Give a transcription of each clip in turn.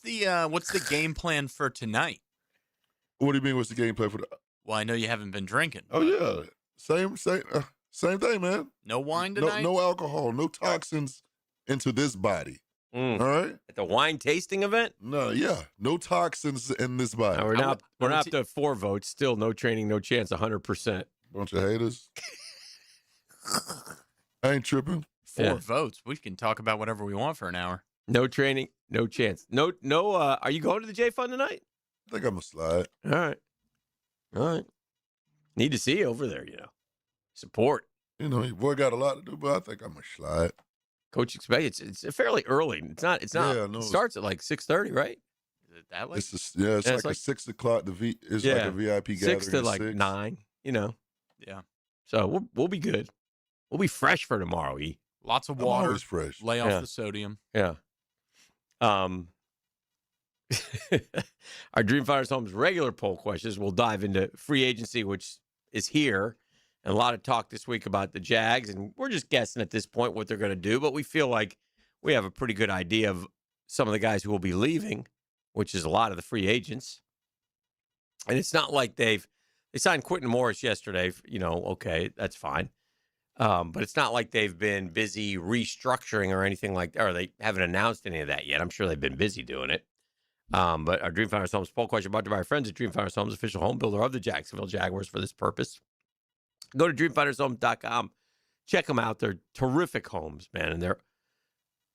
the game plan for tonight? What do you mean? What's the game plan for the? Well, I know you haven't been drinking. Oh yeah, same thing, man. No wine No, tonight? no alcohol, no toxins into this body. All right. At the wine tasting event? No, yeah, no toxins in this body. No, we're not would up to 4 votes. Still no training, no chance, 100%. Bunch of haters. I ain't tripping. 4 votes. We can talk about whatever we want for an hour. No training, no chance. No. Are you going to the J Fund tonight? I think I'm gonna slide. All right. Need to see you over there, Support. You know, your boy got a lot to do, but I think I'm gonna slide. Coach expect it's fairly early. It's not. Yeah, no, it starts at like 6:30, right? Is it that late? It's Yeah, like it's a like- 6 o'clock. It's Yeah, like a VIP gathering. 6 to at like 6. 9. Yeah. So we'll be good. We'll be fresh for tomorrow. Lots of I'm water. always fresh. Lay off Yeah. the sodium. Yeah. Our Dream Finders Homes regular poll questions. We'll dive into free agency, which is here, and a lot of talk this week about the Jags, and we're just guessing at this point what they're going to do, but we feel like we have a pretty good idea of some of the guys who will be leaving, which is a lot of the free agents. And it's not like they signed Quentin Morris yesterday. Okay, that's fine. But it's not like they've been busy restructuring or anything like that, or they haven't announced any of that yet. I'm sure they've been busy doing it. But our Dream Finders Homes poll question brought to you by our friends at Dream Finders Homes, official home builder of the Jacksonville Jaguars for this purpose. Go to dreamfindershomes.com. Check them out. They're terrific homes, man, and they're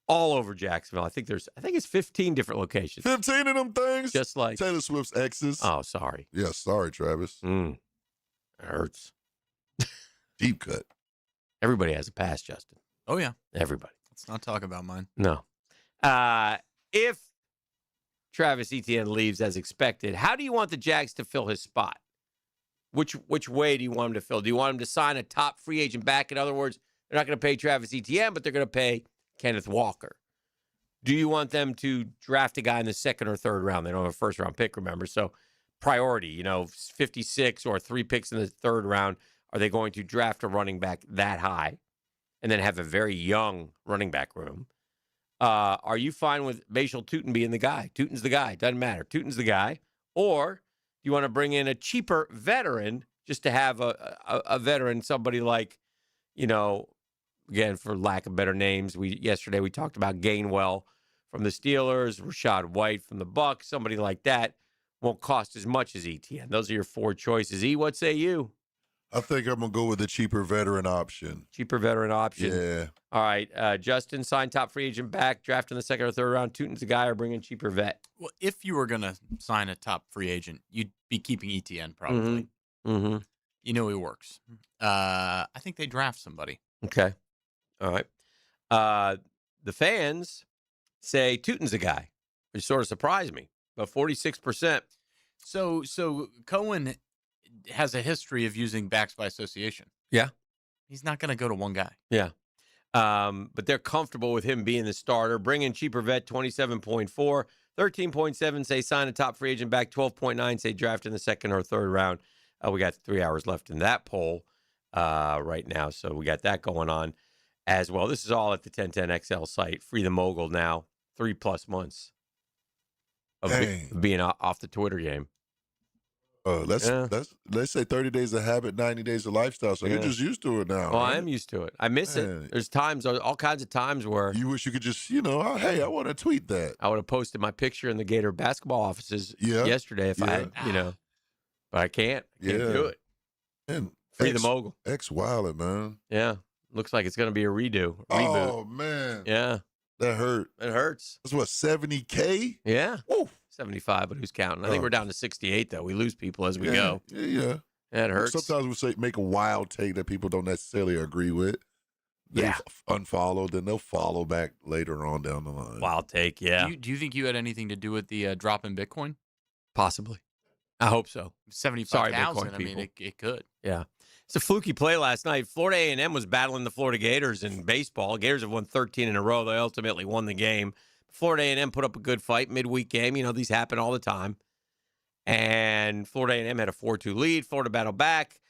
all over Jacksonville. I think it's 15 different locations. 15 of them things. Just like Taylor Swift's exes. Oh, sorry. Yeah, sorry, Travis. It hurts. Deep cut. Everybody has a past, Justin. Oh, yeah. Everybody. Let's not talk about mine. No. If Travis Etienne leaves as expected, how do you want the Jags to fill his spot? Which way do you want him to fill? Do you want him to sign a top free agent back? In other words, they're not going to pay Travis Etienne, but they're going to pay Kenneth Walker. Do you want them to draft a guy in the second or third round? They don't have a first-round pick, remember? So priority, 56 or 3 picks in the third round. Are they going to draft a running back that high and then have a very young running back room? Are you fine with Bashal Tutin being the guy? Tutin's the guy. Doesn't matter. Tutin's the guy. Or do you want to bring in a cheaper veteran just to have a veteran, somebody like, again, for lack of better names, yesterday we talked about Gainwell from the Steelers, Rachaad White from the Bucs, somebody like that won't cost as much as Etienne. Those are your 4 choices. What say you? I think I'm going to go with the cheaper veteran option. Cheaper veteran option. Yeah. All right. Justin, sign top free agent back, draft in the second or third round. Tutin's the guy, or bring in cheaper vet. Well, if you were going to sign a top free agent, you'd be keeping Etienne probably. Mm-hmm. You know he works. I think they draft somebody. Okay. All right. The fans say Tutin's the guy, which sort of surprised me. But 46%. So Cohen has a history of using backs by association. Yeah. He's not going to go to one guy. Yeah. But they're comfortable with him being the starter. Bring in cheaper vet, 27.4. 13.7 say sign a top free agent back. 12.9 say draft in the second or third round. We got 3 hours left in that poll right now. So we got that going on as well. This is all at the 1010XL site. Free the mogul now. 3+ months of being off the Twitter game. Let's say 30 days of habit, 90 days of lifestyle. So you're just used to it now. Well, right? I am used to it. I miss it. There's times, all kinds of times where you wish you could just, hey, I want to tweet that. I would have posted my picture in the Gator basketball offices yesterday if I had, but I can't. I can't do it. And Free the mogul. X-Wild, man. Yeah. Looks like it's going to be a reboot. Oh, man. Yeah. That hurt. It hurts. That's what, 70K? Yeah. Woo. 75, but who's counting? I think we're down to 68, though. We lose people as we go. Yeah. That hurts. Sometimes we make a wild take that people don't necessarily agree with. They unfollow, then they'll follow back later on down the line. Wild take, yeah. Do you think you had anything to do with the drop in Bitcoin? Possibly. I hope so. 75,000. I mean, it could. Yeah. It's a fluky play last night. Florida A&M was battling the Florida Gators in baseball. Gators have won 13 in a row. They ultimately won the game. Florida A&M put up a good fight, midweek game. These happen all the time. And Florida A&M had a 4-2 lead. Florida battled back.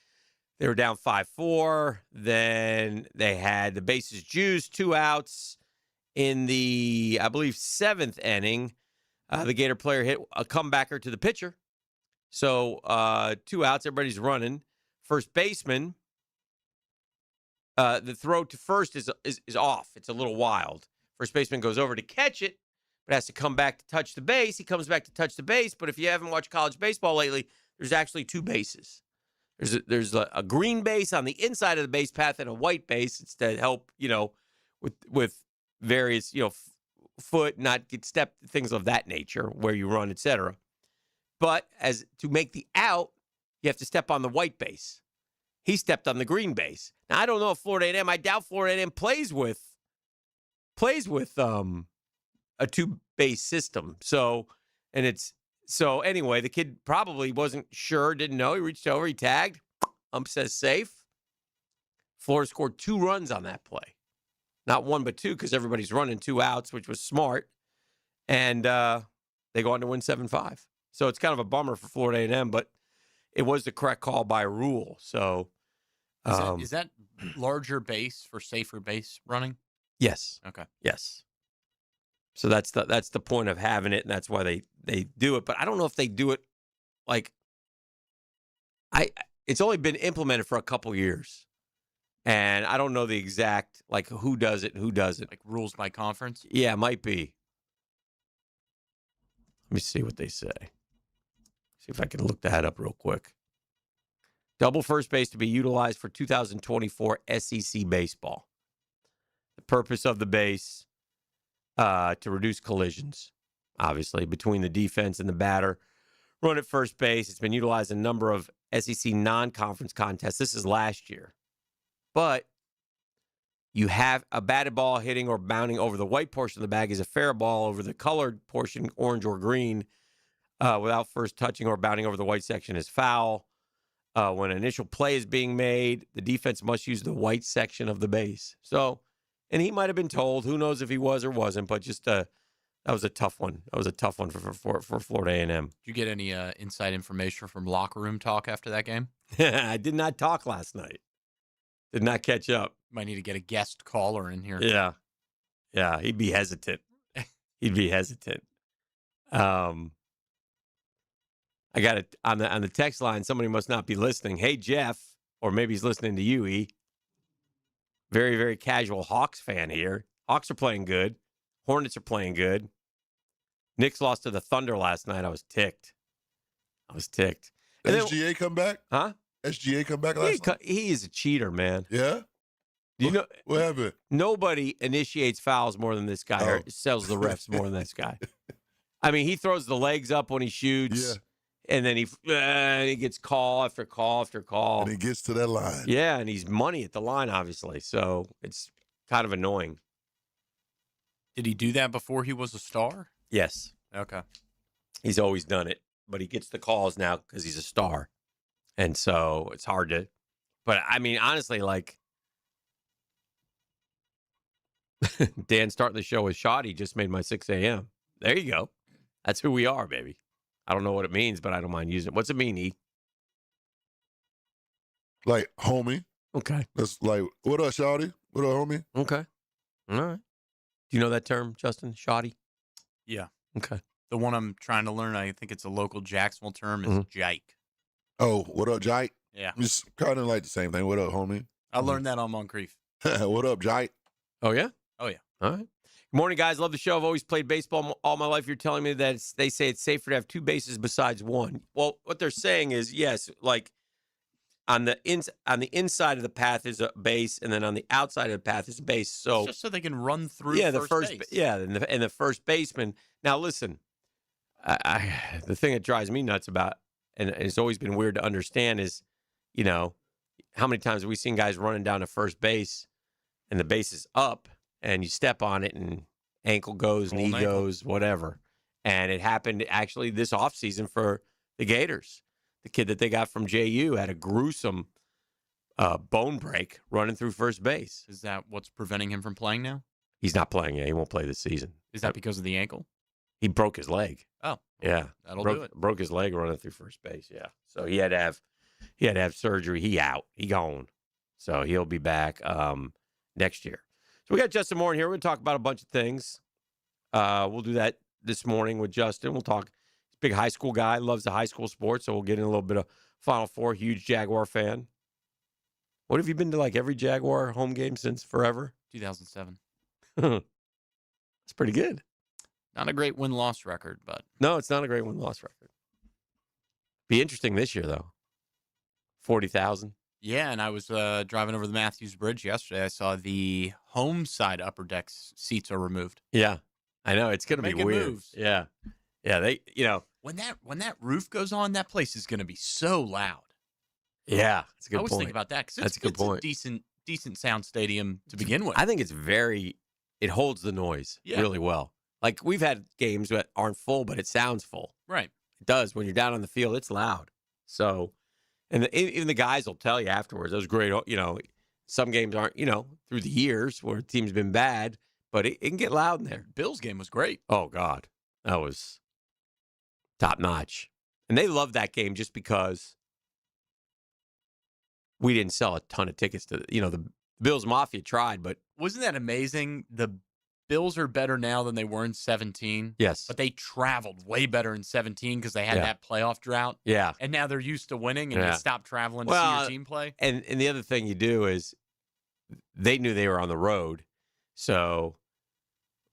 They were down 5-4. Then they had the bases juiced, 2 outs in the, I believe, 7th inning. The Gator player hit a comebacker to the pitcher. So 2 outs, everybody's running. First baseman, the throw to first is off. It's a little wild. First baseman goes over to catch it, but has to come back to touch the base. He comes back to touch the base, but if you haven't watched college baseball lately, there's actually 2 bases. There's a green base on the inside of the base path and a white base. It's to help, with various, foot, not get step, things of that nature, where you run, etc. But as to make the out, you have to step on the white base. He stepped on the green base. Now, I don't know if Florida A&M, I doubt Florida A&M plays with a 2-base system. So anyway, the kid probably wasn't sure, didn't know. He reached over, he tagged. Ump says safe. Florida scored 2 runs on that play. Not 1, but 2, because everybody's running 2 outs, which was smart. And they go on to win 7-5. So it's kind of a bummer for Florida A&M, but it was the correct call by rule. So is that larger base for safer base running? yes. Okay. Yes. So that's the point of having it, and that's why they do it. But I don't know if they do it like it's only been implemented for a couple years. And I don't know the exact, like, who does it and who doesn't. Like rules by conference? Yeah, it might be. Let me see what they say. See if I can look that up real quick. Double first base to be utilized for 2024 SEC baseball. The purpose of the base, to reduce collisions, obviously, between the defense and the batter. Run at first base. It's been utilized in a number of SEC non-conference contests. This is last year. But you have a batted ball hitting or bounding over the white portion of the bag is a fair ball over the colored portion, orange or green, without first touching or bounding over the white section is foul. When an initial play is being made, the defense must use the white section of the base. So, and he might have been told, who knows if he was or wasn't, but just that was a tough one. That was a tough one for Florida A&M. Did you get any inside information from locker room talk after that game? I did not talk last night. Did not catch up. Might need to get a guest caller in here. Yeah. Yeah, he'd be hesitant. I got it on the text line. Somebody must not be listening. Hey, Jeff, or maybe he's listening to you, E. Very, very casual Hawks fan here. Hawks are playing good. Hornets are playing good. Knicks lost to the Thunder last night. I was ticked. And then, SGA come back? huh? SGA come back last night? He is a cheater, man. Yeah? You know, What happened? nobody initiates fouls more than this guy or sells the refs more than this guy. I mean, he throws the legs up when he shoots. Yeah. And then he gets call after call after call. And he gets to that line. Yeah, and he's money at the line, obviously. So it's kind of annoying. Did he do that before he was a star? Yes, Okay. he's always done it. But he gets the calls now because he's a star. And so it's hard to. But, I mean, honestly, like, Dan starting the show with Shoddy just made my 6 a.m. There you go. That's who we are, baby. I don't know what it means, but I don't mind using it. What's it mean, E? Like, homie. Okay. That's like, what up, shawty? What up, homie? Okay. All right. Do you know that term, Justin? Shoddy? Yeah. Okay. The one I'm trying to learn, I think it's a local Jacksonville term, is jike. Oh, what up, Jike? Yeah. It's kind of like the same thing. What up, homie? I learned that on Moncrief. What up, Jike? Oh, yeah? Oh, yeah. All right. Good morning, guys. Love the show. I've always played baseball all my life. You're telling me that they say it's safer to have 2 bases besides 1. Well, what they're saying is, yes, like on the inside of the path is a base, and then on the outside of the path is a base. So It's just so they can run through yeah, first base. and the first baseman. Now, listen, the thing that drives me nuts about, and it's always been weird to understand, is, how many times have we seen guys running down to first base, and the base is up, and you step on it, and ankle goes, knee goes, whatever. And it happened actually this offseason for the Gators. The kid that they got from JU had a gruesome bone break running through first base. Is that what's preventing him from playing now? He's not playing yet. He won't play this season. Is that because of the ankle? He broke his leg. Oh, Yeah. that'll do it. Broke his leg running through first base. Yeah. So he had to have surgery. He out. He gone. So he'll be back next year. So we got Justin Moore in here. We're going to talk about a bunch of things. We'll do that this morning with Justin. We'll talk. Big high school guy, loves the high school sports, so we'll get in a little bit of Final Four. Huge Jaguar fan. What have you been to like every Jaguar home game since forever? 2007. It's pretty good. Not a great win-loss record, but No, it's not a great win-loss record. Be interesting this year, though. 40,000. yeah. And I was driving over the Matthews Bridge yesterday. I saw the home side upper deck seats are removed. Yeah, I know. It's going to be Making weird. moves. Yeah. Yeah, they, When that roof goes on, that place is going to be so loud. yeah, it's a good I was point. thinking about that because That's a good point. a decent sound stadium to begin with. I think it holds the noise really well. Like, we've had games that aren't full, but it sounds full. Right. It does. When you're down on the field, it's loud. So, and even the guys will tell you afterwards, those great, some games aren't, through the years where a team's been bad, but it can get loud in there. Bills game was great. Oh, God. That was top notch. And they loved that game just because we didn't sell a ton of tickets to, the Bills Mafia tried, but. Wasn't that amazing? The Bills are better now than they were in 17. Yes. But they traveled way better in 17 because they had that playoff drought. Yeah. And now they're used to winning and you stop traveling to see your team play. And the other thing you do is they knew they were on the road. So,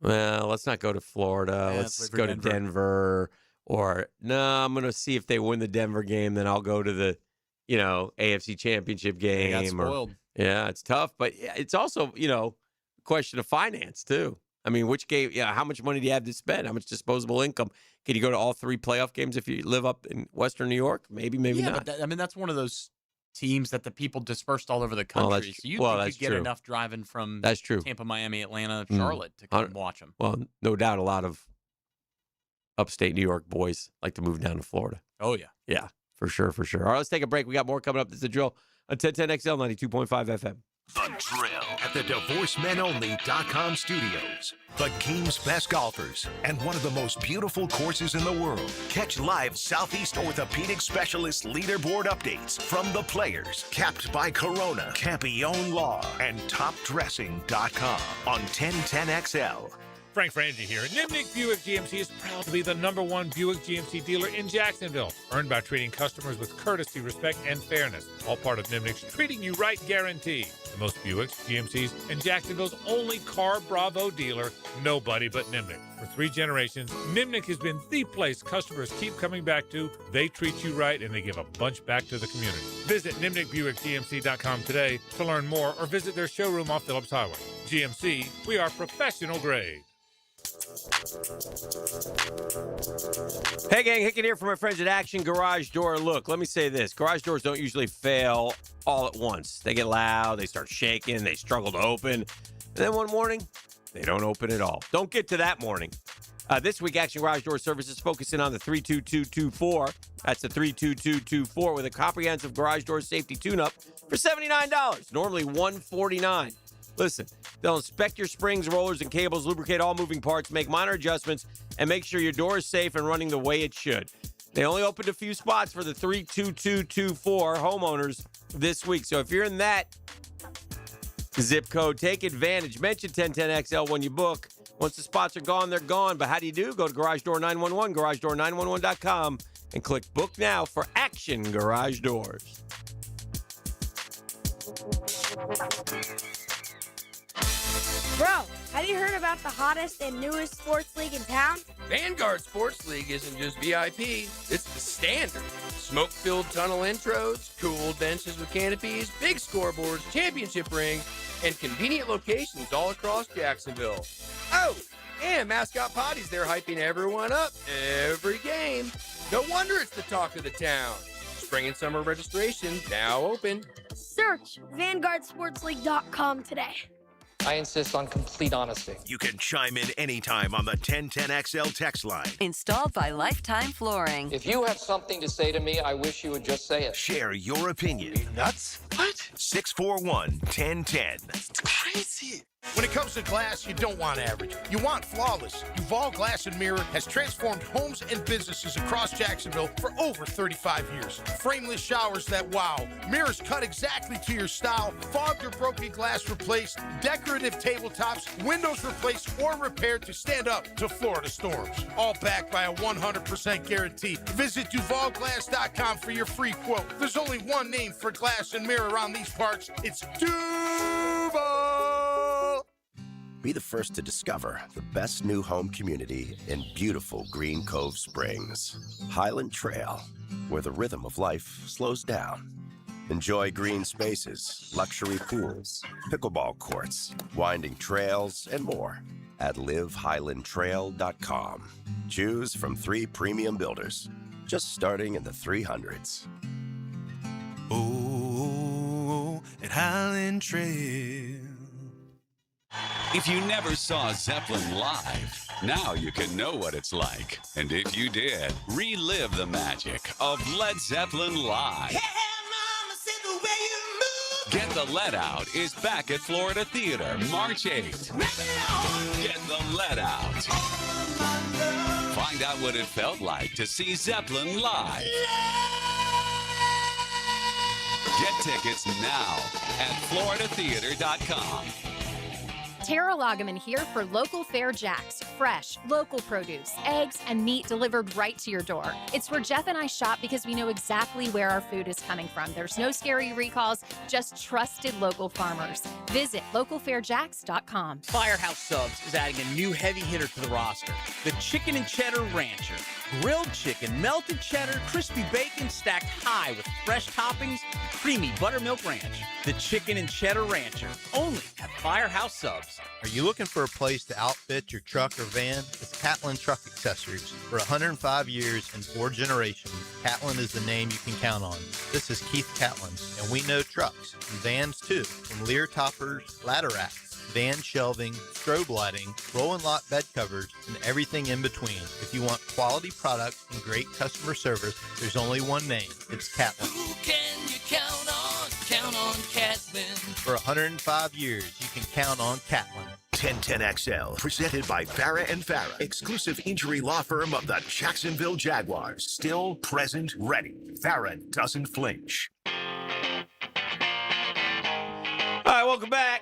well, let's not go to Florida. Yeah, let's let's wait go for to Denver. Denver. Or, no, I'm going to see if they win the Denver game. Then I'll go to the, AFC Championship They got game. spoiled. Yeah, it's tough. But it's also, a question of finance, too. I mean, which game, how much money do you have to spend? How much disposable income? Can you go to all 3 playoff games if you live up in Western New York? Maybe not. But that's one of those teams that the people dispersed all over the country. So you could get true. enough driving from That's true. Tampa, Miami, Atlanta, Charlotte to come watch them. Well, no doubt a lot of upstate New York boys like to move down to Florida. Oh, yeah. Yeah, for sure. All right, let's take a break. We got more coming up. This is The Drill on 1010XL 92.5 FM. The Drill at the DivorceMenOnly.com studios. The game's best golfers and one of the most beautiful courses in the world. Catch live Southeast Orthopedic Specialist leaderboard updates from the players, capped by Corona, Campione Law, and TopDressing.com on 1010XL. Frank Frangie here. Nimnik Buick GMC is proud to be the #1 Buick GMC dealer in Jacksonville. Earned by treating customers with courtesy, respect, and fairness. All part of Nimnik's Treating You Right guarantee. The most Buicks, GMCs, and Jacksonville's only Car Bravo dealer. Nobody but Nimnik. For 3 generations, Nimnik has been the place customers keep coming back to. They treat you right, and they give a bunch back to the community. Visit NimnikBuickGMC.com today to learn more or visit their showroom off Phillips Highway. GMC, we are professional grade. Hey, gang, Hicken here from my friends at Action Garage Door. Look, let me say this. Garage doors don't usually fail all at once. They get loud, they start shaking, they struggle to open. And then one morning, they don't open at all. Don't get to that morning. This week, Action Garage Door Service is focusing on the 32224. That's the 32224 with a comprehensive garage door safety tune-up for $79. Normally $149. Listen, they'll inspect your springs, rollers, and cables, lubricate all moving parts, make minor adjustments, and make sure your door is safe and running the way it should. They only opened a few spots for the 32224 homeowners this week. So if you're in that zip code, take advantage. Mention 1010XL when you book. Once the spots are gone, they're gone. But how do you do? Go to Garage Door 911, GarageDoor911.com, and click Book Now for Action Garage Doors. Bro, have you heard about the hottest and newest sports league in town? Vanguard Sports League isn't just VIP, it's the standard. Smoke-filled tunnel intros, cool benches with canopies, big scoreboards, championship rings, and convenient locations all across Jacksonville. Oh, and Mascot Potty's there hyping everyone up every game. No wonder it's the talk of the town. Spring and summer registration now open. Search VanguardSportsLeague.com today. I insist on complete honesty. You can chime in anytime on the 1010XL text line. Installed by Lifetime Flooring. If you have something to say to me, I wish you would just say it. Share your opinion. Nuts? What? 641-1010. It's crazy. When it comes to glass, you don't want average. You want flawless. Duval Glass and Mirror has transformed homes and businesses across Jacksonville for over 35 years. Frameless showers that wow. Mirrors cut exactly to your style. Fogged or broken glass replaced. Decorative tabletops. Windows replaced or repaired to stand up to Florida storms. All backed by a 100% guarantee. Visit DuvalGlass.com for your free quote. There's only one name for glass and mirror around these parts. It's Duval! Be the first to discover the best new home community in beautiful Green Cove Springs. Highland Trail, where the rhythm of life slows down. Enjoy green spaces, luxury pools, pickleball courts, winding trails, and more at livehighlandtrail.com. Choose from 3 premium builders, just starting in the 300s. Oh, at Highland Trail. If you never saw Zeppelin live, now you can know what it's like. And if you did, relive the magic of Led Zeppelin live. Hey, mama said the way you move. Get the Let Out is back at Florida Theater March 8th. Get the Let Out. Find out what it felt like to see Zeppelin live. Get tickets now at floridatheater.com. Tara Lagaman here for Local Fair Jacks. Fresh, local produce, eggs, and meat delivered right to your door. It's where Jeff and I shop because we know exactly where our food is coming from. There's no scary recalls, just trusted local farmers. Visit localfairjacks.com. Firehouse Subs is adding a new heavy hitter to the roster, the Chicken and Cheddar Rancher. Grilled chicken, melted cheddar, crispy bacon stacked high with fresh toppings, creamy buttermilk ranch. The Chicken and Cheddar Rancher, only at Firehouse Subs. Are you looking for a place to outfit your truck or van? It's Catlin Truck Accessories. For 105 years and 4 generations, Catlin is the name you can count on. This is Keith Catlin, and we know trucks and vans too, from Lear toppers, ladder racks, van shelving, strobe lighting, roll and lock bed covers, and everything in between. If you want quality products and great customer service, there's only one name. It's Catlin. Who can you count on? Count on Catlin. For 105 years, you can count on Catlin. 1010XL, presented by Farah and Farah, exclusive injury law firm of the Jacksonville Jaguars. Still present, ready. Farah doesn't flinch. All right, welcome back.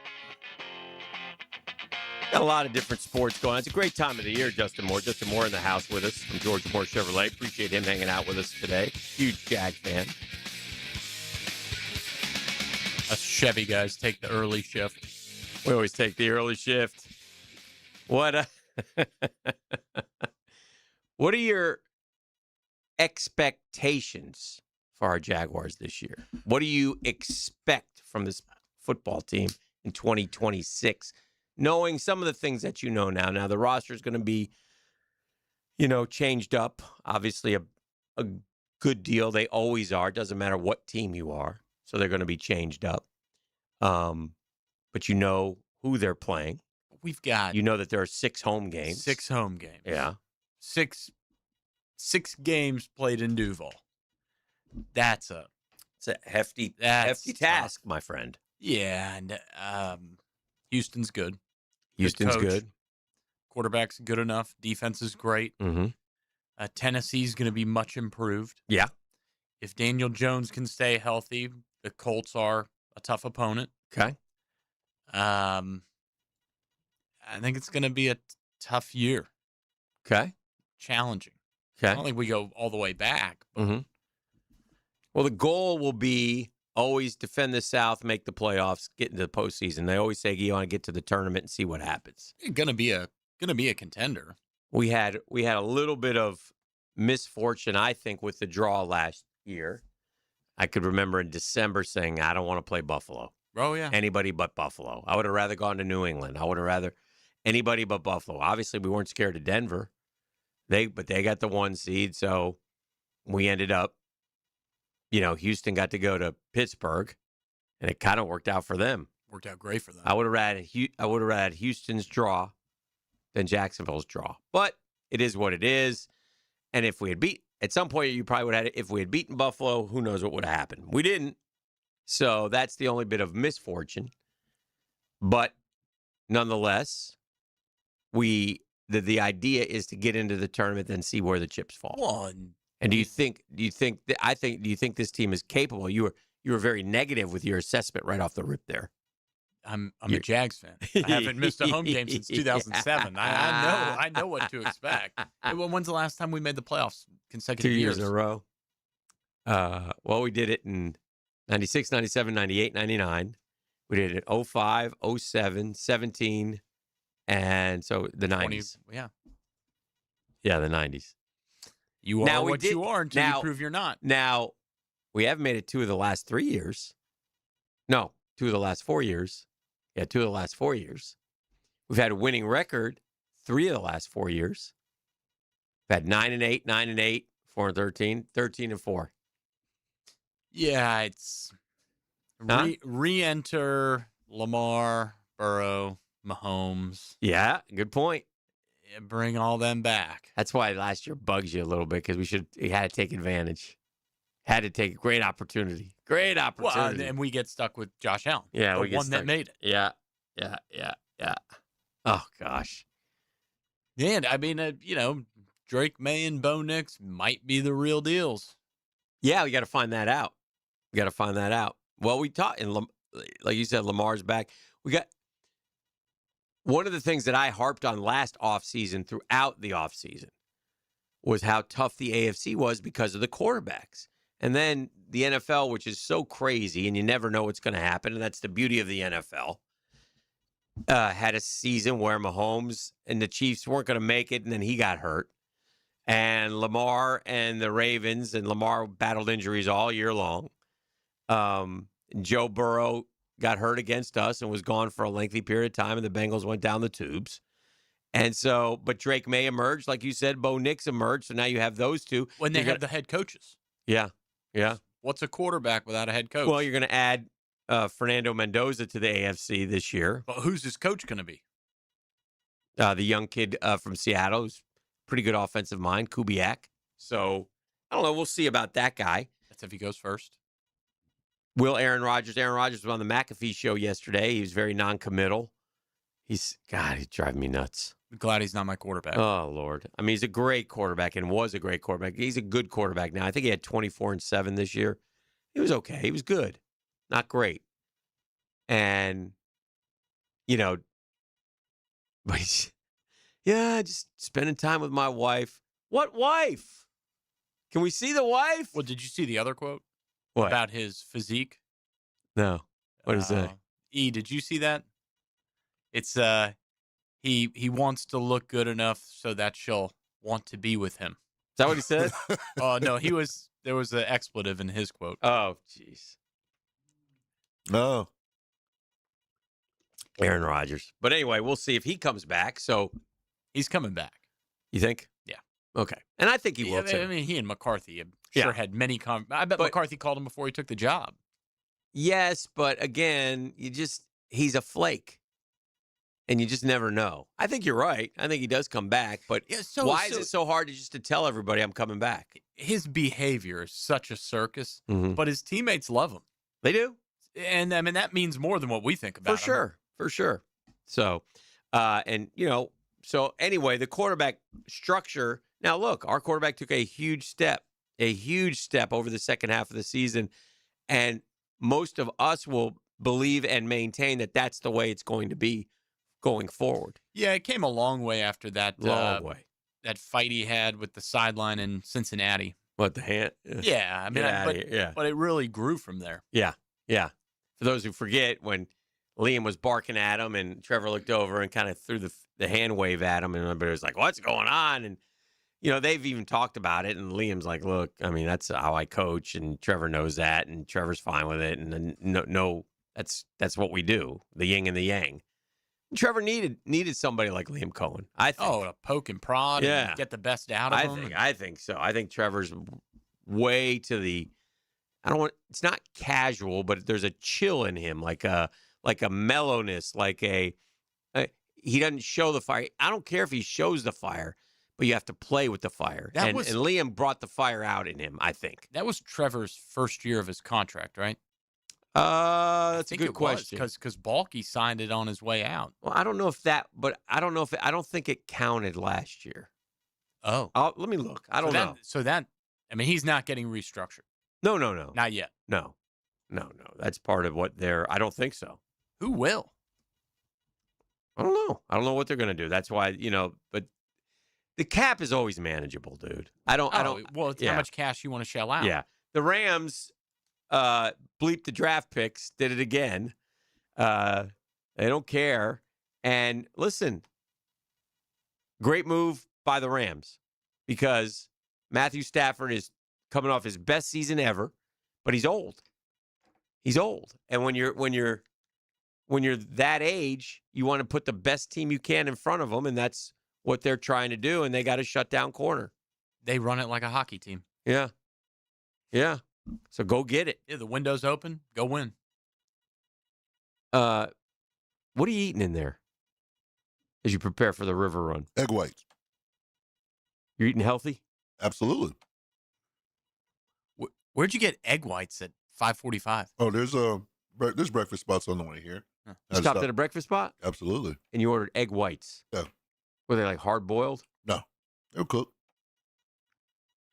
Got a lot of different sports going on. It's a great time of the year, Justin Moore. Justin Moore in the house with us from Georgia Moore Chevrolet. Appreciate him hanging out with us today. Huge Jag fan. Us Chevy guys take the early shift. We always take the early shift. What are your expectations for our Jaguars this year? What do you expect from this football team in 2026? Knowing some of the things that you know now. Now, the roster is going to be, changed up. Obviously, a good deal. They always are. Doesn't matter what team you are. So they're going to be changed up. But you know who they're playing. We've got. You know that there are 6 home games. 6 home games. Yeah. Six games played in Duval. It's a hefty task, my friend. Yeah, and Houston's good. Houston's good. Quarterback's good enough. Defense is great. Mm-hmm. Tennessee's going to be much improved. Yeah. If Daniel Jones can stay healthy, the Colts are a tough opponent. Okay. I think it's going to be a tough year. Okay. Challenging. Okay. I don't think we go all the way back. But Mm-hmm. Well, the goal will be always defend the South, make the playoffs, get into the postseason. They always say you want to get to the tournament and see what happens. It's going to be a contender. We had a little bit of misfortune, I think, with the draw last year. I could remember in December saying, I don't want to play Buffalo. Oh, yeah. Anybody but Buffalo. I would have rather gone to New England. I would have rather anybody but Buffalo. Obviously, we weren't scared of Denver. But they got the 1 seed, so we ended up, Houston got to go to Pittsburgh, and it kind of worked out for them. Worked out great for them. I would have had Houston's draw than Jacksonville's draw. But it is what it is. And if we had at some point, you probably would have had it. If we had beaten Buffalo, who knows what would have happened. We didn't. So that's the only bit of misfortune. But nonetheless, the idea is to get into the tournament and see where the chips fall. And do you think this team is capable? You were very negative with your assessment right off the rip there. I'm a Jags fan. I haven't missed a home game since 2007. I know what to expect. When's the last time we made the playoffs consecutive 2 years? years in a row. Well, we did it in 96, 97, 98, 99. We did it in 05, 07, 17, and so the 90s. Yeah. Yeah, the 90s. You are what you are until you prove you're not. Now, we have made it 2 of the last 3 years. No, 2 of the last 4 years. Yeah, 2 of the last 4 years. We've had a winning record 3 of the last 4 years. We've had 9-8, 9-8, 4-13, 13-4. Yeah, it's re-enter Lamar, Burrow, Mahomes. Yeah, good point. Yeah, bring all them back. That's why last year bugs you a little bit, because we had to take advantage. Had to take a great opportunity. Great opportunity. Well, and we get stuck with Josh Allen. Yeah, the one that made it. Yeah. Oh, gosh. And, I mean, Drake May and Bo Nix might be the real deals. Yeah, we got to find that out. Well, we talked, and like you said, Lamar's back. We got one of the things that I harped on last offseason throughout the offseason was how tough the AFC was because of the quarterbacks. And then the NFL, which is so crazy, and you never know what's going to happen, and that's the beauty of the NFL, had a season where Mahomes and the Chiefs weren't going to make it, and then he got hurt. And Lamar and the Ravens, and Lamar battled injuries all year long. Joe Burrow got hurt against us and was gone for a lengthy period of time, and the Bengals went down the tubes. And so, but Drake May emerged, like you said, Bo Nix emerged, so now you have those two. When they have the head coaches. Yeah. What's a quarterback without a head coach? Well, you're going to add Fernando Mendoza to the AFC this year. But who's his coach going to be? The young kid from Seattle, who's pretty good offensive mind, Kubiak. So, I don't know. We'll see about that guy. That's if he goes first. Will Aaron Rodgers was on the McAfee show yesterday. He was very non-committal. He's driving me nuts. I'm glad he's not my quarterback. Oh, Lord. I mean, he's a great quarterback and was a great quarterback. He's a good quarterback now. I think he had 24-7 this year. He was okay. He was good. Not great. And, but he's, just spending time with my wife. What wife? Can we see the wife? Well, did you see the other quote? What? About his physique? No. What is that? Did you see that? It's he wants to look good enough so that she'll want to be with him. Is that what he said? Oh, no, there was an expletive in his quote. Oh, jeez. No. Aaron Rodgers. But anyway, we'll see if he comes back. So he's coming back. You think? Yeah. Okay. And I think he will too. I mean, he and McCarthy had many I bet McCarthy called him before he took the job. Yes, but again, he's a flake. And you just never know. I think you're right. I think he does come back. But why is it so hard to tell everybody I'm coming back? His behavior is such a circus, Mm-hmm. but his teammates love him. They do. And, I mean, that means more than what we think about him. For sure. So, so anyway, the quarterback structure. Now, look, our quarterback took a huge step over the second half of the season. And most of us will believe and maintain that that's the way it's going to be going forward. Yeah, it came a long way after that. Long way. That fight he had with the sideline in Cincinnati. What, the hand? Yeah, I mean, but it really grew from there. Yeah. For those who forget, when Liam was barking at him and Trevor looked over and kind of threw the hand wave at him, and everybody was like, "What's going on?" And they've even talked about it. And Liam's like, "Look, I mean, that's how I coach, and Trevor knows that, and Trevor's fine with it, and no, that's what we do, the yin and the yang." Trevor needed somebody like Liam Cohen, I think. Oh, to poke and prod and get the best out of him. I think so. I think Trevor's way to the it's not casual, but there's a chill in him, like a mellowness, he doesn't show the fire. I don't care if he shows the fire, but you have to play with the fire. And Liam brought the fire out in him, I think. That was Trevor's first year of his contract, right? That's a good question. Because Balky signed it on his way out. Well, I don't know if that, but I don't know if I don't think it counted last year. Oh, let me look. I don't know. So that, I mean, he's not getting restructured. No, not yet. No. That's part of what I don't think so. Who will? I don't know. I don't know what they're going to do. That's why, but the cap is always manageable, dude. Well, it's how much cash you want to shell out. Yeah. The Rams bleeped the draft picks, did it again. They don't care. And listen, great move by the Rams because Matthew Stafford is coming off his best season ever, but he's old. He's old. And when you're that age, you want to put the best team you can in front of them, and that's what they're trying to do, and they got to shut down corner. They run it like a hockey team. Yeah. So go get it. Yeah, the window's open. Go win. What are you eating in there as you prepare for the river run? Egg whites. You're eating healthy? Absolutely. Where'd you get egg whites at 5:45? Oh, there's breakfast spots on the way here. You stopped at a breakfast spot? Absolutely. And you ordered egg whites? Yeah. Were they like hard boiled? No, they were cooked.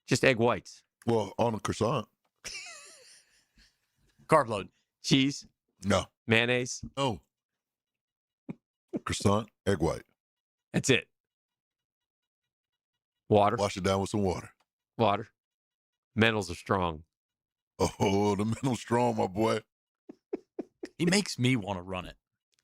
Just egg whites? Well, on a croissant. Carb load. Cheese? No. Mayonnaise? No. Croissant, egg white. That's it. Water? Wash it down with some water. Water. Mentals are strong. Oh, the mental's strong, my boy. He makes me want to run it.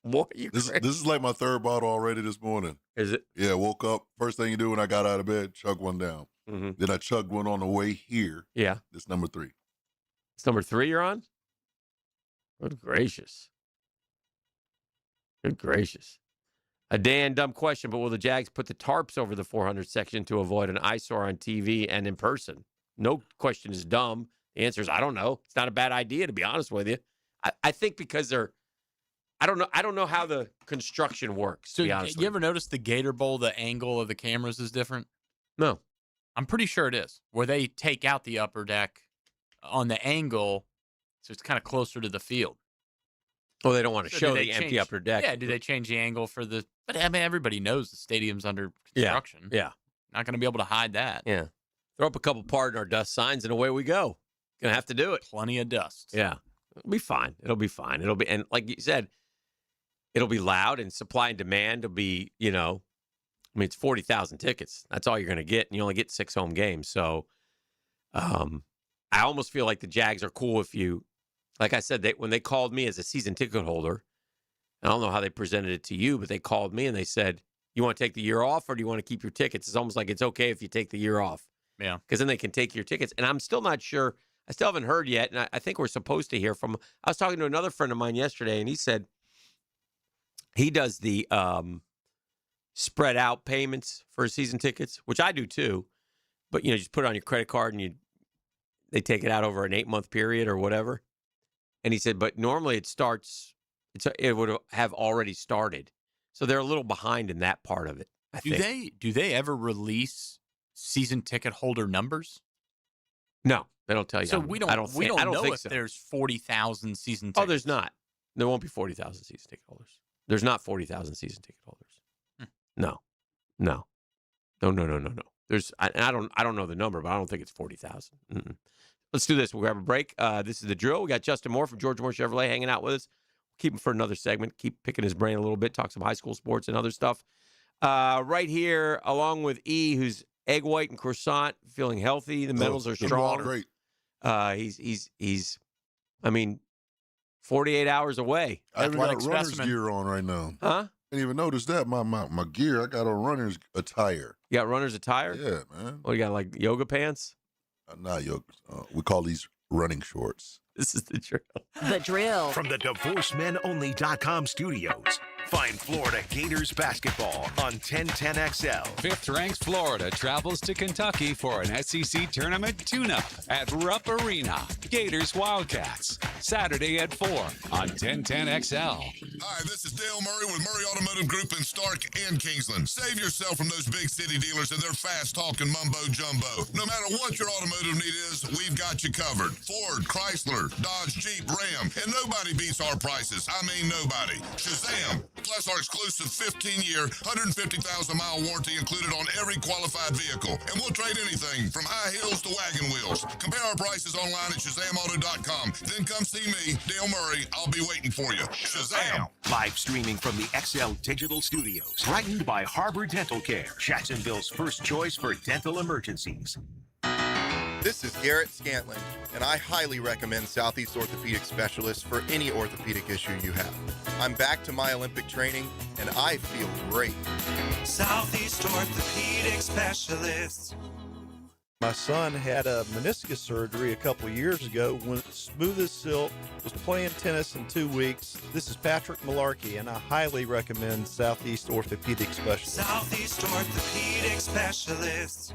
What? This is like my third bottle already this morning. Is it? Yeah, woke up. First thing you do when I got out of bed, chug one down. Mm-hmm. Then I chugged one on the way here. Yeah. It's number 3. It's number 3 you're on? Good gracious. Good gracious. A Dan, dumb question, but will the Jags put the tarps over the 400 section to avoid an eyesore on TV and in person? No question is dumb. The answer is I don't know. It's not a bad idea, to be honest with you. I think because I don't know how the construction works, So to be honest. you ever notice the Gator Bowl, the angle of the cameras is different? No. I'm pretty sure it is. Where they take out the upper deck on the angle, so it's kind of closer to the field. Oh, they don't want to So show do they the empty change- upper deck. Yeah, do they change the angle for the... But, I mean, everybody knows the stadium's under construction. Yeah. Not going to be able to hide that. Yeah. Throw up a couple pardon our dust signs and away we go. Going to have to do it. Plenty of dust. Yeah. It'll be fine. It'll be, and like you said, it'll be loud and supply and demand will be, it's 40,000 tickets. That's all you're going to get. And you only get 6 home games. So I almost feel like the Jags are cool if you, like I said, when they called me as a season ticket holder, I don't know how they presented it to you, but they called me and they said, you want to take the year off or do you want to keep your tickets? It's almost like it's okay if you take the year off. Yeah. Because then they can take your tickets. And I'm still not sure. I still haven't heard yet. And I think we're supposed to hear from, I was talking to another friend of mine yesterday and he said he does the spread out payments for season tickets, which I do too. But, just put it on your credit card and they take it out over an 8-month period or whatever. And he said, but normally it would have already started. So they're a little behind in that part of it, I think. Do they ever release season ticket holder numbers? No, they don't tell you. So we don't know if so. there's 40,000 season tickets. Oh, there's not. There won't be 40,000 season ticket holders. There's not 40,000 season ticket holders. No. There's I don't know the number, but I don't think it's 40,000. Let's do this. We'll grab a break. This is The Drill. We got Justin Moore from George Moore Chevrolet hanging out with us. Keep him for another segment. Keep picking his brain a little bit. Talk some high school sports and other stuff. Right here, along with E, who's egg white and croissant, feeling healthy. The mentals are strong. Great. He's 48 hours away. I even got Athletic runner's specimen. gear on right now. Huh? I didn't even notice that. My gear, I got a runner's attire. You got runner's attire? Yeah, man. What, you got like yoga pants? Not yoga. We call these running shorts. This is The Drill. The Drill. From the DivorceMenOnly.com studios. Find Florida Gators basketball on 1010XL. Fifth-ranked Florida travels to Kentucky for an SEC tournament tune-up at Rupp Arena. Gators Wildcats, Saturday at 4 on 1010XL. Hi, this is Dale Murray with Murray Automotive Group in Stark and Kingsland. Save yourself from those big city dealers and their fast-talking mumbo-jumbo. No matter what your automotive need is, we've got you covered. Ford, Chrysler, Dodge, Jeep, Ram, and nobody beats our prices. I mean nobody. Shazam! Plus our exclusive 15-year, 150,000-mile warranty included on every qualified vehicle. And we'll trade anything from high heels to wagon wheels. Compare our prices online at ShazamAuto.com. Then come see me, Dale Murray. I'll be waiting for you. Shazam! Live streaming from the XL Digital Studios. Brightened by Harbor Dental Care, Jacksonville's first choice for dental emergencies. This is Garrett Scantlin, and I highly recommend Southeast Orthopedic Specialists for any orthopedic issue you have. I'm back to my Olympic training, and I feel great. Southeast Orthopedic Specialists. My son had a meniscus surgery a couple of years ago, went smooth as silk, was playing tennis in 2 weeks. This is Patrick Malarkey, and I highly recommend Southeast Orthopedic Specialists. Southeast Orthopedic Specialists.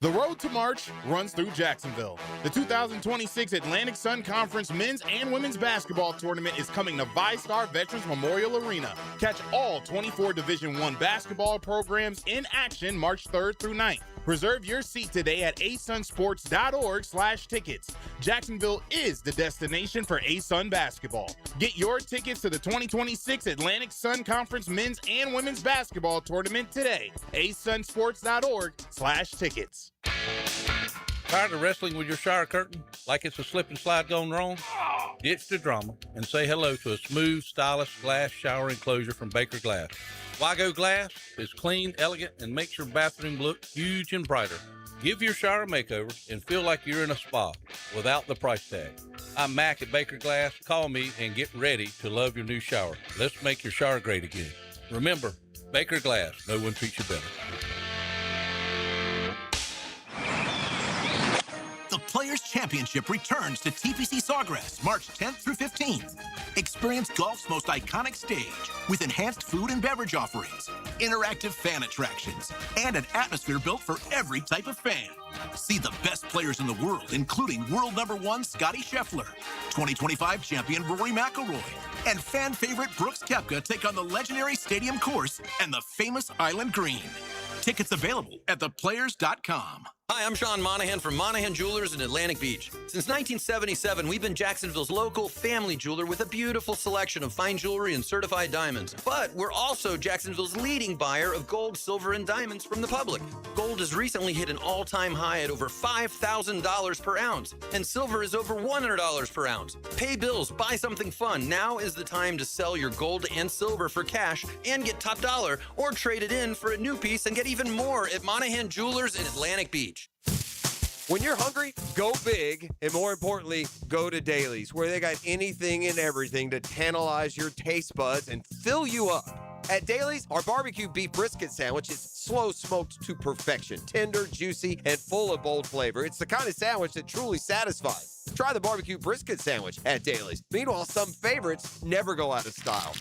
The road to March runs through Jacksonville. The 2026 Atlantic Sun Conference men's and women's basketball tournament is coming to VyStar Veterans Memorial Arena. Catch all 24 Division I basketball programs in action March 3rd through 9th. Reserve your seat today at asunsports.org/tickets. Jacksonville is the destination for ASUN basketball. Get your tickets to the 2026 Atlantic Sun Conference men's and women's basketball tournament today. asunsports.org/tickets. Tired of wrestling with your shower curtain like it's a slip and slide gone wrong? Ditch the drama and say hello to a smooth, stylish glass shower enclosure from Baker Glass. Wago Glass is clean, elegant, and makes your bathroom look huge and brighter. Give your shower a makeover and feel like you're in a spa without the price tag. I'm Mac at Baker Glass. Call me and get ready to love your new shower. Let's make your shower great again. Remember, Baker Glass. No one treats you better. The Players' Championship returns to TPC Sawgrass March 10th through 15th. Experience golf's most iconic stage with enhanced food and beverage offerings, interactive fan attractions, and an atmosphere built for every type of fan. See the best players in the world, including world number 1 Scotty Scheffler, 2025 champion Rory McIlroy, and fan favorite Brooks Koepka take on the legendary Stadium Course and the famous Island Green. Tickets available at theplayers.com. Hi, I'm Sean Monahan from Monahan Jewelers in Atlantic Beach. Since 1977, we've been Jacksonville's local family jeweler with a beautiful selection of fine jewelry and certified diamonds. But we're also Jacksonville's leading buyer of gold, silver, and diamonds from the public. Gold has recently hit an all-time high at over $5,000 per ounce, and silver is over $100 per ounce. Pay bills, buy something fun. Now is the time to sell your gold and silver for cash and get top dollar, or trade it in for a new piece and get even more at Monahan Jewelers in Atlantic Beach. When you're hungry, go big, and more importantly, go to Dailies, where they got anything and everything to tantalize your taste buds and fill you up. At Dailies, our barbecue beef brisket sandwich is slow smoked to perfection, tender, juicy, and full of bold flavor. It's the kind of sandwich that truly satisfies. Try the barbecue brisket sandwich at Dailies. Meanwhile, some favorites never go out of style.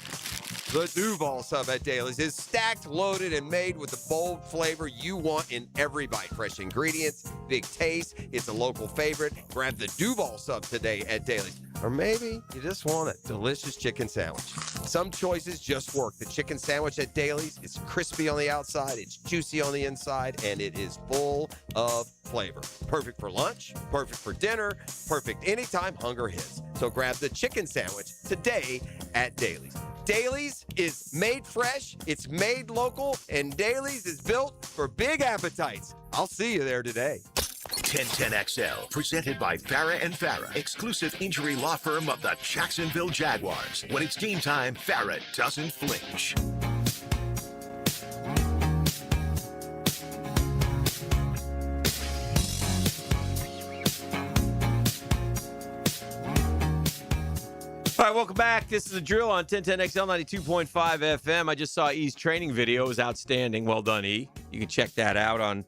The Duval sub at Dailies is stacked, loaded, and made with the bold flavor you want in every bite. Fresh ingredients, big taste. It's a local favorite. Grab the Duval sub today at Dailies. Or maybe you just want a delicious chicken sandwich. Some choices just work. The chicken sandwich at Dailies is crispy on the outside, it's juicy on the inside, and it is full of flavor. Perfect for lunch, perfect for dinner, perfect anytime hunger hits. So grab the chicken sandwich today at Dailies. Dailies is made fresh, it's made local, and Dailies is built for big appetites. I'll see you there today. 1010XL, presented by Farah and Farah, exclusive injury law firm of the Jacksonville Jaguars. When it's game time, Farah doesn't flinch. All right, welcome back. This is a drill on 1010XL 92.5 FM. I just saw E's training video. It was outstanding. Well done, E. You can check that out on,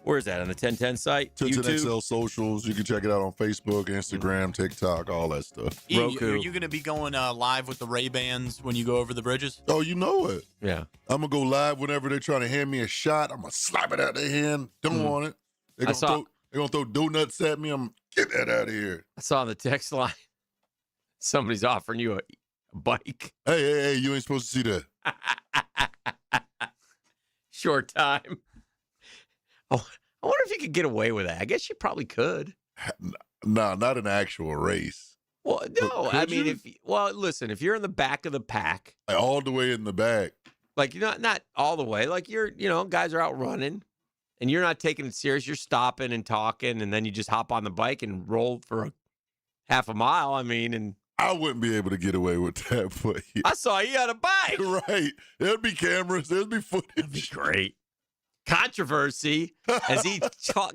where is that, on the 1010 site? 1010XL socials. You can check it out on Facebook, Instagram, TikTok, all that stuff. E, are you going to be going live with the Ray-Bans when you go over the bridges? Oh, you know it. Yeah. I'm going to go live whenever they're trying to hand me a shot. I'm going to slap it out their hand. Don't want it. They're going to throw donuts at me. I'm going to get that out of here. I saw on the text line, somebody's offering you bike. Hey, you ain't supposed to see that. Short time. Oh, I wonder if you could get away with that. I guess you probably could. No, not an actual race. Well, no. Could I mean, you? listen, if you're in the back of the pack, All the way in the back. like you're not all the way, like guys are out running and you're not taking it serious. You're stopping and talking, and then you just hop on the bike and roll for a half a mile. I mean, and I wouldn't be able to get away with that, but I saw you on a bike. Right. There'd be cameras. There'd be footage. That'd be great. Controversy as he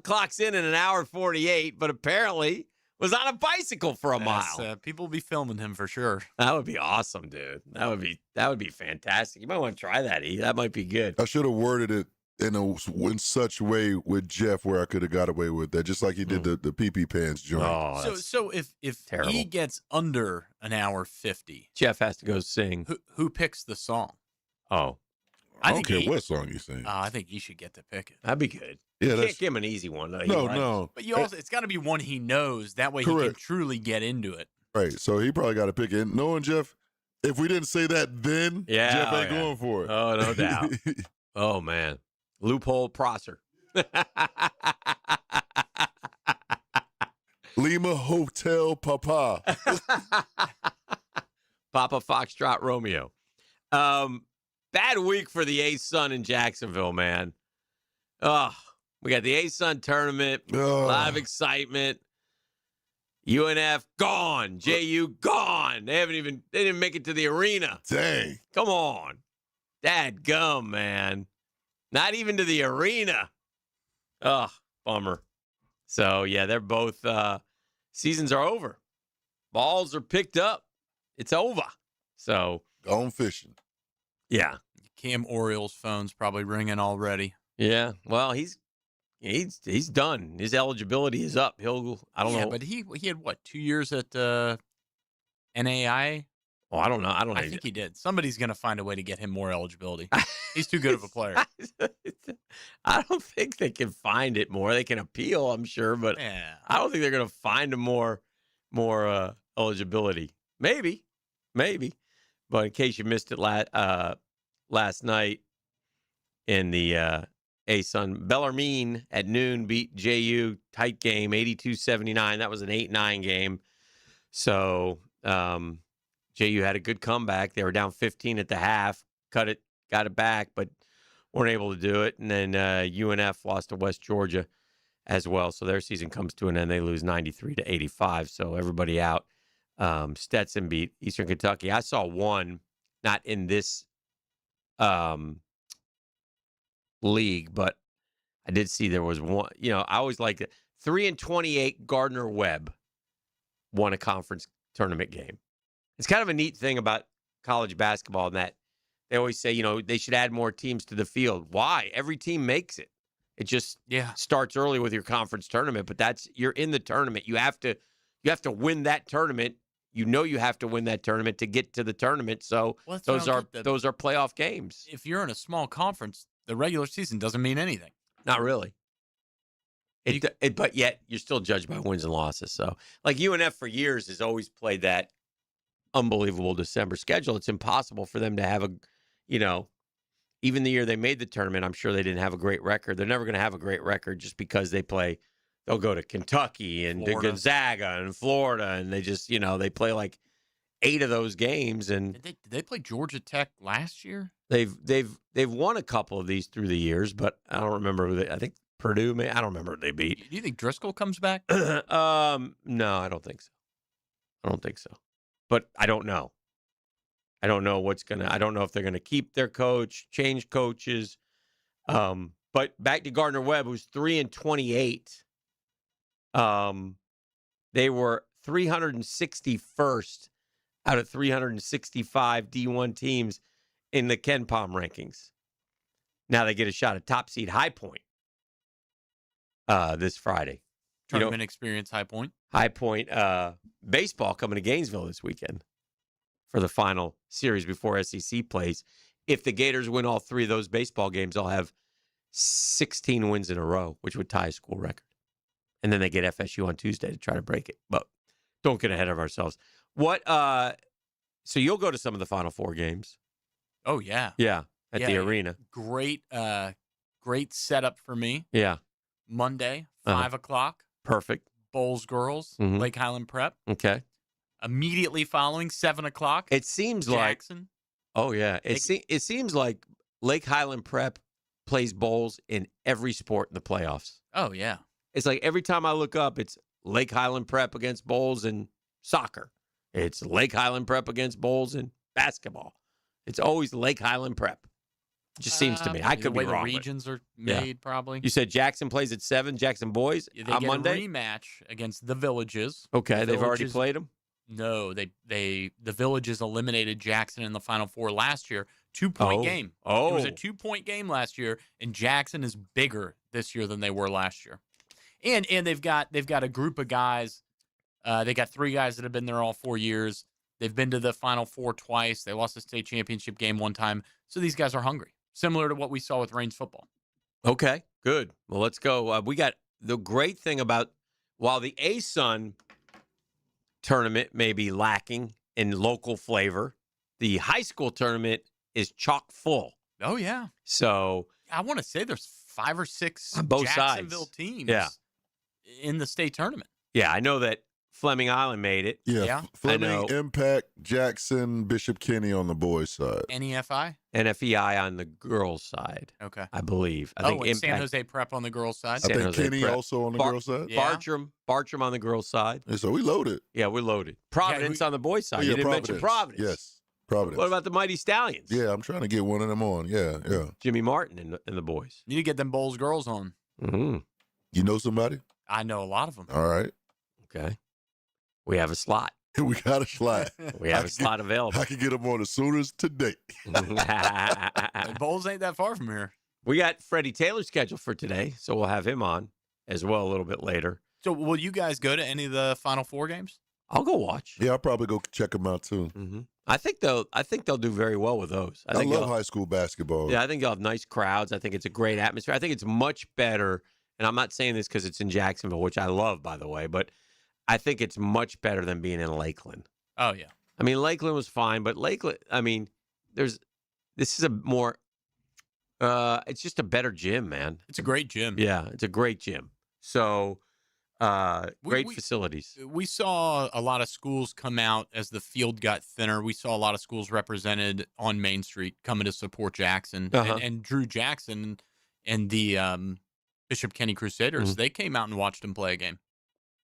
clocks in an hour 48, but apparently was on a bicycle for a mile. People will be filming him for sure. That would be awesome, dude. That would be fantastic. You might want to try that, E. That might be good. I should have worded it in such a way with Jeff where I could have got away with that, just like he did the pee-pee pants joint. Oh, So if terrible. he gets under an hour 50, Jeff has to go sing. Who picks the song? Oh, I don't care what song you sing. I think you should get to pick it. That'd be good. Yeah, You that's can't give him an easy one. Though. no. But you also, it's got to be one he knows. That way he can Correct. truly get into it. Right. So he probably got to pick it. Knowing Jeff, if we didn't say that then, Yeah, Jeff oh, ain't yeah. going for it. Oh, no doubt. Oh, man. Loophole Prosser. Lima Hotel Papa. Papa Foxtrot Romeo. Bad week for the A-Sun in Jacksonville, man. Oh, we got the A-Sun tournament, a lot of excitement. UNF gone. JU gone. They didn't make it to the arena. Dang. Come on. Dadgum, man. Not even to the arena. Oh, bummer. So, yeah, they're both, seasons are over. Balls are picked up. It's over. So. Gone fishing. Yeah. Cam Orioles' phone's probably ringing already. Yeah. Well, he's done. His eligibility is up. I don't know. Yeah, but he had, 2 years at NAI? Oh, I don't know. I think he did. Somebody's going to find a way to get him more eligibility. He's too good of a player. I don't think they can find it more. They can appeal, I'm sure, but I don't think they're going to find him more eligibility. Maybe. But in case you missed it last night in the A-Sun, Bellarmine at noon beat JU, tight game, 82-79. That was an 8-9 game. So JU had a good comeback. They were down 15 at the half, got it back, but weren't able to do it. And then UNF lost to West Georgia as well. So their season comes to an end. They lose 93-85. So everybody out. Stetson beat Eastern Kentucky. I saw one, not in this league, but I did see there was one. I always like it. 3-28 Gardner Webb won a conference tournament game. It's kind of a neat thing about college basketball in that they always say, they should add more teams to the field. Why? Every team makes it. It just starts early with your conference tournament, but you're in the tournament. You have to win that tournament. You have to win that tournament to get to the tournament. So those are playoff games. If you're in a small conference, the regular season doesn't mean anything. Not really. But yet you're still judged by wins and losses. So like UNF for years has always played that unbelievable December schedule. It's impossible for them to have even the year they made the tournament, I'm sure they didn't have a great record. They're never going to have a great record just because they'll go to Kentucky and to Gonzaga and Florida, and they just, they play like 8 of those games. And did they play Georgia Tech last year? They've won a couple of these through the years, but I don't remember who I think Purdue I don't remember who they beat. Do you think Driscoll comes back? No, I don't think so. But I don't know. I don't know I don't know if they're gonna keep their coach, change coaches. But back to Gardner Webb, who's 3-28. They were 361st out of 365 D1 teams in the Ken Palm rankings. Now they get a shot at top seed High Point this Friday. Tournament experience High Point. High Point baseball coming to Gainesville this weekend for the final series before SEC plays. If the Gators win all 3 of those baseball games, they'll have 16 wins in a row, which would tie a school record. And then they get FSU on Tuesday to try to break it. But don't get ahead of ourselves. So you'll go to some of the Final Four games. Oh, yeah. Yeah, at the arena. Great setup for me. Yeah. Monday, 5 o'clock. Perfect. Bowls Girls, Mhm. Lake Highland Prep. Okay. Immediately following, 7 o'clock. It seems Jackson. Oh, yeah. It seems like Lake Highland Prep plays bowls in every sport in the playoffs. Oh, yeah. It's like every time I look up, it's Lake Highland Prep against bowls in soccer. It's Lake Highland Prep against bowls in basketball. It's always Lake Highland Prep. It just seems to me. I could the way be wrong. the regions are made, probably. You said Jackson plays at 7, Jackson boys They on get Monday? a rematch against the Villages. Okay, The they've already Villages- played them? No, the Villages eliminated Jackson in the Final Four last year. 2-point game. It was a 2-point game last year, and Jackson is bigger this year than they were last year. And they've got a group of guys. They got 3 guys that have been there all 4 years. They've been to the Final Four twice. They lost the state championship game one time. So these guys are hungry, similar to what we saw with Reigns football. Okay, good. Well, let's go. We got the great thing about while the ASUN tournament may be lacking in local flavor, the high school tournament is chock full. Oh, yeah. So I want to say there's 5 or 6 on both Jacksonville sides. teams Yeah. in the state tournament. Yeah, I know that Fleming Island made it. Yeah. I Fleming, know. Impact, Jackson, Bishop Kenny on the boys' side. NEFI? NFEI on the girls' side. Okay. I believe. I think and San Impact- Jose Prep on the girls' side? I think Kenny Prep. also on the girls' side. Yeah. Bartram on the girls' side. Yeah, so we loaded. Yeah, we're loaded. Providence on the boys' side. Oh, yeah, You didn't mention Providence. Yes, Providence. What about the Mighty Stallions? Yeah, I'm trying to get one of them on. Yeah, yeah. Jimmy Martin and the boys. Need to get them Bowls girls on. Mm-hmm. You know somebody? I know a lot of them. All right. Okay. We have a slot. We got a slot. We have a slot available. I can get them on as soon as today. Bowls ain't that far from here. We got Freddie Taylor scheduled for today, so we'll have him on as well a little bit later. So will you guys go to any of the Final Four games? I'll go watch. Yeah, I'll probably go check them out too. Mm-hmm. I think they'll do very well with those. I think love they'll- high school basketball. Yeah, I think they'll have nice crowds. I think it's a great atmosphere. I think it's much better, and I'm not saying this because it's in Jacksonville, which I love, by the way, but I think it's much better than being in Lakeland. Oh, yeah. I mean, Lakeland was fine, but Lakeland, I mean, this is a more, it's just a better gym, man. It's a great gym. Yeah, it's a great gym. So, great facilities. We saw a lot of schools come out as the field got thinner. We saw a lot of schools represented on Main Street coming to support Jackson. Uh-huh. And Drew Jackson and the Bishop Kenny Crusaders, Mhm. they came out and watched him play a game.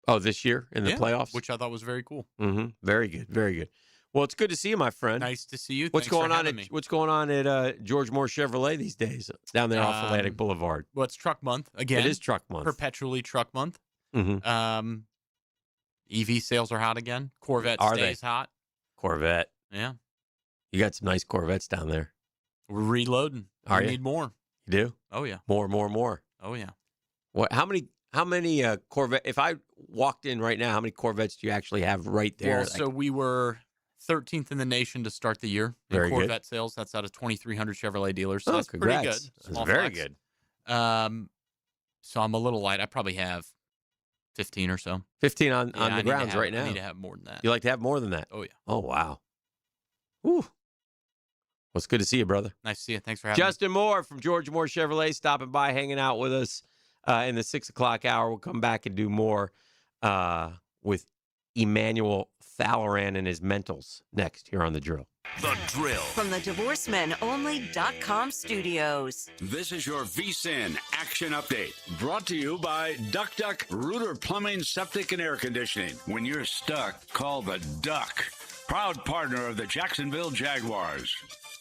Oh, this year in the Yeah, playoffs? which I thought was very cool. Mm-hmm. Very good. Very good. Well, it's good to see you, my friend. Nice to see you. What's Thanks for going on having at me. What's going on at George Moore Chevrolet these days down there off Atlantic Boulevard? Well, it's Truck Month again. It is Truck Month. Perpetually Truck Month. Mm-hmm. EV sales are hot again. Corvette Are stays they? hot. Corvette. Yeah. You got some nice Corvettes down there. We're reloading. Are we you? need more. You do? Oh, yeah. More. Oh, yeah. What? How many Corvette? If I walked in right now, how many Corvettes do you actually have right there? Well, so we were 13th in the nation to start the year in Very good. Corvette sales. That's out of 2,300 Chevrolet dealers. So Oh, that's congrats. pretty good. That's Small very flex. good. So I'm a little light. I probably have 15 or so. 15 on Yeah, I the need to grounds have- right now. I need to have more than that. You like to have more than that? Oh, yeah. Oh, wow. Whew. Well, it's good to see you, brother. Nice to see you. Thanks for having me. Justin Moore from George Moore Chevrolet stopping by, hanging out with us in the 6 o'clock hour. We'll come back and do more with Emmanuel Thalleran and his mentals next here on The Drill. The Drill. From the DivorceMenOnly.com studios. This is your VSIN Action Update, brought to you by Duck Duck Rooter Plumbing, Septic, and Air Conditioning. When you're stuck, call the Duck. Proud partner of the Jacksonville Jaguars.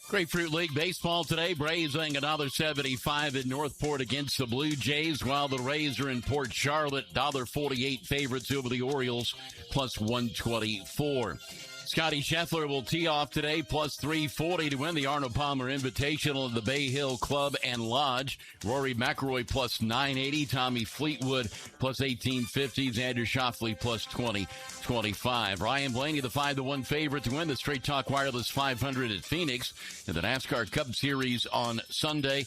Grapefruit League baseball today. Braves laying $1.75 at Northport against the Blue Jays, while the Rays are in Port Charlotte. $1.48 favorites over the Orioles, plus 124. Scotty Scheffler will tee off today, plus 340 to win the Arnold Palmer Invitational at the Bay Hill Club and Lodge. Rory McIlroy plus 980, Tommy Fleetwood plus 1850, Xander Schauffele plus 2025. Ryan Blaney, the 5-1 favorite to win the Straight Talk Wireless 500 at Phoenix in the NASCAR Cup Series on Sunday.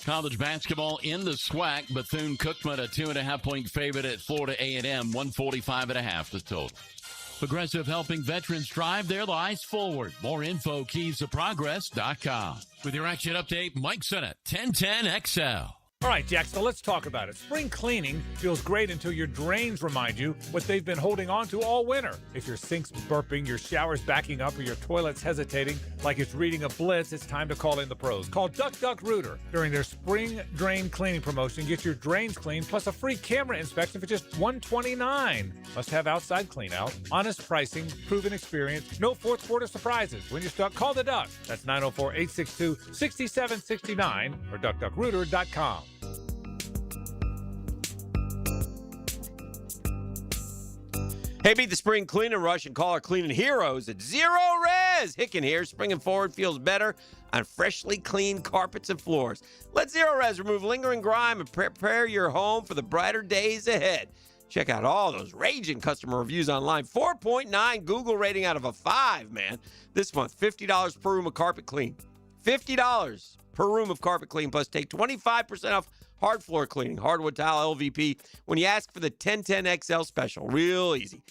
College basketball in the SWAC. Bethune-Cookman, a 2.5-point favorite at Florida A&M, 145.5 the total. Progressive helping veterans drive their lives forward. More info, keystoprogress.com. With your action update, Mike Sennett, 1010XL. All right, Jacksonville, let's talk about it. Spring cleaning feels great until your drains remind you what they've been holding on to all winter. If your sink's burping, your shower's backing up, or your toilet's hesitating like it's reading a blitz, it's time to call in the pros. Call Duck Duck Rooter. During their spring drain cleaning promotion, get your drains cleaned plus a free camera inspection for just $129. Must have outside clean out. Honest pricing, proven experience, no fourth quarter surprises. When you're stuck, call the Duck. That's 904-862-6769 or duckduckrooter.com. Hey, beat the spring cleaning rush and call our cleaning heroes at Zero Res. Hicken here. Spring and forward feels better on freshly cleaned carpets and floors. Let Zero Res remove lingering grime and prepare your home for the brighter days ahead. Check out all those raging customer reviews online. 4.9 Google rating out of a 5, man. This month, $50 per room of carpet clean. $50 per room of carpet clean, plus take 25% off hard floor cleaning, hardwood tile, LVP, when you ask for the 1010XL special. Real easy.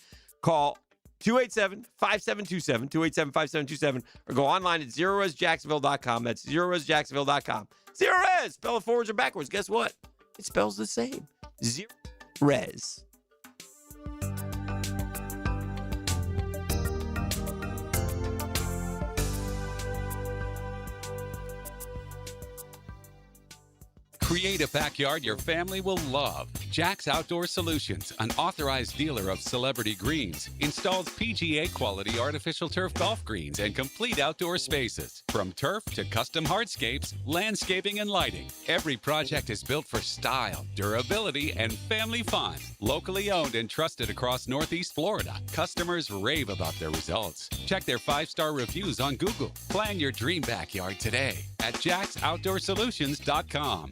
Call 287-5727, 287-5727, or go online at ZeroResJacksonville.com. That's ZeroResJacksonville.com. Zero Res! Spell it forwards or backwards. Guess what? It spells the same. Zero Res. Create a backyard your family will love. Jack's Outdoor Solutions, an authorized dealer of Celebrity Greens, installs PGA quality artificial turf golf greens and complete outdoor spaces. From turf to custom hardscapes, landscaping, and lighting, every project is built for style, durability, and family fun. Locally owned and trusted across Northeast Florida, customers rave about their results. Check their 5-star reviews on Google. Plan your dream backyard today at jacksoutdoorsolutions.com.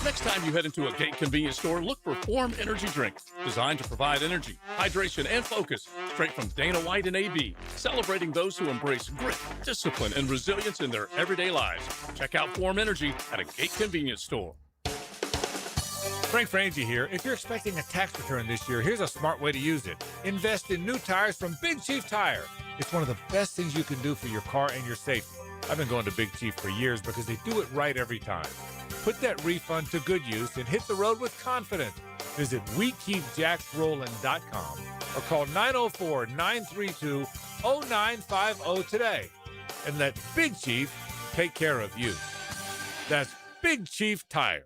Next time you head into a Gate convenience store, look for Form Energy Drink, designed to provide energy, hydration, and focus straight from Dana White and AB, celebrating those who embrace grit, discipline, and resilience in their everyday lives. Check out Form Energy at a Gate convenience store. Frank Frangie here. If you're expecting a tax return this year, here's a smart way to use it. Invest in new tires from Big Chief Tire. It's one of the best things you can do for your car and your safety. I've been going to Big Chief for years because they do it right every time. Put that refund to good use and hit the road with confidence. Visit WeKeepJacksRollin.com or call 904-932-0950 today and let Big Chief take care of you. That's Big Chief Tire.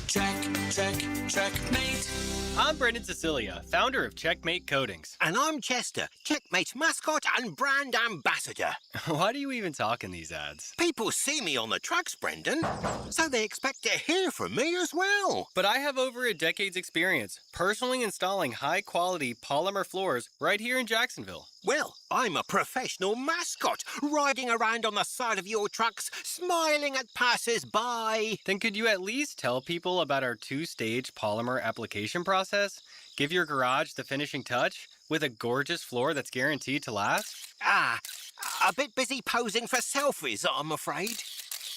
Checkmate. I'm Brendan Cecilia, founder of Checkmate Coatings. And I'm Chester, Checkmate's mascot and brand ambassador. Why do you even talk in these ads? People see me on the trucks, Brendan, so they expect to hear from me as well. But I have over a decade's experience personally installing high-quality polymer floors right here in Jacksonville. Well, I'm a professional mascot, riding around on the side of your trucks, smiling at passers-by. Then could you at least tell people about our 2-stage polymer application process? Give your garage the finishing touch with a gorgeous floor that's guaranteed to last? A bit busy posing for selfies, I'm afraid.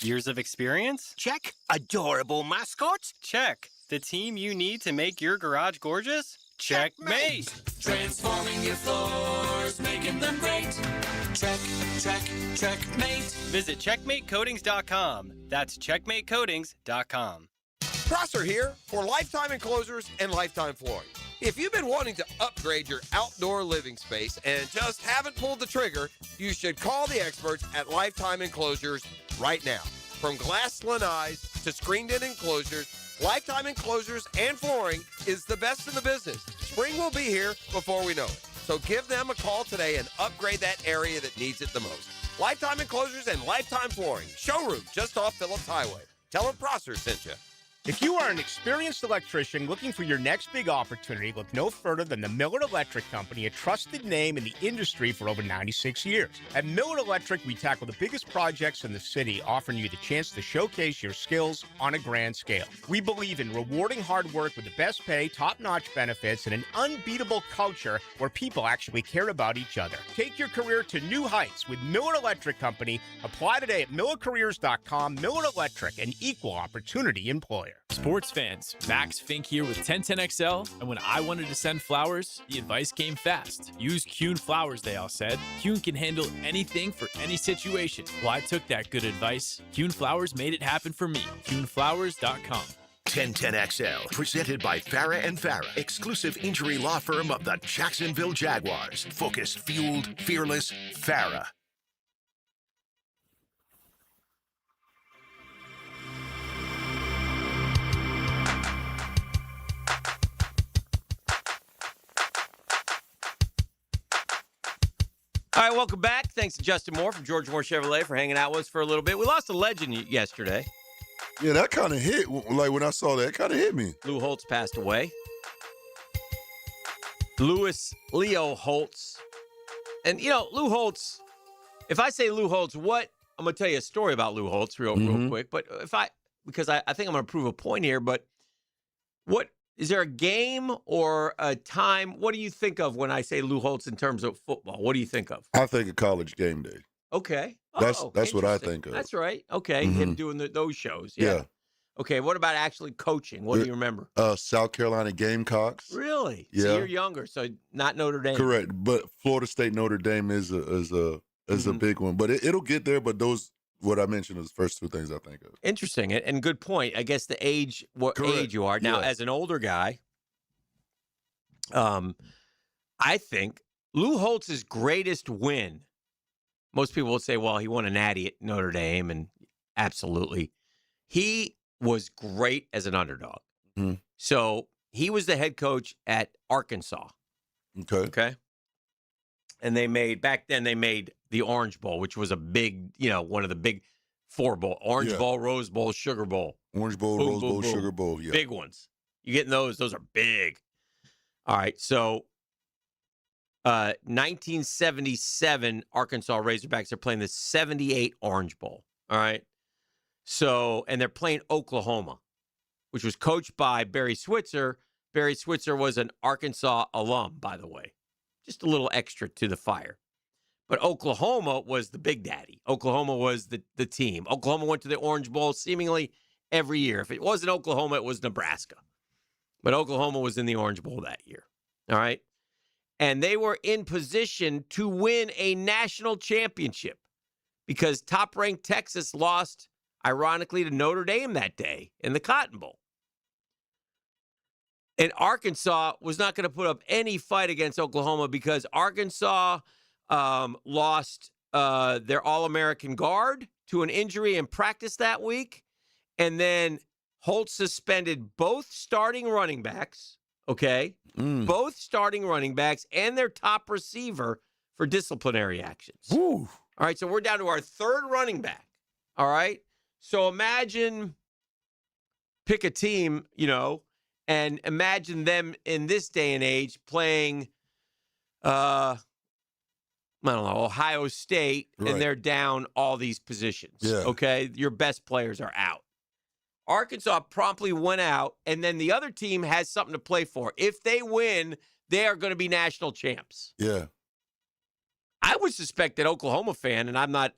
Years of experience? Check. Adorable mascot? Check. The team you need to make your garage gorgeous? Checkmate! Transforming your floors, making them great. Checkmate. Visit CheckmateCoatings.com. That's CheckmateCoatings.com. Prosser here for Lifetime Enclosures and Lifetime Flooring. If you've been wanting to upgrade your outdoor living space and just haven't pulled the trigger, you should call the experts at Lifetime Enclosures right now. From glass lanais to screened-in enclosures, Lifetime Enclosures and Flooring is the best in the business. Spring will be here before we know it. So give them a call today and upgrade that area that needs it the most. Lifetime Enclosures and Lifetime Flooring. Showroom just off Phillips Highway. Tell them Prosser sent you. If you are an experienced electrician looking for your next big opportunity, look no further than the Miller Electric Company, a trusted name in the industry for over 96 years. At Miller Electric, we tackle the biggest projects in the city, offering you the chance to showcase your skills on a grand scale. We believe in rewarding hard work with the best pay, top-notch benefits, and an unbeatable culture where people actually care about each other. Take your career to new heights with Miller Electric Company. Apply today at millercareers.com. Miller Electric, an equal opportunity employer. there. Sports fans, Max Fink here with 1010XL, and when I wanted to send flowers, the advice came fast. Use Kuhn flowers, they all said. Kuhn can handle anything for any situation. Well, I took that good advice. Kuhn flowers made it happen for me. KuhnFlowers.com. 1010XL, presented by Farah and Farah, exclusive injury law firm of the Jacksonville Jaguars. Focused, fueled, fearless, Farah. All right, welcome back. Thanks to Justin Moore from George Moore Chevrolet for hanging out with us for a little bit. We lost a legend yesterday. Yeah, that kind of hit. Like when I saw that, it kind of hit me. Lou Holtz passed away. Louis Leo Holtz. And, Lou Holtz, if I say Lou Holtz, I'm going to tell you a story about Lou Holtz real quick. But because I think I'm going to prove a point here, but is there a game or a time? What do you think of when I say Lou Holtz in terms of football? What do you think of? I think of College Game Day. Okay. That's what I think of. That's right. Okay. Him doing those shows. Yeah. Okay. What about actually coaching? What do you remember? South Carolina Gamecocks. Really? Yeah. So you're younger, so not Notre Dame. Correct. But Florida State Notre Dame is a big one. But it'll get there. But what I mentioned is the first two things I think of. Interesting and good point. I guess the age, age you are now as an older guy. I think Lou Holtz's greatest win. Most people would say, well, he won a natty at Notre Dame, and absolutely. He was great as an underdog. Mm-hmm. So he was the head coach at Arkansas. Okay. And they made the Orange Bowl, which was a big, one of the big 4 bowl. Orange Bowl, Rose Bowl, Sugar Bowl. Orange Bowl, boom, Rose boom, Bowl, boom. Sugar Bowl, yeah. Big ones. You getting those? Those are big. All right, so 1977 Arkansas Razorbacks are playing the 78 Orange Bowl. All right. So, and they're playing Oklahoma, which was coached by Barry Switzer. Barry Switzer was an Arkansas alum, by the way. Just a little extra to the fire. But Oklahoma was the big daddy. Oklahoma was the team. Oklahoma went to the Orange Bowl seemingly every year. If it wasn't Oklahoma, it was Nebraska. But Oklahoma was in the Orange Bowl that year. All right. And they were in position to win a national championship because top-ranked Texas lost, ironically, to Notre Dame that day in the Cotton Bowl. And Arkansas was not going to put up any fight against Oklahoma because Arkansas lost their All-American guard to an injury in practice that week. And then Holtz suspended both starting running backs, okay? Both starting running backs and their top receiver for disciplinary actions. Ooh. All right, so we're down to our third running back. All right? So pick a team, and imagine them in this day and age playing, I don't know, Ohio State, and they're down all these positions. Yeah. Okay? Your best players are out. Arkansas promptly went out, and then the other team has something to play for. If they win, they are going to be national champs. Yeah. I would suspect that Oklahoma fan, and I'm not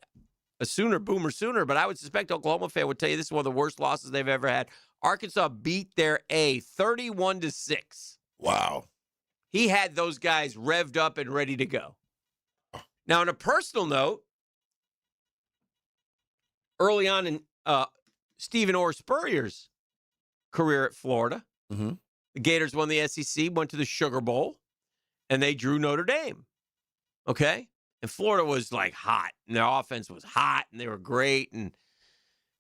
a Boomer Sooner, but I would suspect Oklahoma fan would tell you this is one of the worst losses they've ever had. Arkansas beat their A 31-6. Wow. He had those guys revved up and ready to go. Now, on a personal note, early on in Stephen Orr Spurrier's career at Florida, the Gators won the SEC, went to the Sugar Bowl, and they drew Notre Dame. Okay? And Florida was like hot, and their offense was hot, and they were great, and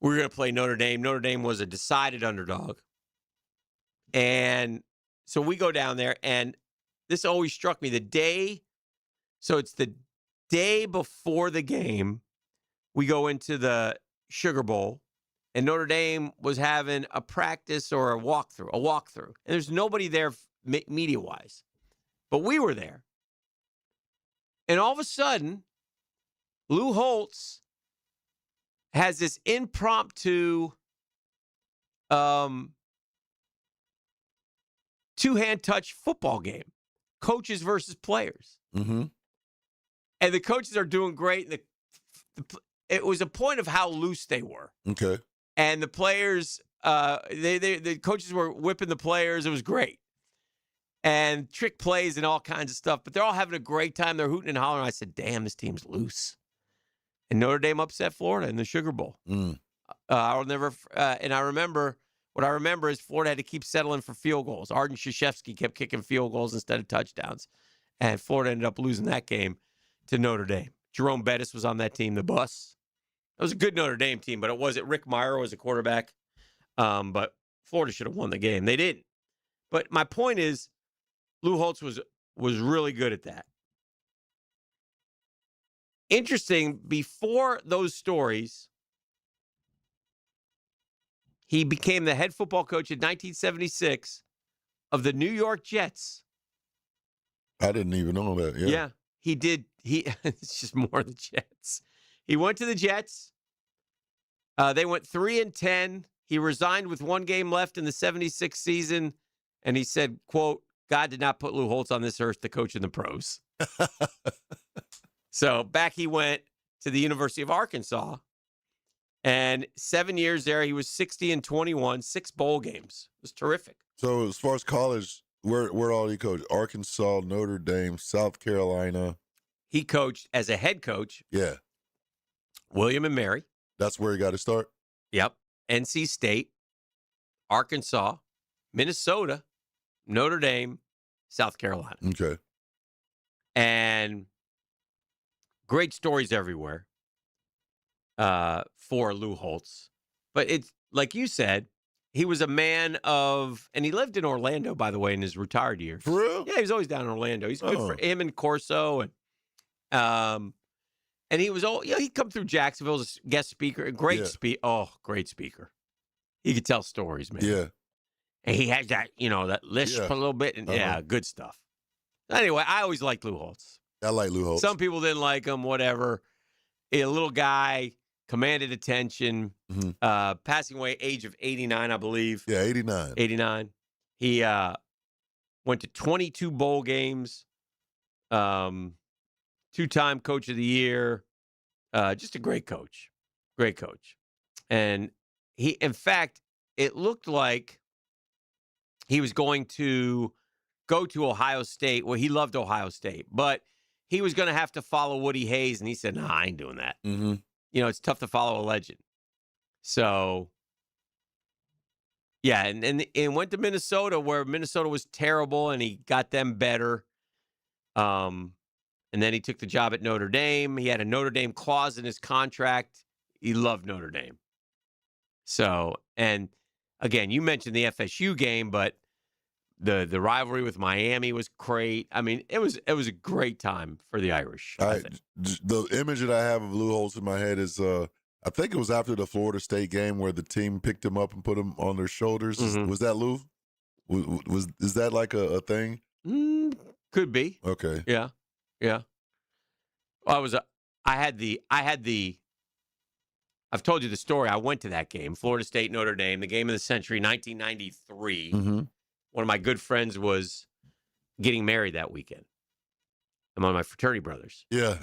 we were going to play Notre Dame. Notre Dame was a decided underdog. And so we go down there, and this always struck me. It's the day before the game, we go into the Sugar Bowl, and Notre Dame was having a practice or a walkthrough. And there's nobody there media-wise. But we were there. And all of a sudden, Lou Holtz has this impromptu two-hand touch football game, coaches versus players. Mm-hmm. And the coaches are doing great. And it was a point of how loose they were. Okay. And the players the coaches were whipping the players. It was great. And trick plays and all kinds of stuff. But they're all having a great time. They're hooting and hollering. I said, damn, this team's loose. And Notre Dame upset Florida in the Sugar Bowl. I'll never and I remember what I remember is Florida had to keep settling for field goals. Arden Krzyzewski kept kicking field goals instead of touchdowns. And Florida ended up losing that game to Notre Dame. Jerome Bettis was on that team, the bus. It was a good Notre Dame team, but it wasn't. Rick Meyer was a quarterback. But Florida should have won the game. They didn't. But my point is, Lou Holtz was really good at that. Interesting, before those stories, he became the head football coach in 1976 of the New York Jets. I didn't even know that. Yeah, he did. It's just more of the Jets. He went to the Jets. They went 3-10. He resigned with one game left in the 76 season, and he said, quote, God did not put Lou Holtz on this earth to coach in the pros. So back he went to the University of Arkansas, and 7 years there, he was 60-21, 6 bowl games. It was terrific. So as far as college, where all he coached? Arkansas, Notre Dame, South Carolina. He coached as a head coach. Yeah. William and Mary. That's where he got to start? Yep. NC State, Arkansas, Minnesota, Notre Dame, South Carolina. Okay. And great stories everywhere for Lou Holtz. But it's like you said, he was a man of, and he lived in Orlando, by the way, in his retired years. For real? Yeah, he was always down in Orlando. He's good for him and Corso. And he was, he'd come through Jacksonville as a guest speaker. Great speaker. He could tell stories, man. Yeah. And he had that, that lisp a little bit. And yeah, good stuff. Anyway, I always liked Lou Holtz. I like Lou Holtz. Some people didn't like him, whatever. A little guy, commanded attention, passing away age of 89, I believe. Yeah, 89. 89. He went to 22 bowl games, 2-time coach of the year. Just a great coach. Great coach. And he, in fact, it looked like he was going to go to Ohio State. Well, he loved Ohio State, but he was going to have to follow Woody Hayes, and he said, I ain't doing that. Mm-hmm. It's tough to follow a legend. So, yeah, and went to Minnesota, where Minnesota was terrible, and he got them better. And then he took the job at Notre Dame. He had a Notre Dame clause in his contract. He loved Notre Dame. So, and again, you mentioned the FSU game, but the rivalry with Miami was great. I mean, it was a great time for the Irish. The image that I have of Lou Holtz in my head is, I think it was after the Florida State game where the team picked him up and put him on their shoulders. Mm-hmm. Was that Lou? Is that like a thing? Could be. Okay. Yeah. Well, I've told you the story. I went to that game, Florida State, Notre Dame, the game of the century, 1993. Mm-hmm. One of my good friends was getting married that weekend. I'm one of my fraternity brothers. Yeah.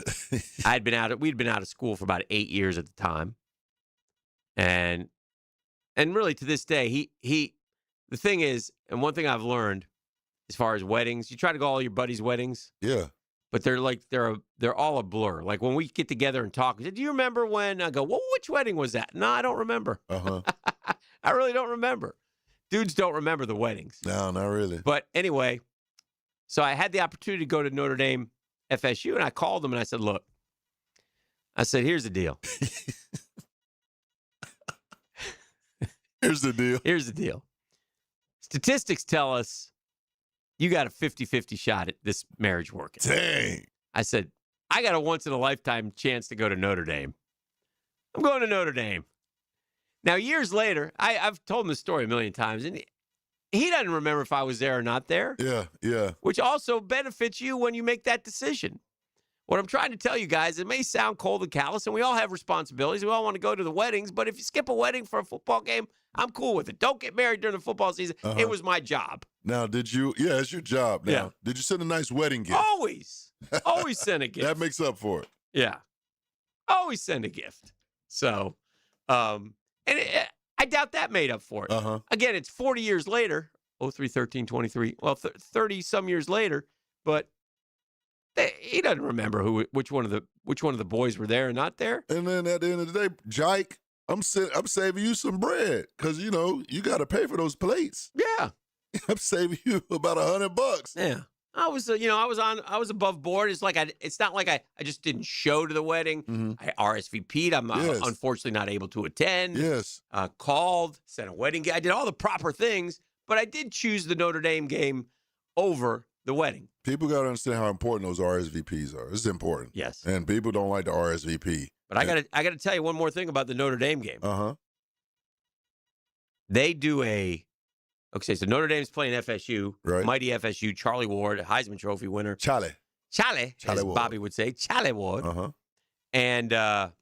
We'd been out of school for about 8 years at the time. And really to this day, the thing is, and one thing I've learned as far as weddings, you try to go to all your buddies' weddings. Yeah. But they're all a blur. Like when we get together and talk, do you remember when? I go, well, which wedding was that? No, I don't remember. Uh-huh. I really don't remember. Dudes don't remember the weddings. No, not really. But anyway, so I had the opportunity to go to Notre Dame FSU, and I called them and I said, look, here's the deal. Here's the deal. Statistics tell us you got a 50-50 shot at this marriage working. Dang. I said, I got a once-in-a-lifetime chance to go to Notre Dame. I'm going to Notre Dame. Now, years later, I've told him this story a million times, and he doesn't remember if I was there or not there. Yeah. Which also benefits you when you make that decision. What I'm trying to tell you guys, it may sound cold and callous, and we all have responsibilities. We all want to go to the weddings, but if you skip a wedding for a football game, I'm cool with it. Don't get married during the football season. Uh-huh. It was my job. Now, it's your job now. Yeah. Did you send a nice wedding gift? Always send a gift. That makes up for it. Yeah. Always send a gift. So, and I doubt that made up for it. Again, it's 40 years later. 03, 13, 23. Well, 30 some years later, but he doesn't remember which one of the boys were there and not there. And then at the end of the day, Jike, I'm saving you some bread because you got to pay for those plates. Yeah, I'm saving you about $100. Yeah, I was I was above board. It's like it's not like I just didn't show to the wedding. I RSVP'd. I'm unfortunately not able to attend. Yes, called, sent a wedding gift. I did all the proper things, but I did choose the Notre Dame game over the wedding. People got to understand how important those RSVPs are. It's important. Yes. And people don't like the RSVP. But I got to tell you one more thing about the Notre Dame game. They do so Notre Dame's playing FSU, right. Mighty FSU, Charlie Ward, Heisman Trophy winner. Charlie as Ward. Bobby would say, Charlie Ward. And the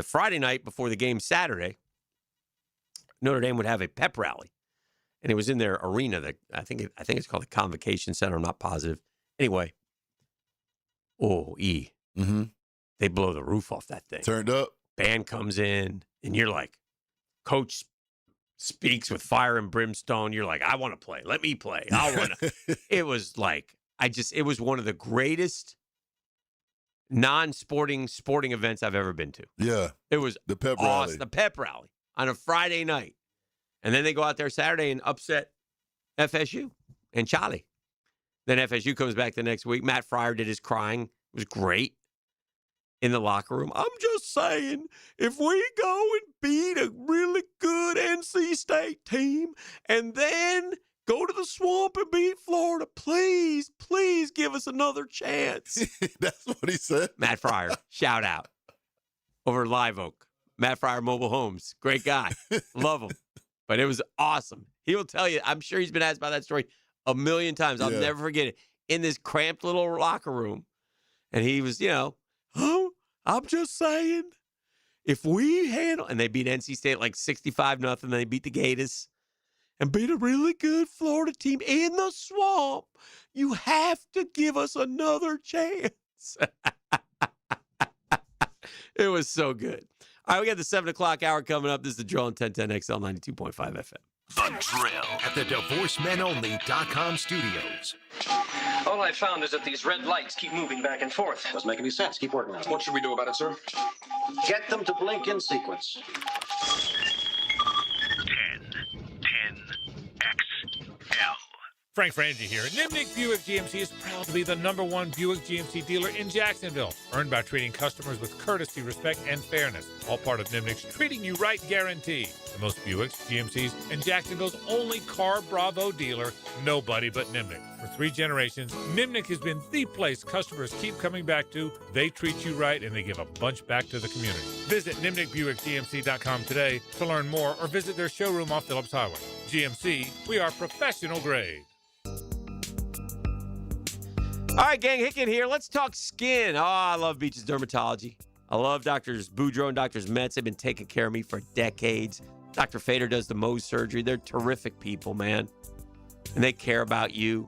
Friday night before the game Saturday, Notre Dame would have a pep rally. And it was in their arena. I think it's called the Convocation Center. I'm not positive. Anyway, they blow the roof off that thing. Turned up. Band comes in, and you're like, coach speaks with fire and brimstone. You're like, I want to play. Let me play. I want to. It was like, it was one of the greatest non-sporting events I've ever been to. Yeah. It was the pep awesome. rally. The pep rally on a Friday night. And then they go out there Saturday and upset FSU and Charlie. Then FSU comes back the next week. Matt Fryer did his crying. It was great in the locker room. I'm just saying, if we go and beat a really good NC State team and then go to the Swamp and beat Florida, please give us another chance. That's what he said. Matt Fryer, shout out. Over at Live Oak. Matt Fryer Mobile Homes. Great guy. Love him. But it was awesome. He will tell you, I'm sure he's been asked about that story a million times. I'll never forget it. In this cramped little locker room. And he was, I'm just saying, if we handle, and they beat NC State like 65-0, they beat the Gators and beat a really good Florida team in the Swamp, you have to give us another chance. It was so good. All right, we got the 7 o'clock hour coming up. This is The Drill on 1010XL 92.5 FM. The Drill at the DivorceMenOnly.com studios. All I found is that these red lights keep moving back and forth. Doesn't make any sense. Keep working on it. What should we do about it, sir? Get them to blink in sequence. 10XL. Frank Frangie here. Nimnick Buick GMC is proud to be the #1 Buick GMC dealer in Jacksonville. Earned by treating customers with courtesy, respect, and fairness. All part of Nimnick's Treating You Right guarantee. The most Buicks, GMCs, and Jacksonville's only Car Bravo dealer. Nobody but Nimnick. For 3 generations, Nimnick has been the place customers keep coming back to. They treat you right, and they give a bunch back to the community. Visit NimnickBuickGMC.com today to learn more or visit their showroom off Phillips Highway. GMC, we are professional grade. All right, gang, Hicken here. Let's talk skin. Oh, I love Beach's Dermatology. I love Doctors Boudreaux and Doctors Metz. They've been taking care of me for decades. Dr. Fader does the Mohs surgery. They're terrific people, man. And they care about you.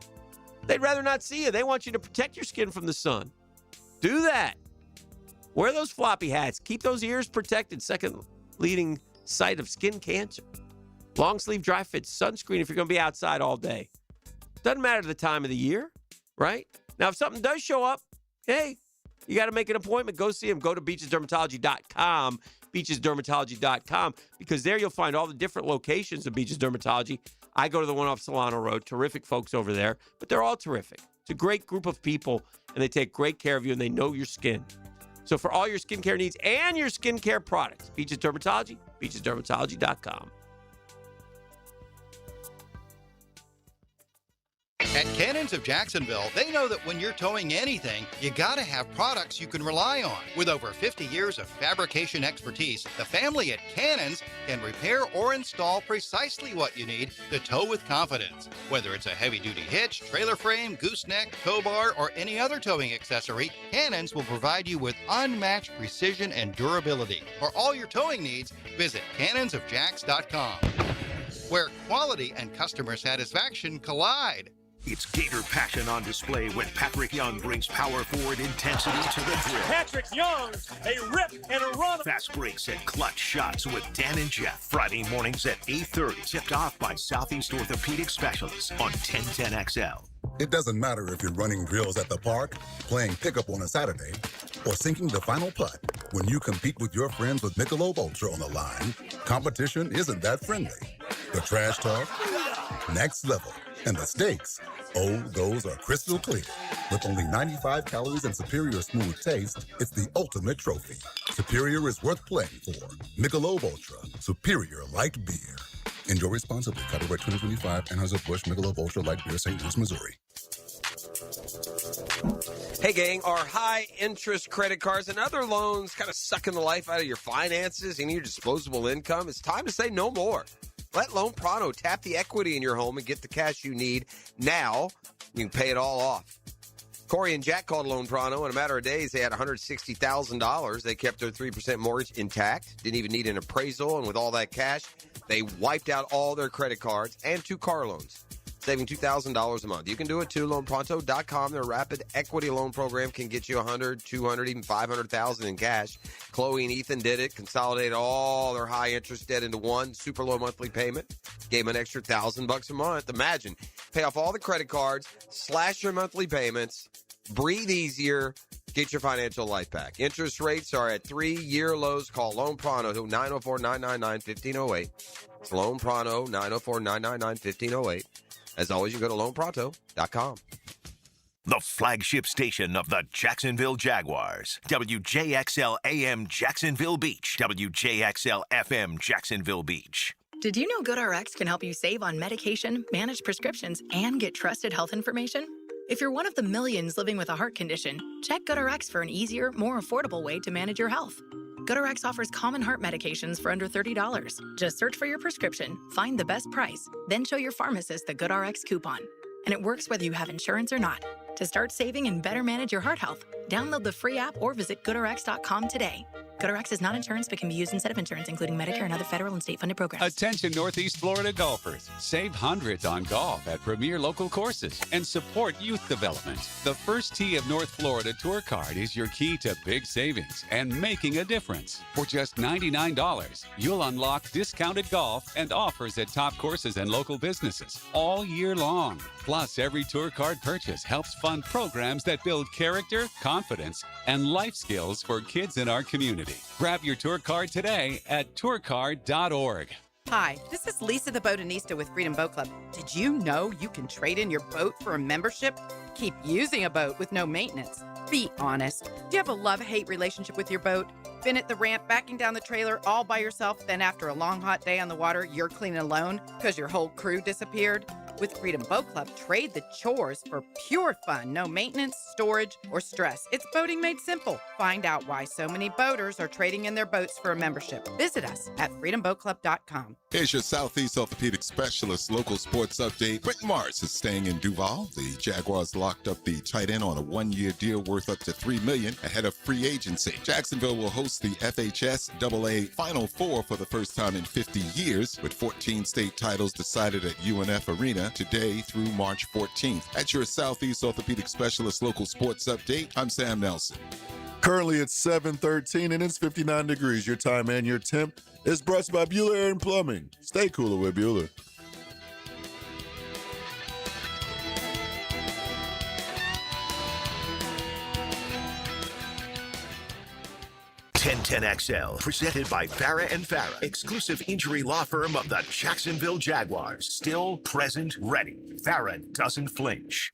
They'd rather not see you. They want you to protect your skin from the sun. Do that. Wear those floppy hats. Keep those ears protected. Second leading site of skin cancer. Long sleeve dry fit sunscreen if you're going to be outside all day. Doesn't matter the time of the year, right? Now, if something does show up, hey, you got to make an appointment. Go see them. Go to beachesdermatology.com, beachesdermatology.com, because there you'll find all the different locations of Beaches Dermatology. I go to the one off Solano Road. Terrific folks over there, but they're all terrific. It's a great group of people, and they take great care of you, and they know your skin. So for all your skincare needs and your skincare products, Beaches Dermatology, beachesdermatology.com. At Cannons of Jacksonville, they know that when you're towing anything, you gotta have products you can rely on. With over 50 years of fabrication expertise, the family at Cannons can repair or install precisely what you need to tow with confidence. Whether it's a heavy-duty hitch, trailer frame, gooseneck, tow bar, or any other towing accessory, Cannons will provide you with unmatched precision and durability. For all your towing needs, visit cannonsofjacks.com, where quality and customer satisfaction collide. It's Gator passion on display when Patrick Young brings power forward intensity to the drill. Patrick Young, a rip and a run. Fast breaks and clutch shots with Dan and Jeff. Friday mornings at 8:30. Tipped off by Southeast Orthopedic Specialists on 1010XL. It doesn't matter if you're running drills at the park, playing pickup on a Saturday, or sinking the final putt. When you compete with your friends with Michelob Ultra on the line, competition isn't that friendly. The trash talk, next level, and the stakes, oh, those are crystal clear. With only 95 calories and superior smooth taste, it's the ultimate trophy. Superior is worth playing for. Michelob Ultra, superior light beer. Enjoy responsibly. Copyright 2025, Anheuser-Busch Michelob Ultra Light Beer, St. Louis, Missouri. Hey, gang, are high-interest credit cards and other loans kind of sucking the life out of your finances and your disposable income? It's time to say no more. Let Loan Pronto tap the equity in your home and get the cash you need now. You can pay it all off. Corey and Jack called Loan Pronto. In a matter of days, they had $160,000. They kept their 3% mortgage intact, didn't even need an appraisal, and with all that cash, they wiped out all their credit cards and 2 car loans, saving $2,000 a month. You can do it too. LoanPronto.com. Their rapid equity loan program can get you $100,000, $200,000, even $500,000 in cash. Chloe and Ethan did it, consolidated all their high interest debt into one super low monthly payment, gave them an extra $1,000 a month. Imagine, pay off all the credit cards, slash your monthly payments, breathe easier, get your financial life back. Interest rates are at 3-year lows. Call Loan Pronto to 904-999-1508. It's Loan Pronto, 904-999-1508. As always, you go to loanpronto.com. The flagship station of the Jacksonville Jaguars. WJXL AM Jacksonville Beach. WJXL FM Jacksonville Beach. Did you know GoodRx can help you save on medication, manage prescriptions, and get trusted health information? If you're one of the millions living with a heart condition, check GoodRx for an easier, more affordable way to manage your health. GoodRx offers common heart medications for under $30. Just search for your prescription, find the best price, then show your pharmacist the GoodRx coupon. And it works whether you have insurance or not. To start saving and better manage your heart health, download the free app or visit GoodRx.com today. GoodRx is not insurance but can be used instead of insurance, including Medicare and other federal and state-funded programs. Attention Northeast Florida golfers. Save hundreds on golf at premier local courses and support youth development. The First Tee of North Florida Tour Card is your key to big savings and making a difference. For just $99, you'll unlock discounted golf and offers at top courses and local businesses all year long. Plus, every tour card purchase helps fund programs that build character, confidence, and life skills for kids in our community. Grab your tour card today at tourcard.org. Hi, this is Lisa the Botanista with Freedom Boat Club. Did you know you can trade in your boat for a membership? Keep using a boat with no maintenance. Be honest. Do you have a love-hate relationship with your boat? Been at the ramp, backing down the trailer all by yourself, then after a long hot day on the water, you're cleaning alone because your whole crew disappeared? With Freedom Boat Club, trade the chores for pure fun. No maintenance, storage, or stress. It's boating made simple. Find out why so many boaters are trading in their boats for a membership. Visit us at freedomboatclub.com. Here's your Southeast Orthopedic Specialist local sports update. Quentin Morris is staying in Duval. The Jaguars locked up the tight end on a one-year deal worth up to $3 million ahead of free agency. Jacksonville will host the FHS Final Four for the first time in 50 years, with 14 state titles decided at UNF Arena today through March 14th. At your Southeast Orthopedic Specialist local sports update, I'm Sam Nelson. Currently it's 7:13 and it's 59 degrees. Your time and your temp is brought to you by Bueller Air and Plumbing. Stay cooler with Bueller. XL, presented by Farah and Farah, exclusive injury law firm of the Jacksonville Jaguars. Still, present, ready. Farah doesn't flinch.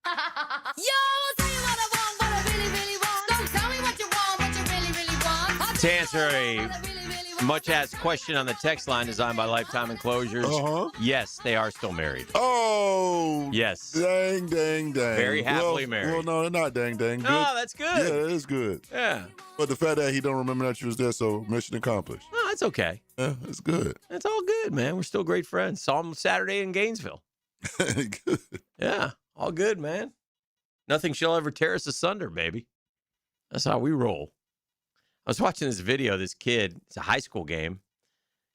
Yo, I'll tell you what I want, what I really, really want. Don't tell me what you want, what you really, really want. To answer a much-asked question on the text line designed by Lifetime Enclosures, yes, they are still married. Oh! Yes. Dang, dang, dang. Very happily married. Well, no, they're not dang, dang. No, Good. that's good. Yeah, it is good. Yeah. But the fact that he don't remember that you was there, so mission accomplished. No, that's okay. Yeah, it's good. It's all good, man. We're still great friends. Saw him Saturday in Gainesville. Good. Yeah, all good, man. Nothing shall ever tear us asunder, baby. That's how we roll. I was watching this video, this kid, it's a high school game.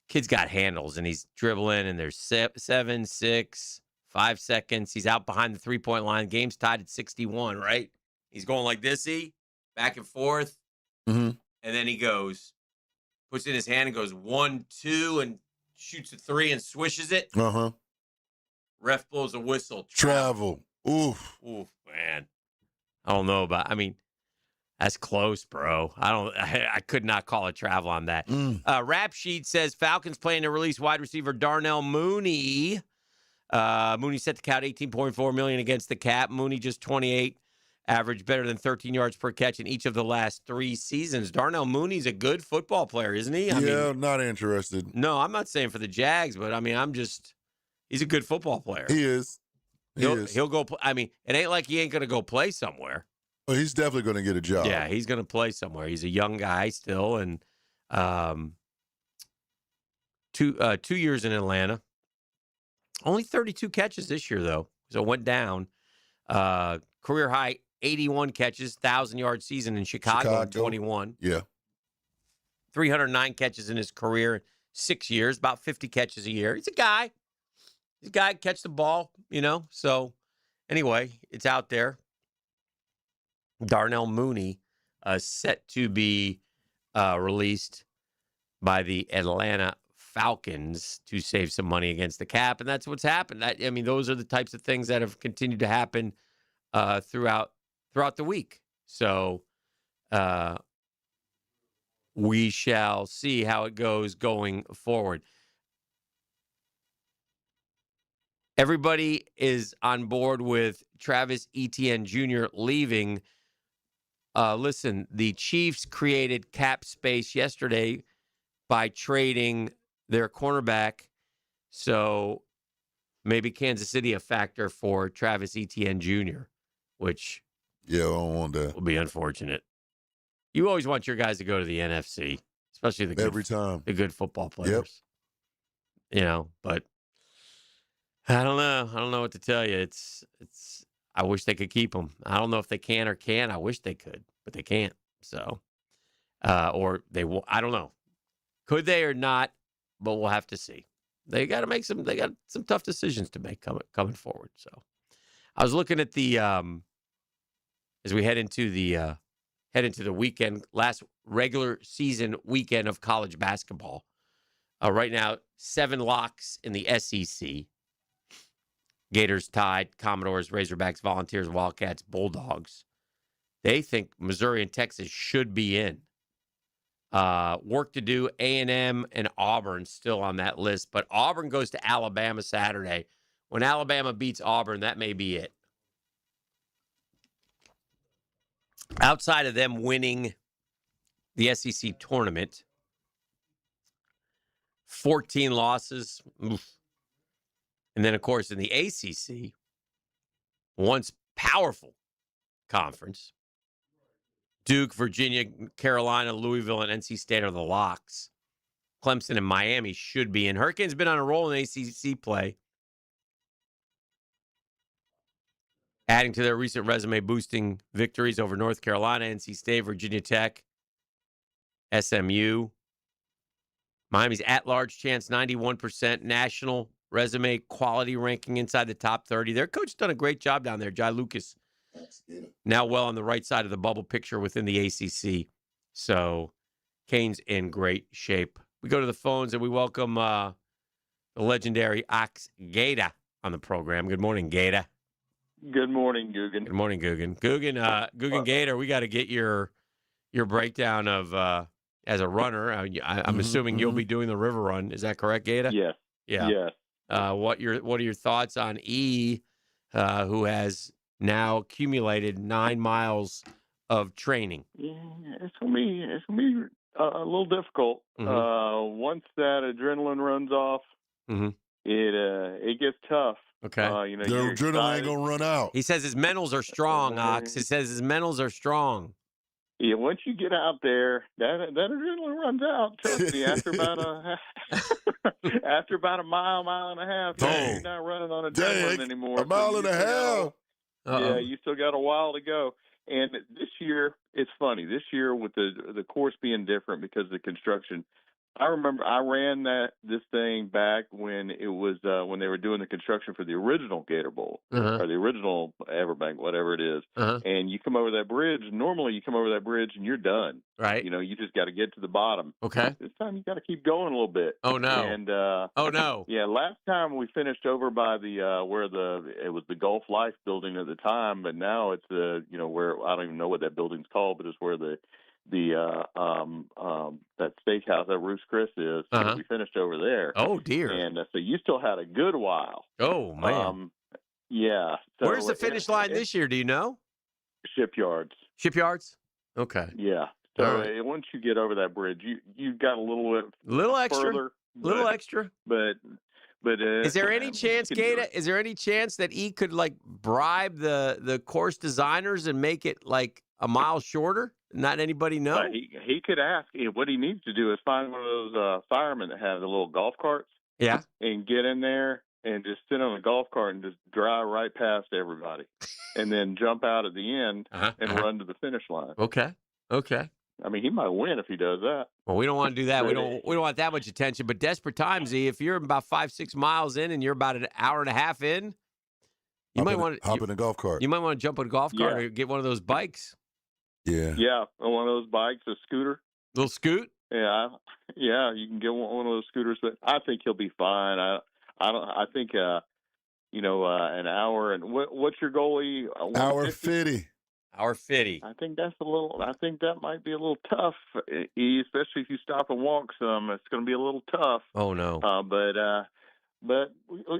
Kid's got handles, and he's dribbling, and there's 7, 6, 5 seconds. He's out behind the three-point line. Game's tied at 61, right? He's going like this, back and forth. Mm-hmm. And then he puts in his hand and goes 1, 2, and shoots a 3 and swishes it. Uh-huh. Ref blows a whistle. Travel. Oof. Oof, man. I don't know about. I mean, that's close, bro. I could not call a travel on that. Rap Sheet says Falcons plan to release wide receiver Darnell Mooney. Mooney set to count $18.4 million against the cap. Mooney just 28, averaged better than 13 yards per catch in each of the last 3 seasons. Darnell Mooney's a good football player, isn't he? I mean, not interested. No, I'm not saying for the Jags, but I mean, he's a good football player. He is. He'll go. I mean, it ain't like he ain't going to go play somewhere. Well, he's definitely going to get a job. Yeah, he's going to play somewhere. He's a young guy still, and 2 years in Atlanta. Only 32 catches this year, though, so it went down. Career high 81 catches, 1,000-yard season in Chicago in 21. Yeah. 309 catches in his career, 6 years, about 50 catches a year. He's a guy. He's a guy catch the ball, So, anyway, it's out there. Darnell Mooney set to be released by the Atlanta Falcons to save some money against the cap, and that's what's happened. I mean, those are the types of things that have continued to happen throughout the week. So we shall see how it goes going forward. Everybody is on board with Travis Etienne Jr. leaving. Listen, the Chiefs created cap space yesterday by trading their cornerback. So maybe Kansas City a factor for Travis Etienne Jr., which I don't want that. Will be unfortunate. You always want your guys to go to the NFC, especially the good football players. But I don't know. I don't know what to tell you. It's. I wish they could keep them. I don't know if they can or can't. I wish they could, but they can't. So, or they will. I don't know. Could they or not? But we'll have to see. They got to make some. They got some tough decisions to make coming forward. So, I was looking at the as we head into the weekend, last regular season weekend of college basketball. Right now, 7 locks in the SEC. Gators, Tide, Commodores, Razorbacks, Volunteers, Wildcats, Bulldogs. They think Missouri and Texas should be in. Work to do. A&M and Auburn still on that list, but Auburn goes to Alabama Saturday. When Alabama beats Auburn, that may be it. Outside of them winning the SEC tournament, 14 losses. Oof. And then, of course, in the ACC, once powerful conference, Duke, Virginia, Carolina, Louisville, and NC State are the locks. Clemson and Miami should be in. Hurricanes been on a roll in ACC play, adding to their recent resume, boosting victories over North Carolina, NC State, Virginia Tech, SMU. Miami's at-large chance, 91%. National resume quality ranking inside the top 30. Their coach has done a great job down there, Jai Lucas. Now well on the right side of the bubble picture within the ACC. So Canes in great shape. We go to the phones and we welcome the legendary Ox Gaeta on the program. Good morning, Gaeta. Good morning, Guggen. Good morning, Guggen. Guggen Gaeta, we got to get your breakdown of as a runner. I'm assuming you'll be doing the river run. Is that correct, Gaeta? Yes. Yeah. Yes. What are your thoughts on E, who has now accumulated 9 miles of training? Yeah, it's gonna be a little difficult. Once that adrenaline runs off, it gets tough. Okay. The adrenaline ain't gonna run out. He says his mentals are strong, Ox. He says his mentals are strong. Yeah, once you get out there, that adrenaline runs out. Trust me, after about a mile and a half, you're not running on adrenaline anymore. A mile and a half. Yeah, you still got a while to go. And this year, it's funny. This year, with the course being different because of the construction, I remember I ran this thing back when it was when they were doing the construction for the original Gator Bowl or the original Everbank, whatever it is. And you come over that bridge. Normally, you come over that bridge and you're done. Right. You just got to get to the bottom. Okay. This time you got to keep going a little bit. Oh no. And oh no. Yeah, last time we finished over by the where it was the Gulf Life building at the time, but now it's where I don't even know what that building's called, but it's where that steakhouse that Ruth's Chris is. We finished over there. Oh dear. And so you still had a good while. Oh man. Yeah. So where's the finish line this year? Do you know? Shipyards. Shipyards. Okay. Yeah. So once you get over that bridge, you got a little extra, further, little extra. But is there any chance, Gata? Is there any chance that he could like bribe the course designers and make it like a mile shorter? Not anybody know. He could ask. What he needs to do is find one of those firemen that have the little golf carts. Yeah. And get in there and just sit on a golf cart and just drive right past everybody, and then jump out at the end and run to the finish line. Okay. I mean, he might win if he does that. Well, we don't want to do that. We don't want that much attention. But desperate times, if you're about 5-6 miles in and you're about an hour and a half in, you might want to hop in a golf cart. You might want to jump on a golf cart or get one of those bikes. Yeah. Yeah, one of those bikes, a scooter. Little scoot. Yeah, you can get one of those scooters, but I think he'll be fine. I think an hour and what's your goalie? Hour 50. Hour 50. I think that might be a little tough, especially if you stop and walk some. It's going to be a little tough. Oh no. But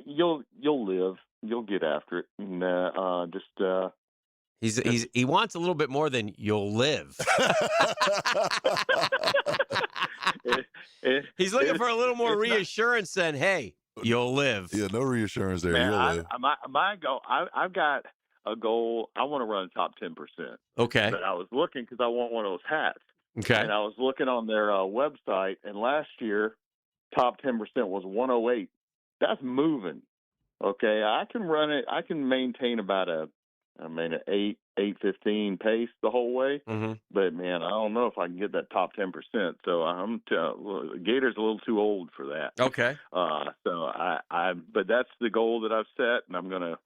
you'll live. You'll get after it, and he wants a little bit more than you'll live. He's looking for a little more reassurance than, hey, you'll live. Yeah, no reassurance there. Man, you'll live. My goal, I've got a goal. I want to run top 10%. Okay. But I was looking because I want one of those hats. Okay. And I was looking on their website, and last year, top 10% was 108. That's moving. Okay, I can run it. I can maintain about an 8:15 pace the whole way. But man, I don't know if I can get that top 10%. So Gator's a little too old for that. Okay. But that's the goal that I've set, and I'm gonna.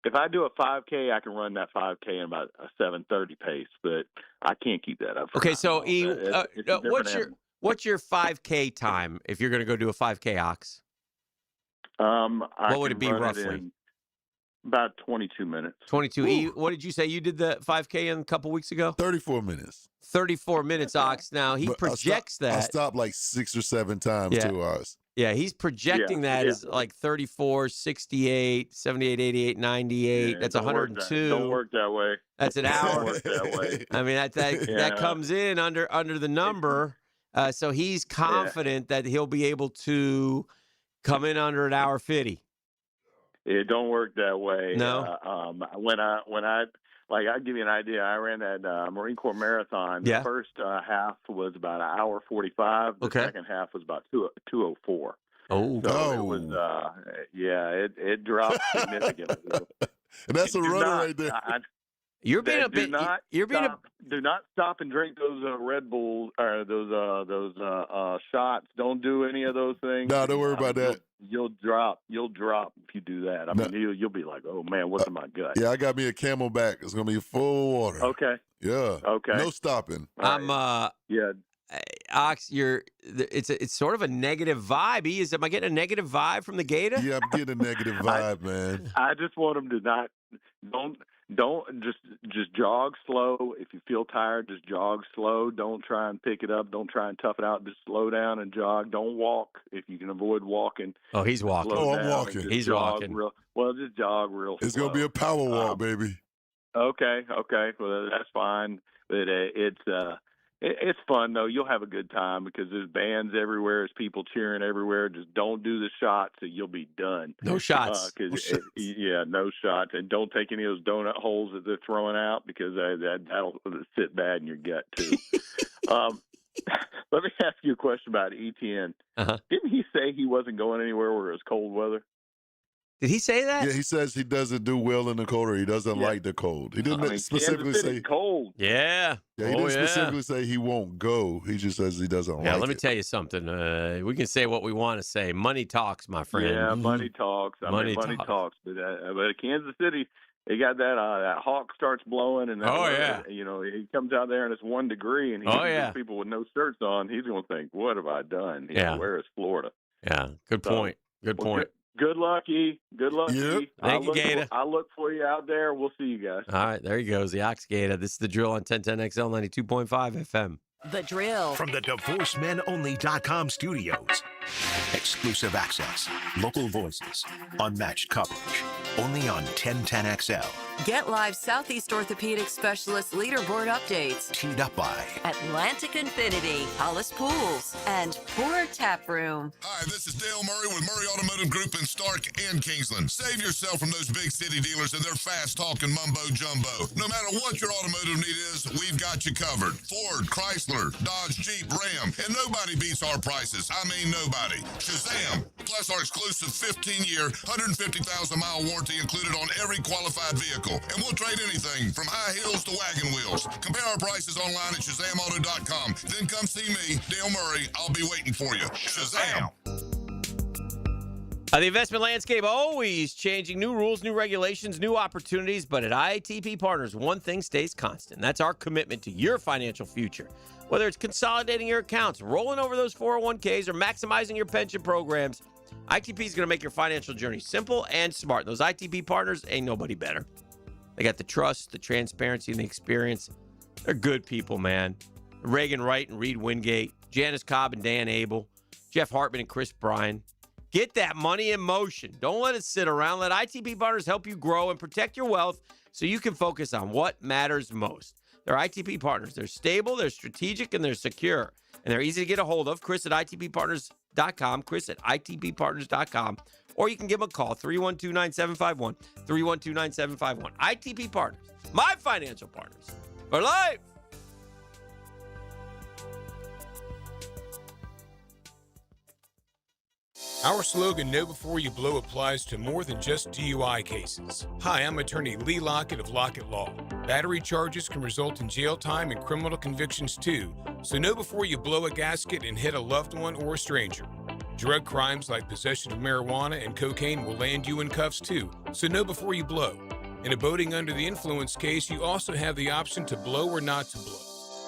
If I do a 5K, I can run that 5K in about a 7:30 pace. But I can't keep that up. Okay, so what's your 5K time if you're going to go do a 5K, Ox? What would it be roughly? About 22 minutes. 22. What did you say? You did the 5K a couple weeks ago? 34 minutes. 34 minutes, Ox. Now, he projects that. I stopped like 6 or 7 times, 2 hours. Yeah, he's projecting that as like 34, 68, 78, 88, 98. That's 102. Don't work that way. That's an hour. Don't work that way. I mean, that comes in under the number. So he's confident that he'll be able to come in under an hour 50. It don't work that way. No. When I I'll give you an idea. I ran that Marine Corps Marathon. The first half was about an hour 45. The second half was about 2:04. Oh, so it was. It dropped significantly. And that's a runner right there. You're being a bit. Do not stop and drink those Red Bulls or those shots. Don't do any of those things. No, don't worry about that. You'll drop if you do that. I mean, you'll be like, oh man, what's in my gut? Yeah, I got me a Camelback. It's gonna be full water. Okay. Yeah. Okay. No stopping. Ox, it's sort of a negative vibe. Am I getting a negative vibe from the Gator? Yeah, I'm getting a negative vibe, man. I just want him to don't just jog slow. If you feel tired, just jog slow. Don't try and pick it up. Don't try and tough it out. Just slow down and jog. Don't walk if you can avoid walking. Oh, he's walking. I'm walking. He's walking. Just jog real slow. It's going to be a power walk, baby. Okay. Well, that's fine. But it's fun, though. You'll have a good time because there's bands everywhere. There's people cheering everywhere. Just don't do the shots or you'll be done. No shots. No shots. And don't take any of those donut holes that they're throwing out because that'll sit bad in your gut, too. Let me ask you a question about ETN. Didn't he say he wasn't going anywhere where it was cold weather? Did he say that? Yeah, he says he doesn't do well in the cold, or he doesn't like the cold. He didn't specifically Kansas City's say cold. Yeah. Yeah, he didn't specifically say he won't go. He just says he doesn't like it. Yeah, let me tell you something. We can say what we want to say. Money talks, my friend. Yeah, money talks. Money talks. But Kansas City, they got that hawk starts blowing, and he comes out there and it's 1 degree, and he sees people with no shirts on. He's going to think, "What have I done? Where is Florida?" Yeah, good point. Good point. Good luck, E. Good luck, Yep. E. Thank you, Gator. I'll look for you out there. We'll see you guys. All right, there he goes, the Ox Gator. This is The Drill on 1010XL 92.5 FM. The Drill. From the DivorceMenOnly.com studios. Exclusive access, local voices, unmatched coverage. Only on 1010XL. Get live Southeast Orthopedic Specialist leaderboard updates. Teed up by Atlantic Infinity, Hollis Pools, and Poor Tap Room. Hi, this is Dale Murray with Murray Automotive Group in Stark and Kingsland. Save yourself from those big city dealers and their fast-talking mumbo-jumbo. No matter what your automotive need is, we've got you covered. Ford, Chrysler, Dodge, Jeep, Ram, and nobody beats our prices. I mean nobody. Shazam! Plus our exclusive 15-year, 150,000-mile warranty included on every qualified vehicle. And we'll trade anything from high heels to wagon wheels. Compare our prices online at ShazamAuto.com. Then come see me, Dale Murray. I'll be waiting for you. Shazam! The investment landscape always changing. New rules, new regulations, new opportunities. But at ITP Partners, one thing stays constant. That's our commitment to your financial future. Whether it's consolidating your accounts, rolling over those 401ks, or maximizing your pension programs, ITP is going to make your financial journey simple and smart. Those ITP Partners, ain't nobody better. They got the trust, the transparency, and the experience. They're good people, man. Reagan Wright and Reed Wingate, Janice Cobb and Dan Abel, Jeff Hartman and Chris Bryan. Get that money in motion. Don't let it sit around. Let ITP Partners help you grow and protect your wealth so you can focus on what matters most. They're ITP Partners. They're stable, they're strategic, and they're secure. And they're easy to get a hold of. Chris at ITPPartners.com. Chris at ITPPartners.com. Or you can give them a call, 312-9751, 312-9751. ITP Partners, my financial partners for life. Our slogan, Know Before You Blow, applies to more than just DUI cases. Hi, I'm attorney Lee Lockett of Lockett Law. Battery charges can result in jail time and criminal convictions too, so know before you blow a gasket and hit a loved one or a stranger. Drug crimes like possession of marijuana and cocaine will land you in cuffs too, so know before you blow. In a boating under the influence case, you also have the option to blow or not to blow.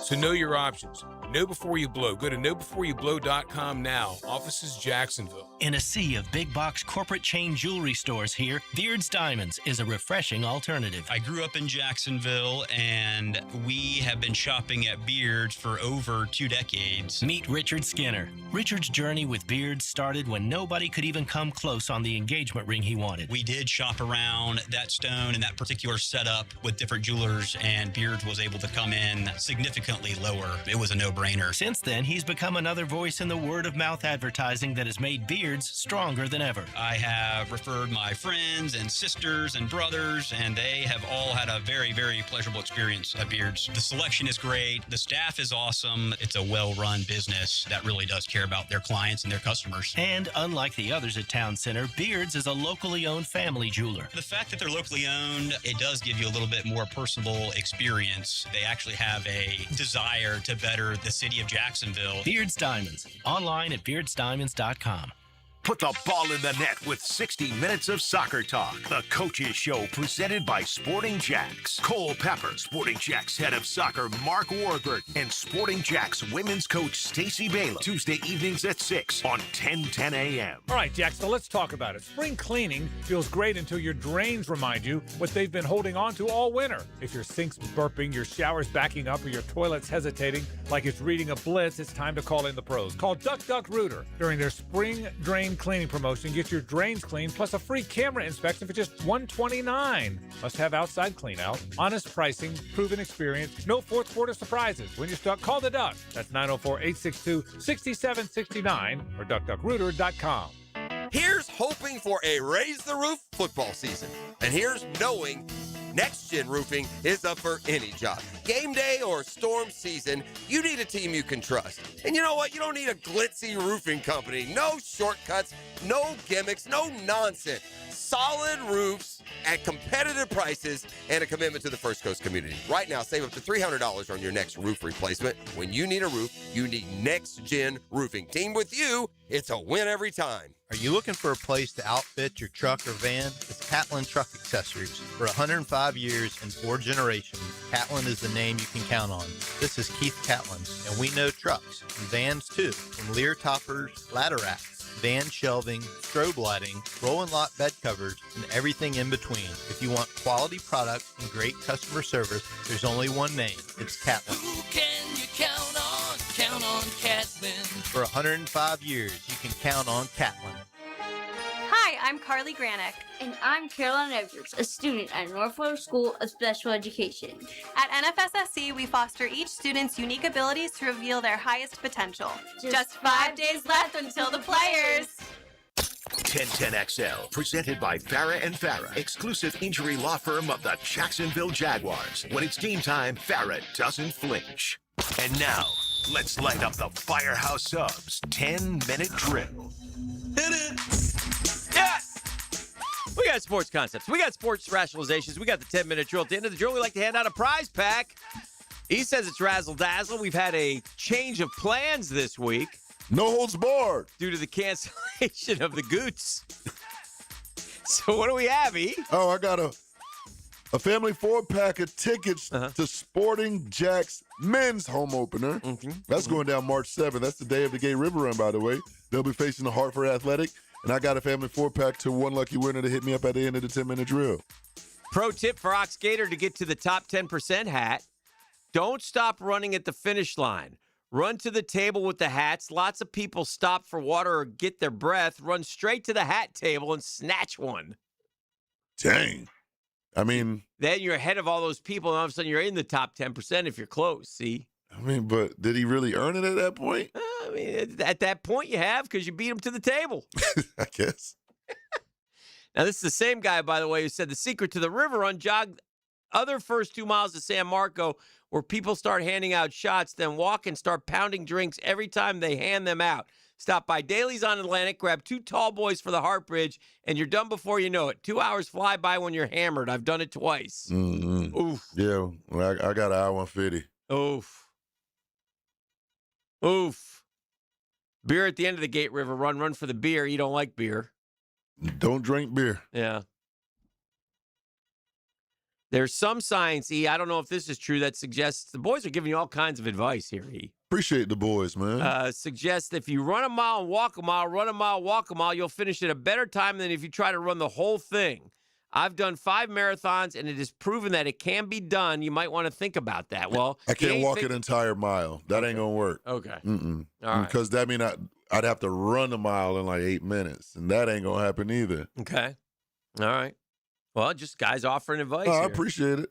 So know your options. Know before you blow. Go to knowbeforeyouBlow.com now. Offices Jacksonville. In a sea of big box corporate chain jewelry stores here, Beard's Diamonds is a refreshing alternative. I grew up in Jacksonville, and we have been shopping at Beard's for over 2 decades. Meet Richard Skinner. Richard's journey with Beard's started when nobody could even come close on the engagement ring he wanted. We did shop around that stone and that particular setup with different jewelers, and Beard's was able to come in significantly lower. It was a no-brainer. Since then, he's become another voice in the word-of-mouth advertising that has made Beard's stronger than ever. I have referred my friends and sisters and brothers, and they have all had a very, very pleasurable experience at Beard's. The selection is great. The staff is awesome. It's a well-run business that really does care about their clients and their customers. And unlike the others at Town Center, Beard's is a locally owned family jeweler. The fact that they're locally owned, it does give you a little bit more personable experience. They actually have a desire to better the city of Jacksonville. Beard's Diamonds. Online at beardsdiamonds.com. Put the ball in the net with 60 Minutes of Soccer Talk, the coaches show presented by Sporting Jacks. Cole Pepper, Sporting Jacks head of soccer Mark Warburton, and Sporting Jacks women's coach Stacey Baylor. Tuesday evenings at 6 on 1010 a.m. All right, Jack, so let's talk about it. Spring cleaning feels great until your drains remind you what they've been holding on to all winter. If your sink's burping, your shower's backing up, or your toilet's hesitating like it's reading a blitz, it's time to call in the pros. Call Duck Duck Rooter during their spring drain cleaning promotion. Get your drains clean plus a free camera inspection for just $129. Must have outside clean out, honest pricing, proven experience, no fourth quarter surprises. When you're stuck, call the Duck. That's 904-862-6769 or duckduckrooter.com. Here's hoping for a Raise the Roof football season. And here's knowing Next Gen Roofing is up for any job. Game day or storm season, you need a team you can trust. And you know what? You don't need a glitzy roofing company. No shortcuts, no gimmicks, no nonsense. solid roofs at competitive prices and a commitment to the First Coast community. Right now, save up to $300 on your next roof replacement. When you need a roof, you need Next Gen Roofing. Team with you, it's a win every time. Are you looking for a place to outfit your truck or van? It's Catlin Truck Accessories. For 105 years and 4 generations, Catlin is the name you can count on. This is Keith Catlin, and we know trucks and vans too, from Lear toppers, ladder racks, van shelving, strobe lighting, roll and lock bed covers, and everything in between. If you want quality products and great customer service, there's only one name. It's Catlin. Who can you count on? Count on Catlin. For 105 years, you can count on Catlin. Hi, I'm Carly Granick. And I'm Caroline Edwards, a student at Norfolk School of Special Education. At NFSSC, we foster each student's unique abilities to reveal their highest potential. Just 5 days left until the players. 1010XL, presented by Farah and Farah, exclusive injury law firm of the Jacksonville Jaguars. When it's game time, Farah doesn't flinch. And now, let's light up the Firehouse Subs 10-minute drill. Hit it! Yes! We got sports concepts. We got sports rationalizations. We got the 10-minute drill. At the end of the drill, we like to hand out a prize pack. He says it's razzle-dazzle. We've had a change of plans this week. No holds barred. Due to the cancellation of the Goots. So what do we have, E? Oh, I got a family 4-pack of tickets to Sporting Jack's men's home opener. That's going down March 7th. That's the day of the Gay River Run, by the way. They'll be facing the Hartford Athletic. And I got a family 4-pack to one lucky winner to hit me up at the end of the 10-minute drill. Pro tip for Ox Gator to get to the top 10% hat. Don't stop running at the finish line. Run to the table with the hats. Lots of people stop for water or get their breath. Run straight to the hat table and snatch one. Dang. I mean. Then you're ahead of all those people, and all of a sudden you're in the top 10% if you're close, see? I mean, but did he really earn it at that point? I mean, at that point you have because you beat him to the table. I guess. Now, this is the same guy, by the way, who said the secret to the river run jog other first 2 miles to San Marco where people start handing out shots, then walk and start pounding drinks every time they hand them out. Stop by Daly's on Atlantic, grab 2 tall boys for the Heart Bridge, and you're done before you know it. 2 hours fly by when you're hammered. I've done it twice. Mm-hmm. Oof. Yeah, well, I got an hour 150. Oof. Oof. Beer at the end of the Gate River Run. Run for the beer. You don't like beer. Don't drink beer. Yeah. There's some science, E, I don't know if this is true, that suggests the boys are giving you all kinds of advice here, E. Appreciate the boys, man. Suggests if you run a mile and walk a mile, run a mile, walk a mile, you'll finish at a better time than if you try to run the whole thing. I've done 5 marathons, and it is proven that it can be done. You might want to think about that. Well, I can't walk an entire mile. That ain't going to work. Okay. Mm-mm. All right. Because that means I'd have to run a mile in like 8 minutes, and that ain't going to happen either. Okay. All right. Well, just guys offering advice I here. appreciate it.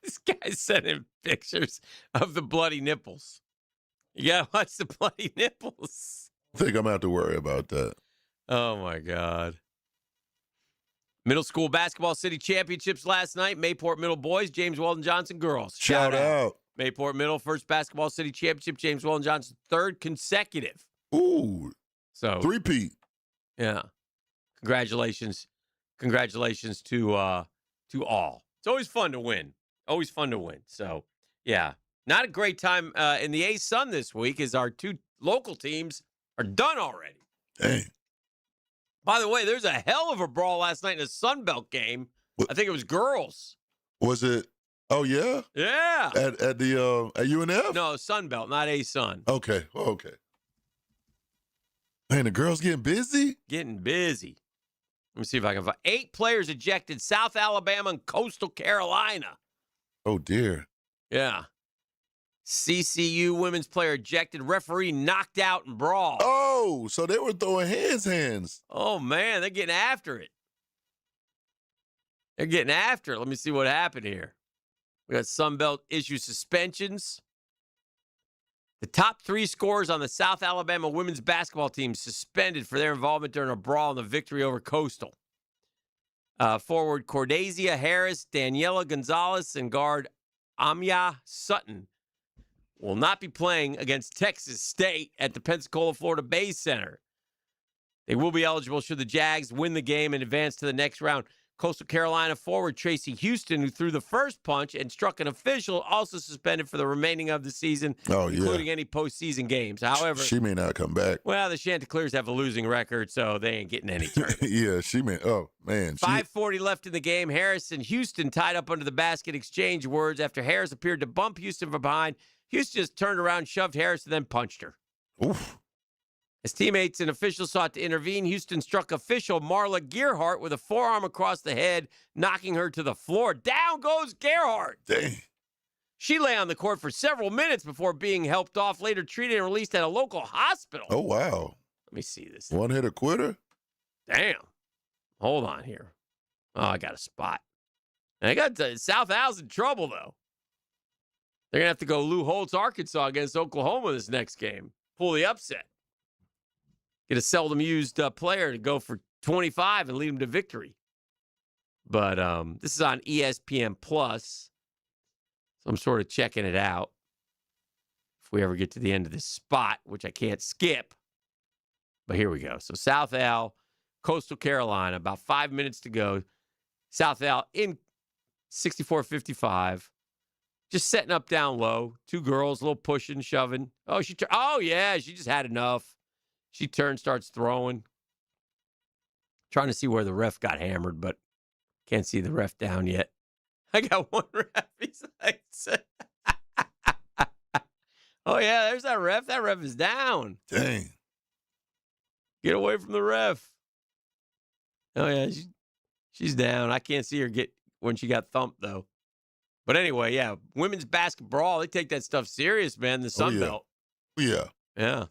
This guy's sending pictures of the bloody nipples. You got to watch the bloody nipples. I think I'm going to have to worry about that. Oh, my God. Middle school basketball city championships last night. Mayport Middle boys, James Weldon Johnson girls. Shout out. Mayport Middle, first basketball city championship. James Weldon Johnson, 3rd consecutive. Ooh. So 3-peat. Yeah. Congratulations. Congratulations to all. It's always fun to win. Always fun to win. So, yeah. Not a great time in the A-Sun this week as our 2 local teams are done already. Dang. By the way, there's a hell of a brawl last night in a Sun Belt game. I think it was girls. Was it? Oh, yeah? Yeah. At the at UNF? No, Sun Belt, not A-Sun. Okay. Okay. Man, the girls getting busy? Getting busy. Let me see if I can find 8 players ejected, South Alabama and Coastal Carolina. Oh, dear. Yeah. CCU women's player ejected, referee knocked out in brawl. Oh, so they were throwing hands. Oh, man, they're getting after it. They're getting after it. Let me see what happened here. We got Sunbelt issue suspensions. The top 3 scorers on the South Alabama women's basketball team suspended for their involvement during a brawl in the victory over Coastal. Forward Cordesia Harris, Daniela Gonzalez, and guard Amya Sutton will not be playing against Texas State at the Pensacola, Florida Bay Center. They will be eligible should the Jags win the game and advance to the next round. Coastal Carolina forward Tracy Houston, who threw the first punch and struck an official, also suspended for the remaining of the season, including any postseason games. However, she may not come back. Well, the Chanticleers have a losing record, so they ain't getting any tournament. Yeah, she may. Oh, man. 5:40 left in the game. Harris and Houston tied up under the basket, exchange words after Harris appeared to bump Houston from behind. Houston just turned around, shoved Harris, and then punched her. Oof. As teammates and officials sought to intervene, Houston struck official Marla Gearhart with a forearm across the head, knocking her to the floor. Down goes Gearhart. Dang. She lay on the court for several minutes before being helped off, later treated and released at a local hospital. Oh, wow. Let me see this. One-hitter quitter? Damn. Hold on here. Oh, I got a spot. And I got South Al's in trouble, though. They're going to have to go Lou Holtz, Arkansas against Oklahoma this next game. Pull the upset. Get a seldom used player to go for 25 and lead them to victory. But this is on ESPN Plus, so I'm sort of checking it out. If we ever get to the end of this spot, which I can't skip. But here we go. So South Al, Coastal Carolina, about 5 minutes to go. South Al in 64-55. Just setting up down low. Two girls, a little pushing, shoving. Oh, yeah, she just had enough. She turns, starts throwing. Trying to see where the ref got hammered, but can't see the ref down yet. I got one ref. He's like, oh, yeah, there's that ref. That ref is down. Dang. Get away from the ref. Oh, yeah, she's down. I can't see her get when she got thumped, though. But anyway, yeah, women's basketball, they take that stuff serious, man, the Sun Belt. Yeah. Yeah.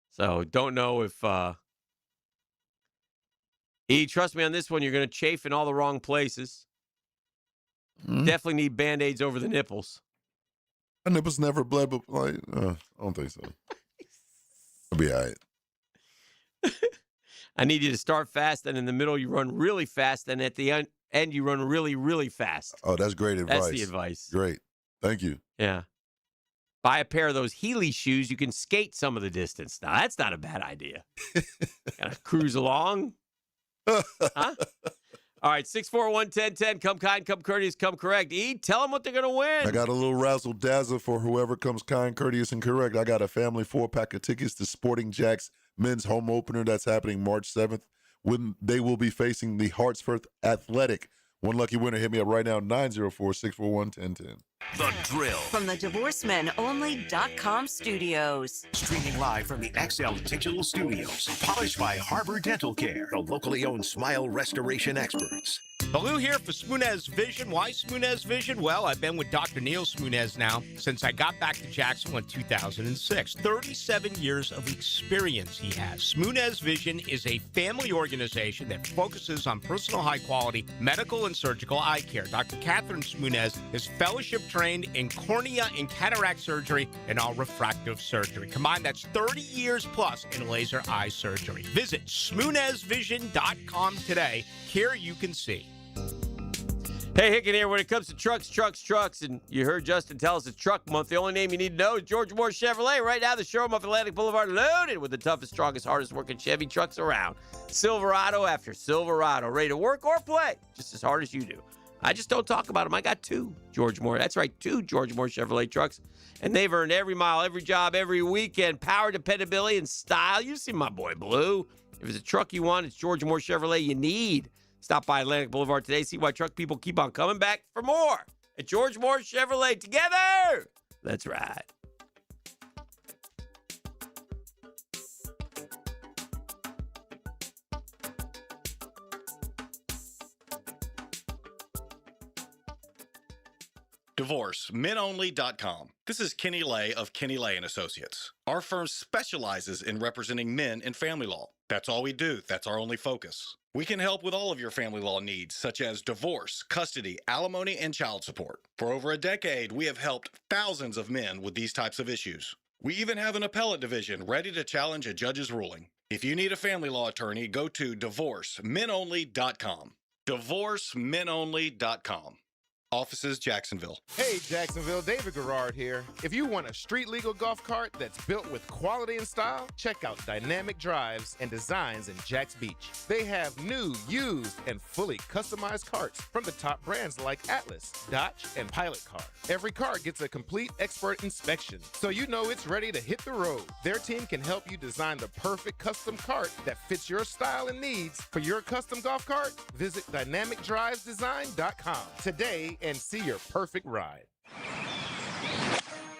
So don't know if trust me on this one, you're going to chafe in all the wrong places. Definitely need Band-Aids over the nipples. My nipples never bled, but I don't think so. I'll be all right. I need you to start fast, and in the middle you run really fast, and at the end you run really, really fast. Oh, that's great advice. That's the advice. Great. Thank you. Yeah. Buy a pair of those Heeley shoes. You can skate some of the distance. Now, that's not a bad idea. Gotta cruise along. Huh? All right, 641-1010. Come kind, come courteous, come correct. Tell them what they're going to win. I got a little razzle-dazzle for whoever comes kind, courteous, and correct. I got a family 4-pack of tickets to Sporting Jack's men's home opener that's happening March 7th. When they will be facing the Hartsford Athletic. One lucky winner, hit me up right now, 904-641-1010. The Drill. From the DivorceMenOnly.com studios. Streaming live from the XL Digital Studios. Polished by Harbor Dental Care, the locally owned smile restoration experts. Baloo here for Smoonez Vision. Why Smoonez Vision? Well, I've been with Dr. Neil Smoonez now since I got back to Jacksonville in 2006. 37 years of experience he has. Smoonez Vision is a family organization that focuses on personal high-quality medical and surgical eye care. Dr. Catherine Smoonez is fellowship-trained in cornea and cataract surgery and all refractive surgery. Combined, that's 30 years plus in laser eye surgery. Visit SmoonezVision.com today. Care you can see. Hey, Hicken here. When it comes to trucks, and you heard Justin tell us it's Truck Month, the only name you need to know is George Moore Chevrolet. Right now, the showroom off Atlantic Boulevard loaded with the toughest, strongest, hardest working Chevy trucks around. Silverado after Silverado, ready to work or play just as hard as you do. I just don't talk about them. I got two George Moore. That's right, two George Moore Chevrolet trucks. And they've earned every mile, every job, every weekend. Power, dependability, and style. You see my boy Blue. If it's a truck you want, it's George Moore Chevrolet you need. Stop by Atlantic Boulevard today. See why truck people keep on coming back for more. At George Moore Chevrolet. Together, let's ride. DivorceMenOnly.com. This is Kenny Lay of Kenny Lay & Associates. Our firm specializes in representing men in family law. That's all we do. That's our only focus. We can help with all of your family law needs, such as divorce, custody, alimony, and child support. For over a decade, we have helped thousands of men with these types of issues. We even have an appellate division ready to challenge a judge's ruling. If you need a family law attorney, go to DivorceMenOnly.com. DivorceMenOnly.com. Offices, Jacksonville. Hey, Jacksonville, David Garrard here. If you want a street-legal golf cart that's built with quality and style, check out Dynamic Drives and Designs in Jacks Beach. They have new, used, and fully customized carts from the top brands like Atlas, Dodge, and Pilot Car. Every cart gets a complete expert inspection, so you know it's ready to hit the road. Their team can help you design the perfect custom cart that fits your style and needs. For your custom golf cart, visit dynamicdrivesdesign.com today and see your perfect ride.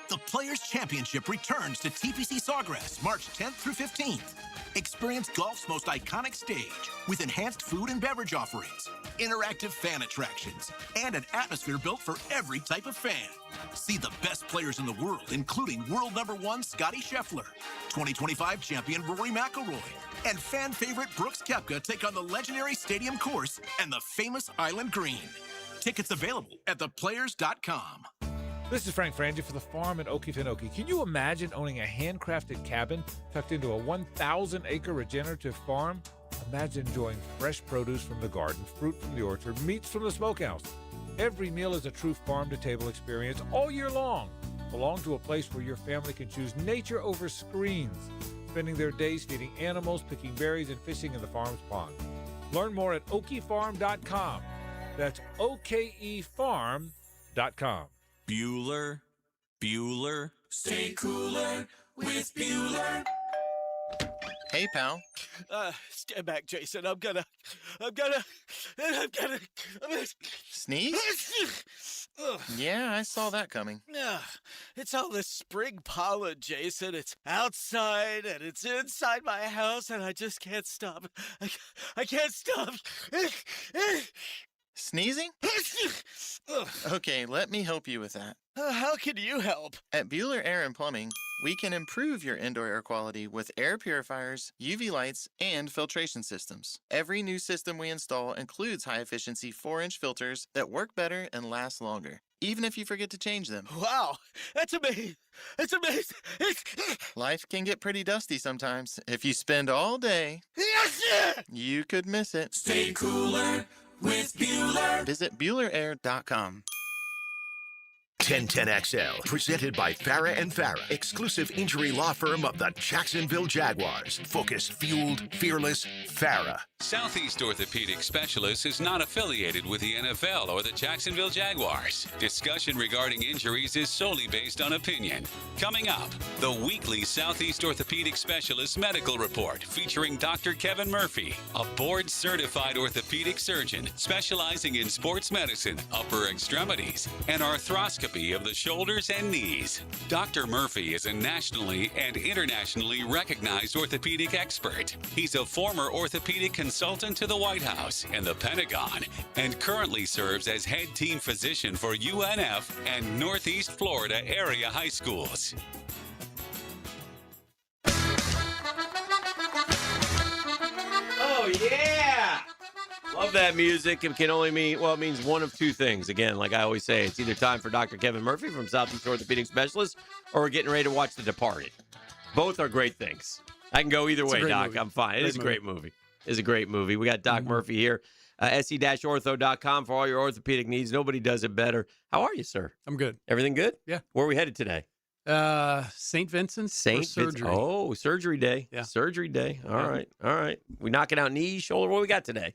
The Players' Championship returns to TPC Sawgrass March 10th through 15th. Experience golf's most iconic stage with enhanced food and beverage offerings, interactive fan attractions, and an atmosphere built for every type of fan. See the best players in the world, including world number 1 Scotty Scheffler, 2025 champion Rory McIlroy, and fan favorite Brooks Koepka take on the legendary Stadium Course and the famous Island Green. Tickets available at theplayers.com. This is Frank Frangie for the farm in Okefenokee. Can you imagine owning a handcrafted cabin tucked into a 1,000-acre regenerative farm? Imagine enjoying fresh produce from the garden, fruit from the orchard, meats from the smokehouse. Every meal is a true farm-to-table experience all year long. Belong to a place where your family can choose nature over screens, spending their days feeding animals, picking berries, and fishing in the farm's pond. Learn more at okefarm.com. That's okefarm.com. Bueller. Stay cooler with Bueller. Hey, pal. Stand back, Jason. I'm gonna Sneeze? Yeah, I saw that coming. It's all this spring pollen, Jason. It's outside and it's inside my house, and I just can't stop. I can't stop. Sneezing? Okay, let me help you with that. How can you help? At Bueller Air and Plumbing, we can improve your indoor air quality with air purifiers, UV lights, and filtration systems. Every new system we install includes high-efficiency 4-inch filters that work better and last longer, even if you forget to change them. Wow, that's amazing. It's amazing. Life can get pretty dusty sometimes. If you spend all day, you could miss it. Stay cooler with Bueller. Visit BuellerAir.com. 1010XL, presented by Farah and Farah, exclusive injury law firm of the Jacksonville Jaguars. Focused, fueled, fearless, Farah. Southeast Orthopedic Specialists is not affiliated with the NFL or the Jacksonville Jaguars. Discussion regarding injuries is solely based on opinion. Coming up, the weekly Southeast Orthopedic Specialist Medical Report featuring Dr. Kevin Murphy, a board-certified orthopedic surgeon specializing in sports medicine, upper extremities, and arthroscopy of the shoulders and knees. Dr. Murphy is a nationally and internationally recognized orthopedic expert. He's a former orthopedic consultant to the White House and the Pentagon, and currently serves as head team physician for UNF and Northeast Florida area high schools. Oh, yeah! Love that music. It can only mean, well, it means one of two things. Again, like I always say, it's either time for Dr. Kevin Murphy from Southeast Orthopedic Specialists, or we're getting ready to watch The Departed. Both are great things. I can go either way, Doc. Movie. I'm fine. It is a great movie. It's a great movie. We got Doc Murphy here, se-ortho.com for all your orthopedic needs. Nobody does it better. How are you, sir? I'm good. Everything good? Yeah. Where are we headed today? St. Vincent's surgery. Oh, surgery day. Yeah. Surgery day. All right. We knocking out knees, shoulder. What we got today?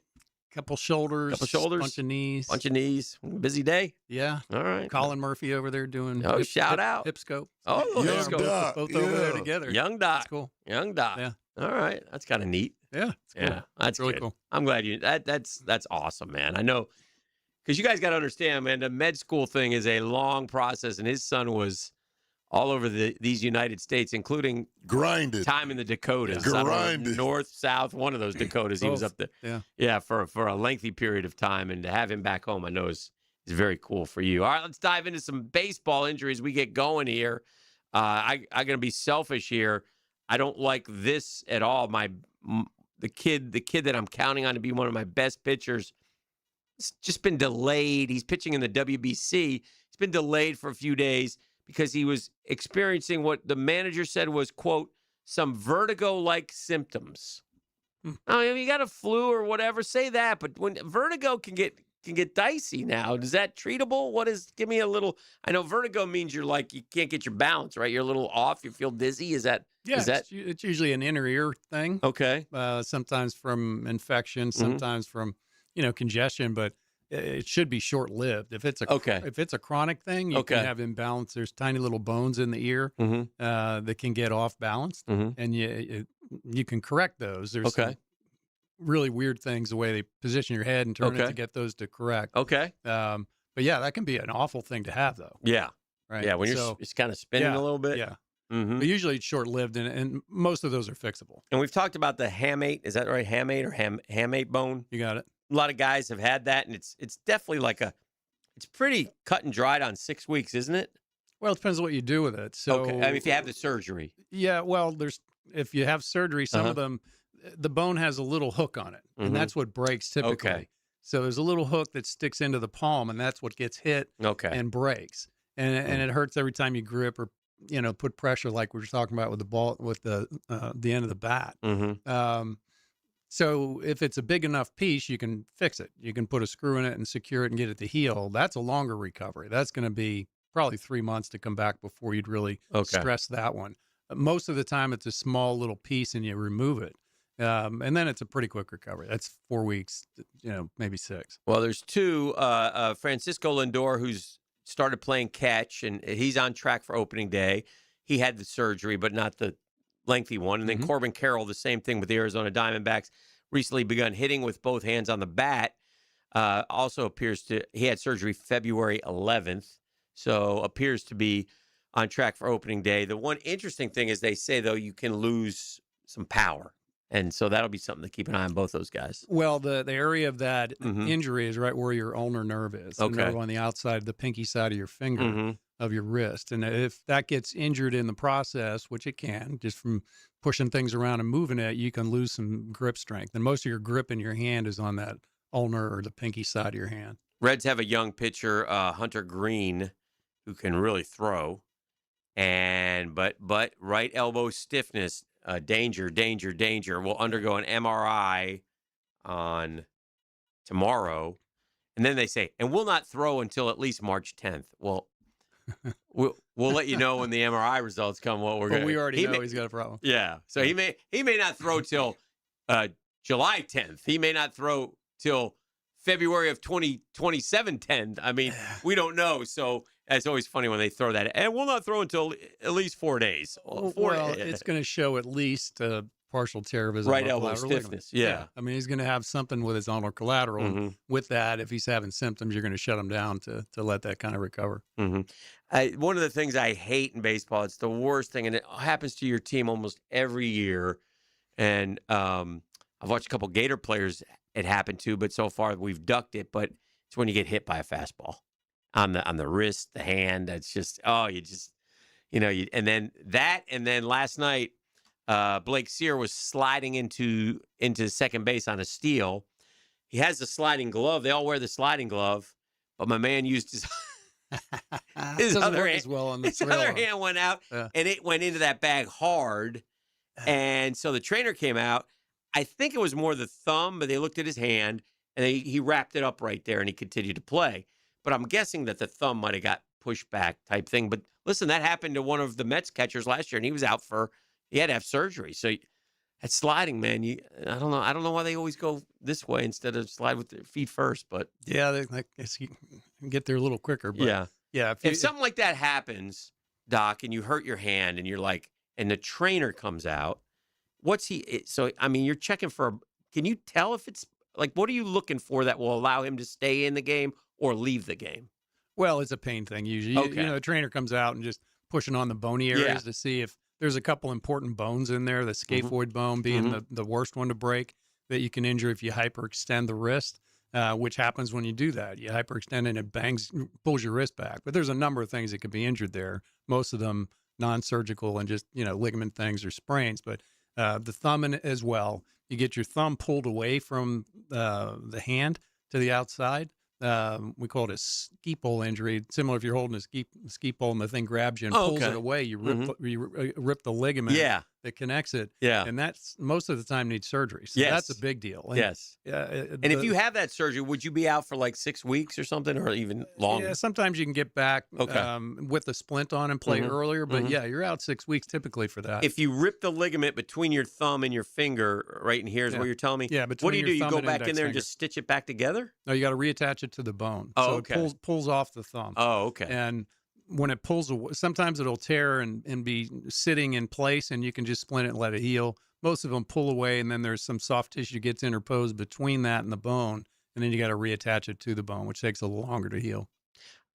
Couple shoulders. Bunch of knees. Busy day? Yeah. All right. Colin Murphy over there doing shout out. hip scope. Oh, hip scope. Both over there together. Young Doc. That's cool. Young Doc. Yeah. All right. That's kind of neat. Yeah. It's cool. Yeah. That's really good. cool. I'm glad you that's awesome, man. I know, because you guys got to understand, man, the med school thing is a long process, and his son was all over these United States, including grinded time in the Dakotas. Grinded. North, south, one of those Dakotas. He was up there. Yeah, for a lengthy period of time. And to have him back home, I know is very cool for you. All right, let's dive into some baseball injuries. We get going here. I'm going to be selfish here. I don't like this at all. The kid that I'm counting on to be one of my best pitchers, it's just been delayed. He's pitching in the WBC. He's been delayed for a few days because he was experiencing what the manager said was, quote, some vertigo-like symptoms. I mean, if you got a flu or whatever, say that. But when vertigo can get can get dicey now. Is that treatable? Give me a little, I know vertigo means you're like, you can't get your balance, right? You're a little off. You feel dizzy. Is that? Yeah, it's usually an inner ear thing. Okay. Sometimes from infection, sometimes from, congestion, but it should be short-lived. If it's a chronic thing, you can have imbalance. There's tiny little bones in the ear that can get off balanced, and you can correct those. There's some really weird things, the way they position your head and turn it to get those to correct. Okay. But yeah, that can be an awful thing to have, though. Yeah. Right. Yeah, when it's kind of spinning a little bit. Yeah. But usually it's short-lived, and most of those are fixable. And we've talked about the hamate. Is that right? Hamate or hamate bone? You got it. A lot of guys have had that, and it's definitely it's pretty cut and dried on 6 weeks, isn't it? Well, it depends on what you do with it. So, I mean, if you have the surgery. Yeah, well, if you have surgery, some of them, the bone has a little hook on it, and that's what breaks typically. Okay. So there's a little hook that sticks into the palm, and that's what gets hit and breaks. And it hurts every time you grip or put pressure, like we were talking about with the ball, with the end of the bat. So if it's a big enough piece, you can fix it. You can put a screw in it and secure it and get it to heal. That's a longer recovery. That's going to be probably 3 months to come back before you'd really stress that one. Most of the time, it's a small little piece and you remove it. And then it's a pretty quick recovery. That's 4 weeks, maybe 6. Well, there's two. Francisco Lindor, who's started playing catch, and he's on track for opening day. He had the surgery, but not the lengthy one. And then Corbin Carroll, the same thing with the Arizona Diamondbacks, recently begun hitting with both hands on the bat. Also he had surgery February 11th, so appears to be on track for opening day. The one interesting thing is they say, though, you can lose some power. And so that'll be something to keep an eye on both those guys. Well, the area of that injury is right where your ulnar nerve is. The nerve on the outside, the pinky side of your finger, of your wrist. And if that gets injured in the process, which it can, just from pushing things around and moving it, you can lose some grip strength. And most of your grip in your hand is on that ulnar or the pinky side of your hand. Reds have a young pitcher, Hunter Green, who can really throw. But right elbow stiffness, danger. Will undergo an MRI on tomorrow. And then they say, and will not throw until at least March 10th. Well, we'll let you know when the MRI results come. What we're going. We already know he's got a problem. Yeah, so he may not throw till July 10th. He may not throw till February of 2027 10th. I mean, we don't know. So it's always funny when they throw that. And we'll not throw until at least 4 days. It's going to show at least partial tear of his right elbow stiffness. Yeah. I mean, he's going to have something with his ulnar collateral. With that, if he's having symptoms, you're going to shut him down to let that kind of recover. One of the things I hate in baseball, it's the worst thing, and it happens to your team almost every year. And I've watched a couple Gator players it happened to, but so far we've ducked it. But it's when you get hit by a fastball on the wrist, the hand. That's just and then last night. Blake Sear was sliding into second base on a steal. He has the sliding glove. They all wear the sliding glove, but my man used his other hand. His other hand went out, and it went into that bag hard. And so the trainer came out. I think it was more the thumb, but they looked at his hand, and he wrapped it up right there, and he continued to play. But I'm guessing that the thumb might have got pushed back type thing. But listen, that happened to one of the Mets catchers last year, and he was out he had to have surgery. So that's sliding, man. I don't know why they always go this way instead of slide with their feet first. But yeah, I guess you can get there a little quicker. But yeah. If something like that happens, Doc, and you hurt your hand, and you're like, and the trainer comes out, what's he? So I mean, you're checking for. Can you tell if it's like what are you looking for that will allow him to stay in the game or leave the game? Well, it's a pain thing usually. The trainer comes out and just pushing on the bony areas to see if there's a couple important bones in there, the scaphoid bone being the worst one to break that you can injure if you hyperextend the wrist, which happens when you do that. You hyperextend and it pulls your wrist back. But there's a number of things that could be injured there, most of them non-surgical and just, ligament things or sprains. But the thumb as well, you get your thumb pulled away from the hand to the outside. We call it a ski pole injury. Similar if you're holding a ski pole and the thing grabs you and pulls it away, you rip the ligament that connects it. Yeah. And that's most of the time needs surgery. So that's a big deal. And, Yes. And if you have that surgery, would you be out for like 6 weeks or something, or even longer? Yeah, sometimes you can get back with the splint on and play earlier, but yeah, you're out 6 weeks typically for that. If you rip the ligament between your thumb and your finger, right in here is what you're telling me? Yeah, what do you do? You go and back in index there and finger. just stitch it back together? No, you got to reattach it to the bone. Oh, so okay. it pulls off the thumb. Oh, okay. And when it pulls away, sometimes it'll tear and be sitting in place, and you can just splint it and let it heal. Most of them pull away, and then there's some soft tissue gets interposed between that and the bone, and then you got to reattach it to the bone, which takes a little longer to heal.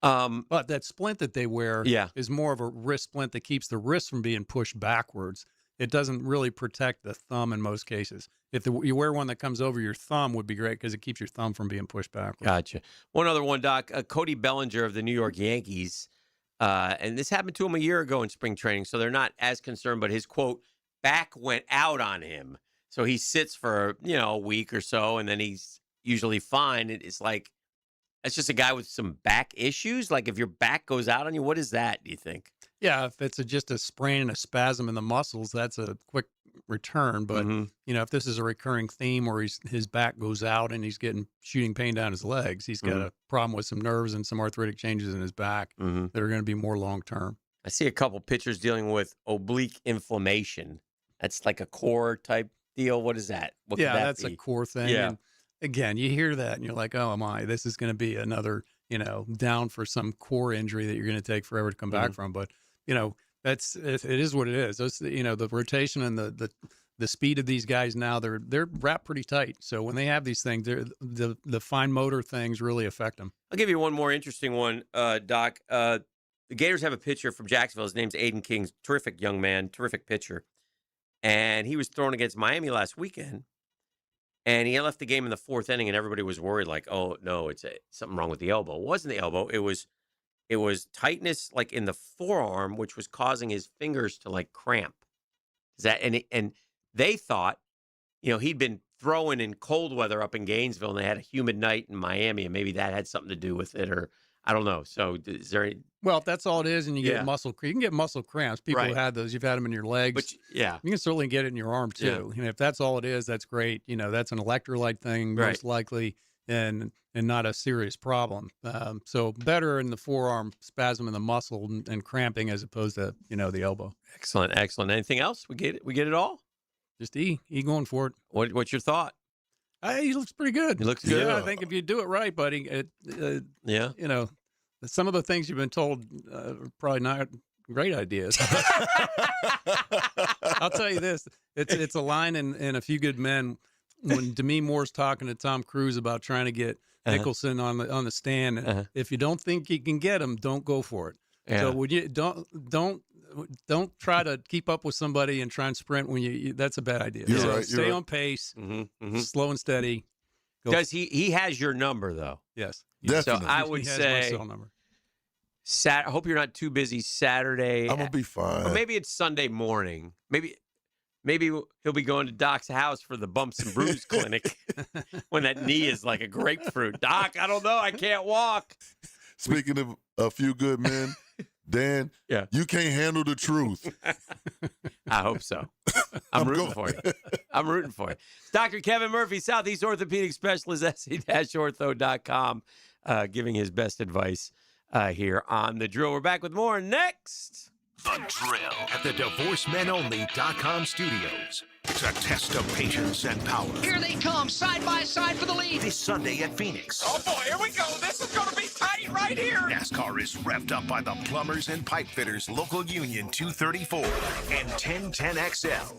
But that splint that they wear is more of a wrist splint that keeps the wrist from being pushed backwards. It doesn't really protect the thumb in most cases. If you wear one that comes over your thumb, would be great because it keeps your thumb from being pushed backwards. Gotcha. One other one, Doc. Cody Bellinger of the New York Yankees, and this happened to him a year ago in spring training, so they're not as concerned, but his, quote, back went out on him. So he sits for, a week or so, and then he's usually fine. It's like, that's just a guy with some back issues? Like, if your back goes out on you, what is that, do you think? Yeah, if it's just a sprain and a spasm in the muscles, that's a quick return. But, if this is a recurring theme where his back goes out and he's getting shooting pain down his legs, he's got a problem with some nerves and some arthritic changes in his back that are going to be more long-term. I see a couple pitchers dealing with oblique inflammation. That's like a core type deal. What is that? What could that that's be? a core thing. Yeah. And again, you hear that and you're like, oh, this is going to be another, down for some core injury that you're going to take forever to come back from. But, it is what it is. Those, the rotation and the speed of these guys now, they're wrapped pretty tight. So when they have these things, the fine motor things really affect them. I'll give you one more interesting one, Doc. The Gators have a pitcher from Jacksonville. His name's Aiden King. Terrific young man, terrific pitcher. And he was thrown against Miami last weekend. And he left the game in the fourth inning, and everybody was worried, like, oh, no, it's something wrong with the elbow. It wasn't the elbow. It was tightness, like, in the forearm, which was causing his fingers to, like, cramp. And they thought, he'd been throwing in cold weather up in Gainesville, and they had a humid night in Miami, and maybe that had something to do with it, or I don't know. So is there any... Well, if that's all it is, and you get you can get muscle cramps. People who had those, you've had them in your legs. But, yeah. You can certainly get it in your arm, too. Yeah. If that's all it is, that's great. That's an electrolyte thing, most likely, and not a serious problem. So better in the forearm spasm in the muscle and cramping as opposed to, the elbow. Excellent, excellent. Anything else? We get it all? Just E going for it. What's your thought? He looks pretty good. He looks good. Yeah, I think if you do it right, buddy, some of the things you've been told are probably not great ideas. I'll tell you this. It's a line in A Few Good Men when Demi Moore's talking to Tom Cruise about trying to get Nicholson on the stand. If you don't think you can get him, don't go for it. Yeah. So would you don't try to keep up with somebody and try and sprint when that's a bad idea. You're right. Stay on pace, slow and steady. Because he has your number, though. Yes. Definitely. So I would He has say, my cell number. I hope you're not too busy Saturday. I'm going to be fine. Or maybe it's Sunday morning. Maybe he'll be going to Doc's house for the Bumps and Bruise clinic when that knee is like a grapefruit. Doc, I don't know. I can't walk. Speaking of A Few Good Men, Dan, you can't handle the truth. I hope so. I'm rooting for you. I'm rooting for you. Dr. Kevin Murphy, Southeast Orthopedic Specialist, se-ortho.com, giving his best advice here on The Drill. We're back with more next. The Drill at the DivorceMenOnly.com studios. It's a test of patience and power. Here they come, side by side for the lead. This Sunday at Phoenix. Oh boy, here we go. This is going to be tight right here. NASCAR is revved up by the Plumbers and Pipe Fitters Local Union 234 and 1010XL.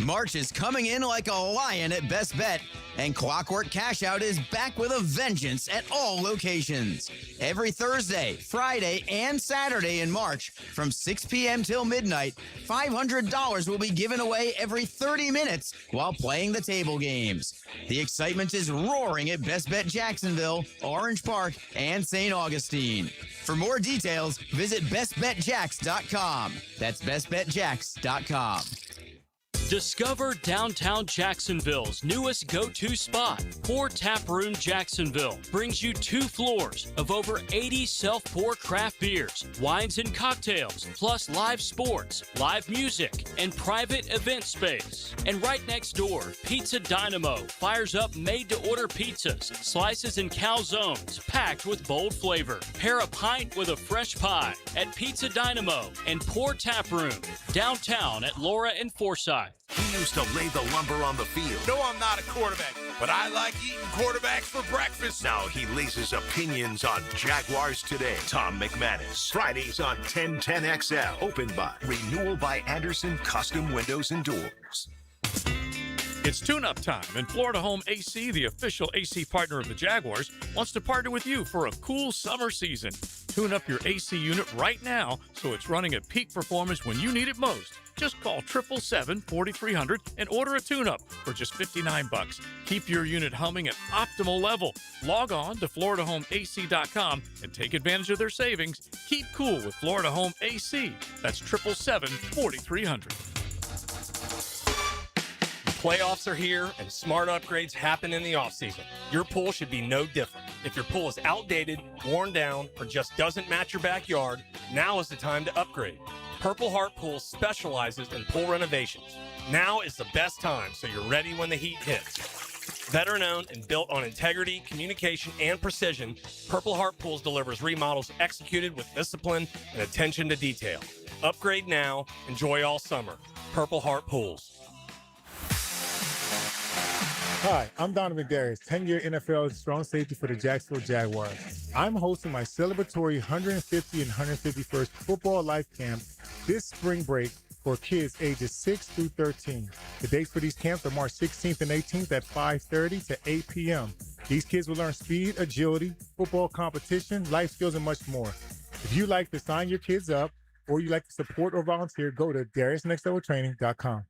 March is coming in like a lion at Best Bet, and Clockwork Cashout is back with a vengeance at all locations. Every Thursday, Friday, and Saturday in March, from 6 p.m. till midnight, $500 will be given away every 30 minutes while playing the table games. The excitement is roaring at Best Bet Jacksonville, Orange Park, and St. Augustine. For more details, visit bestbetjacks.com. That's bestbetjacks.com. Discover downtown Jacksonville's newest go-to spot. Pour Tap Room Jacksonville brings you 2 floors of over 80 self-pour craft beers, wines and cocktails, plus live sports, live music, and private event space. And right next door, Pizza Dynamo fires up made-to-order pizzas, slices and calzones packed with bold flavor. Pair a pint with a fresh pie at Pizza Dynamo and Pour Tap Room, downtown at Laura and Forsyth. He used to lay the lumber on the field. No, I'm not a quarterback, but I like eating quarterbacks for breakfast. Now he lays his opinions on Jaguars Today. Tom McManus. Fridays on 1010XL. Opened by Renewal by Anderson Custom Windows and Doors. It's tune-up time, and Florida Home AC, the official AC partner of the Jaguars, wants to partner with you for a cool summer season. Tune up your AC unit right now so it's running at peak performance when you need it most. Just call 777-4300 and order a tune-up for just $59. Keep your unit humming at optimal level. Log on to FloridaHomeAC.com and take advantage of their savings. Keep cool with Florida Home AC. That's 777-4300. Playoffs are here, and smart upgrades happen in the offseason. Your pool should be no different. If your pool is outdated, worn down, or just doesn't match your backyard, now is the time to upgrade. Purple Heart Pool specializes in pool renovations. Now is the best time, so you're ready when the heat hits. Veteran-owned and built on integrity, communication, and precision, Purple Heart Pools delivers remodels executed with discipline and attention to detail. Upgrade now, enjoy all summer. Purple Heart Pools. Hi, I'm Donovan Darius, 10-year NFL strong safety for the Jacksonville Jaguars. I'm hosting my celebratory 150 and 151st Football Life Camp this spring break for kids ages 6 through 13. The dates for these camps are March 16th and 18th at 5:30 to 8 p.m. These kids will learn speed, agility, football competition, life skills, and much more. If you'd like to sign your kids up or you'd like to support or volunteer, go to DariusNextLevelTraining.com.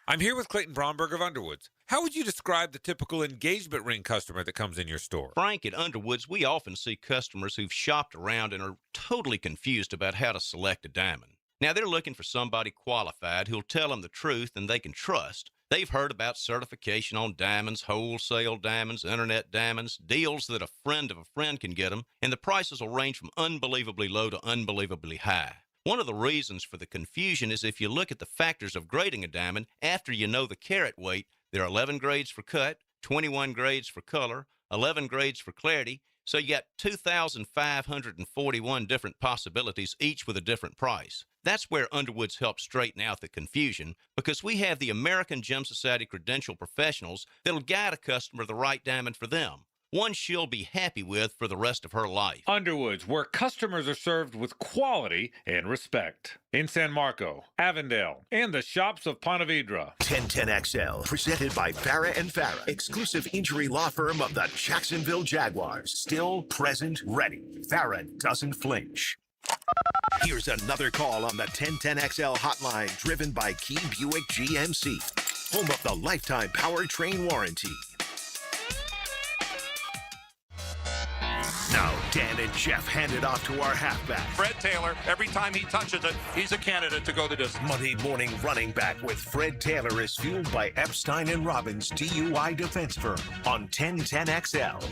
I'm here with Clayton Bromberg of Underwoods. How would you describe the typical engagement ring customer that comes in your store? Frank, at Underwoods, we often see customers who've shopped around and are totally confused about how to select a diamond. Now, they're looking for somebody qualified who'll tell them the truth and they can trust. They've heard about certification on diamonds, wholesale diamonds, internet diamonds, deals that a friend of a friend can get them, and the prices will range from unbelievably low to unbelievably high. One of the reasons for the confusion is if you look at the factors of grading a diamond, after you know the carat weight, there are 11 grades for cut, 21 grades for color, 11 grades for clarity, so you got 2,541 different possibilities, each with a different price. That's where Underwoods helps straighten out the confusion, because we have the American Gem Society credentialed professionals that'll guide a customer to the right diamond for them. One she'll be happy with for the rest of her life. Underwoods, where customers are served with quality and respect. In San Marco, Avondale, and the shops of Ponte Vedra. 1010XL, presented by Farah and Farah, exclusive injury law firm of the Jacksonville Jaguars. Still, present, ready. Farah doesn't flinch. Here's another call on the 1010XL hotline, driven by Key Buick GMC, home of the lifetime powertrain warranty. Now, Dan and Jeff hand it off to our halfback. Fred Taylor, every time he touches it, he's a candidate to go the distance. Monday morning running back with Fred Taylor is fueled by Epstein and Robbins DUI defense firm on 1010XL.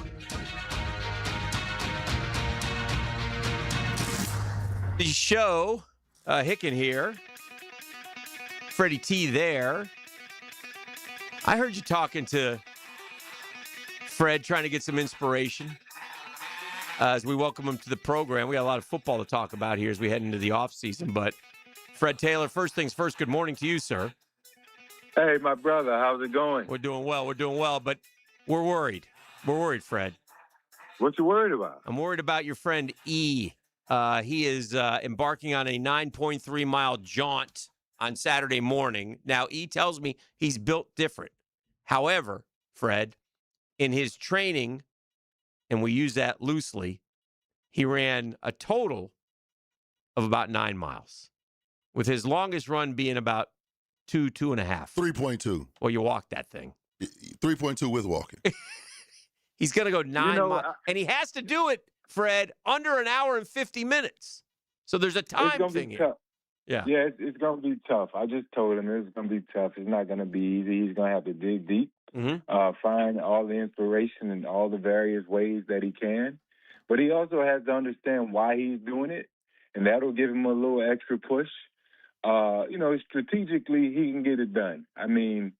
The show, Hicken here. Freddie T there. I heard you talking to Fred, trying to get some inspiration. As we welcome him to the program. We got a lot of football to talk about here as we head into the offseason. But Fred Taylor, first things first, good morning to you, sir. Hey, my brother, how's it going? We're doing well, but we're worried. We're worried, Fred. What you worried about? I'm worried about your friend E. He is embarking on a 9.3-mile jaunt on Saturday morning. Now, E tells me he's built different. However, Fred, in his training, and we use that loosely, he ran a total of about 9 miles, with his longest run being about 2.5. 3.2. Well, you walked that thing. 3.2 with walking. He's going to go 9 miles. And he has to do it, Fred, under an hour and 50 minutes. So there's a time thing here. Yeah. Yeah, it's going to be tough. I just told him it's going to be tough. It's not going to be easy. He's going to have to dig deep, find all the inspiration in all the various ways that he can. But he also has to understand why he's doing it, and that'll give him a little extra push. Strategically, he can get it done. I mean,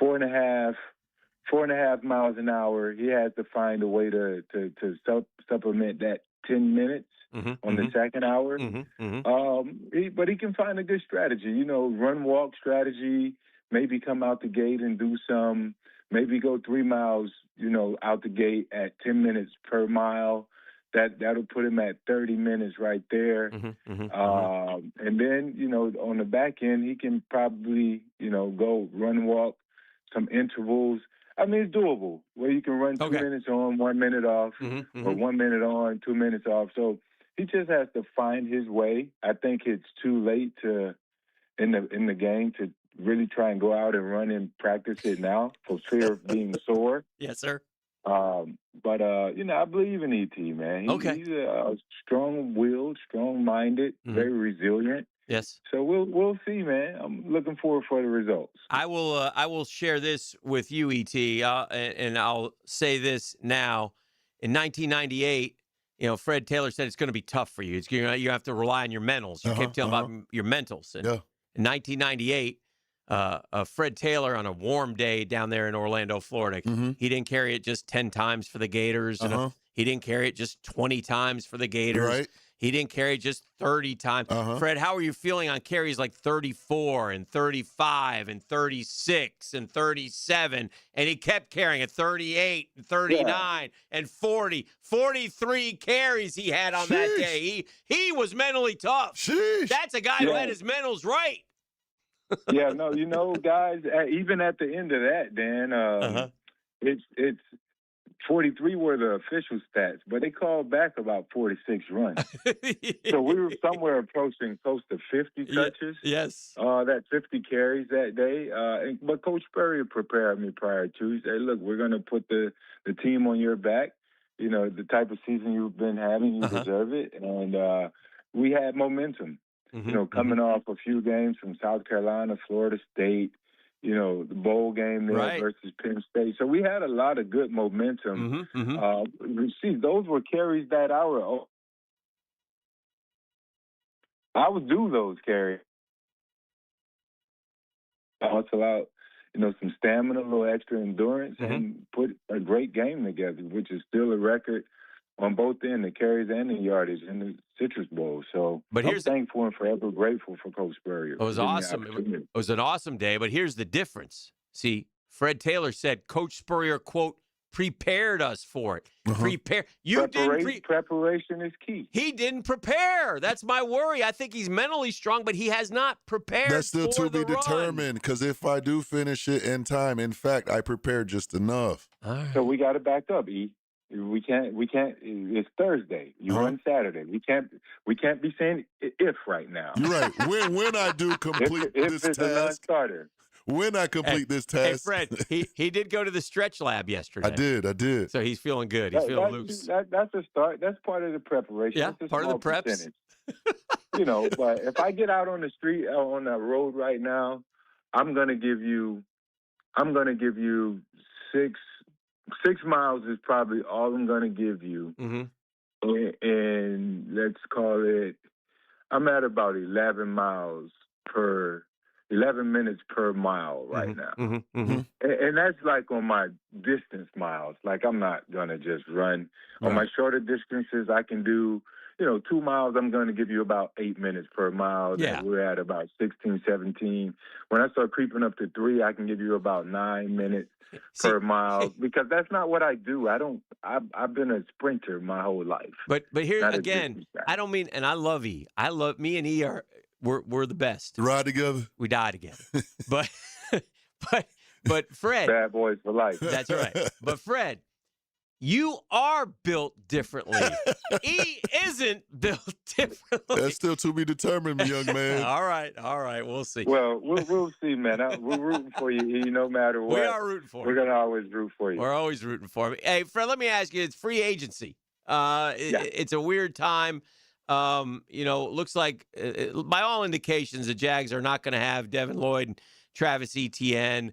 4.5 miles an hour, he has to find a way to supplement that 10 minutes on the second hour. But he can find a good strategy, run walk strategy, maybe come out the gate and do maybe go 3 miles, out the gate at 10 minutes per mile. That'll put him at 30 minutes right there. And then, on the back end, he can probably, go run walk, some intervals. I mean, it's doable where you can run 2 minutes on, 1 minute off, or 1 minute on, 2 minutes off. So he just has to find his way. I think it's too late in the game to really try and go out and run and practice it now for fear of being sore. Yes, sir. But I believe in ET, man. He's a strong-willed, strong-minded, very resilient. Yes. So we'll see, man. I'm looking forward for the results. I will share this with you, ET, and I'll say this now. In 1998, Fred Taylor said it's going to be tough for you. You have to rely on your mentals. You kept telling about your mentals. And in 1998, Fred Taylor on a warm day down there in Orlando, Florida, he didn't carry it just 10 times for the Gators. He didn't carry it just 20 times for the Gators. Right. He didn't carry it just 30 times. Fred, how are you feeling on carries like 34 and 35 and 36 and 37? And he kept carrying it 38 and 39 and 40. 43 carries he had on that day. He was mentally tough. That's a guy who had his mentals right. Yeah, no, guys, even at the end of that, Dan, it's 43 were the official stats, but they called back about 46 runs. So we were somewhere approaching close to 50 touches. Yes. That 50 carries that day. But Coach Spurrier prepared me prior to. He said, look, we're going to put the team on your back. The type of season you've been having, you deserve it. And we had momentum. Coming off a few games from South Carolina, Florida State, the bowl game there versus Penn State. So we had a lot of good momentum. Those were carries that hour. I would do those carries. It's allowed, some stamina, a little extra endurance, and put a great game together, which is still a record on both ends, the carries and the yardage in the Citrus Bowl. So I'm thankful and forever grateful for Coach Spurrier. It was awesome. It was an awesome day, but here's the difference. See, Fred Taylor said Coach Spurrier, quote, prepared us for it. Preparation is key. He didn't prepare. That's my worry. I think he's mentally strong, but he has not prepared. That's still for to be determined, because if I do finish it in time, in fact, I prepared just enough. So we got to back up, E. We can't. It's Thursday. You run Saturday. We can't be saying if right now. You're right. When I do complete if this it's a non-starter. When I complete this task. Hey, Fred, he did go to the stretch lab yesterday. I did. So he's feeling good. He's feeling loose. That's a start. That's part of the preparation. Yeah, That's a part of the small preps. But if I get out on the street, on that road right now, I'm gonna give you 6 miles is probably all I'm going to give you. And let's call it, I'm at about 11 minutes per mile right now. And that's like on my distance miles. Like I'm not going to just run. On my shorter distances, I can do, 2 miles, I'm going to give you about 8 minutes per mile. Yeah. We're at about 16, 17. When I start creeping up to 3, I can give you about 9 minutes per mile, because that's not what I do. I've been a sprinter my whole life. But here again, I don't mean, and I love me and E we're the best. Ride together. We die together. but Fred. Bad boys for life. That's right. But Fred, you are built differently. E isn't built differently. That's still to be determined, young man. All right. We'll see. Well, we'll see, man. We're rooting for you, E, no matter what. We are rooting for you. We're going to always root for you. We're always rooting for you. Hey, Fred, let me ask you, it's free agency. It's a weird time. Looks like by all indications, the Jags are not going to have Devin Lloyd and Travis Etienne.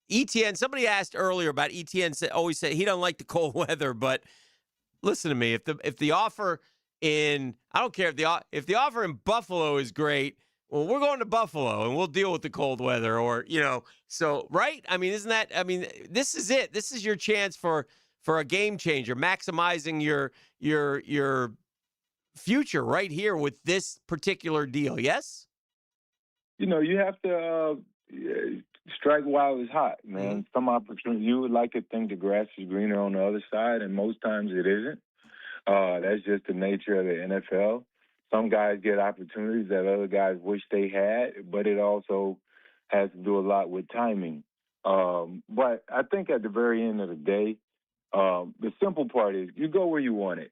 Etienne, somebody asked earlier about Etienne. Always said he doesn't like the cold weather, but listen to me. If the offer I don't care if the offer in Buffalo is great. Well, we're going to Buffalo and we'll deal with the cold weather, so right. I mean, this is it. This is your chance for a game changer, maximizing your future right here with this particular deal. Yes. You have to strike while it's hot, man. Some opportunity, you would like to think the grass is greener on the other side, and most times it isn't. That's just the nature of the NFL. Some guys get opportunities that other guys wish they had, but it also has to do a lot with timing. But I think at the very end of the day, the simple part is you go where you want it.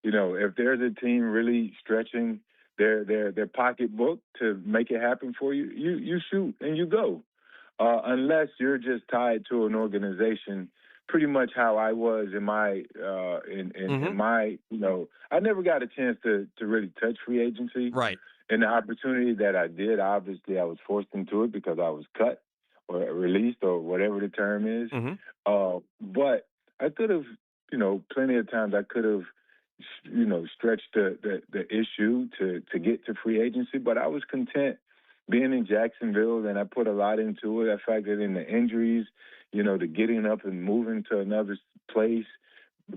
If there's a team really stretching their pocketbook to make it happen for you, you shoot and you go. Unless you're just tied to an organization, pretty much how I was in my in my I never got a chance to really touch free agency. Right. And the opportunity that I did, obviously I was forced into it because I was cut or released or whatever the term is. But I could have, plenty of times I could have, stretched the issue to get to free agency, but I was content being in Jacksonville, and I put a lot into it. I factored in the injuries, the getting up and moving to another place.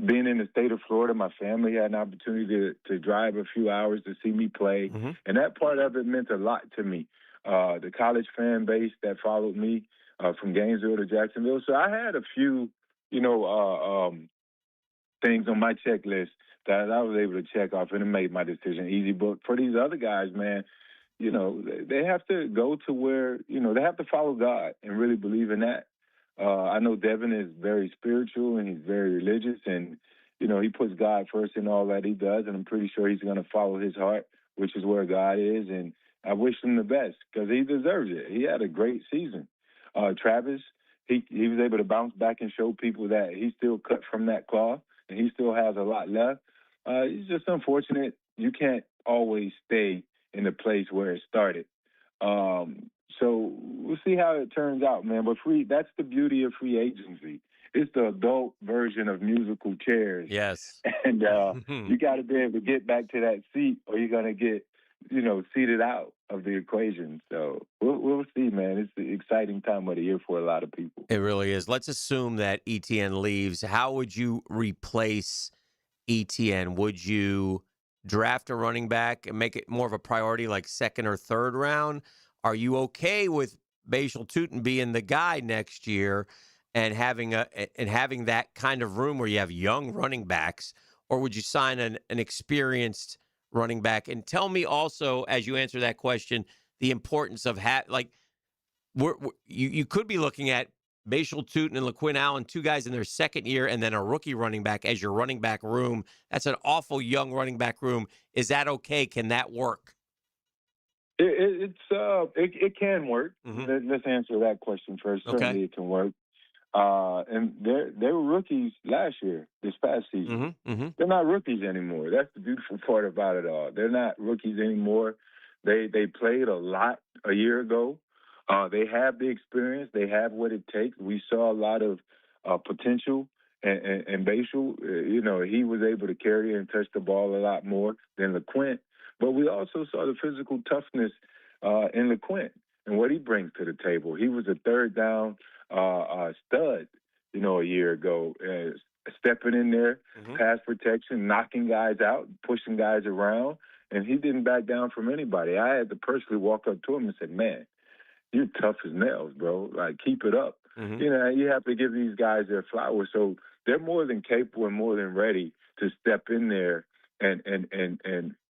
Being in the state of Florida, my family had an opportunity to drive a few hours to see me play, and that part of it meant a lot to me. The college fan base that followed me from Gainesville to Jacksonville. So I had a few, things on my checklist that I was able to check off, and it made my decision easy. But for these other guys, man, they have to go to where, they have to follow God and really believe in that. I know Devin is very spiritual and he's very religious, and, he puts God first in all that he does, and I'm pretty sure he's going to follow his heart, which is where God is, and I wish him the best because he deserves it. He had a great season. Travis, he was able to bounce back and show people that he's still cut from that cloth and he still has a lot left. It's just unfortunate you can't always stay in the place where it started. So we'll see how it turns out, man. But that's the beauty of free agency. It's the adult version of musical chairs. Yes. And you got to be able to get back to that seat or you're going to get, seated out of the equation. So we'll see, man. It's the exciting time of the year for a lot of people. It really is. Let's assume that Etienne leaves. How would you replace Etienne? Would you draft a running back and make it more of a priority, like second or third round? Are you okay with Bashal Tutin being the guy next year and having that kind of room where you have young running backs, or would you sign an experienced running back? And tell me also, as you answer that question, the importance of you could be looking at Bashal Tutin and LaQuinn Allen, two guys in their second year, and then a rookie running back as your running back room. That's an awful young running back room. Is that okay? Can that work? It can work. Let's answer that question first. Certainly it can work. And they were rookies last year, this past season. They're not rookies anymore. That's the beautiful part about it all. They're not rookies anymore. They played a lot a year ago. They have the experience. They have what it takes. We saw a lot of potential. And Bashal, he was able to carry and touch the ball a lot more than LaQuinn. But we also saw the physical toughness in LaQuinn and what he brings to the table. He was a third down stud, a year ago, stepping in there, pass protection, knocking guys out, pushing guys around, and he didn't back down from anybody. I had to personally walk up to him and say, man, you're tough as nails, bro. Like, keep it up. You have to give these guys their flowers. So they're more than capable and more than ready to step in there and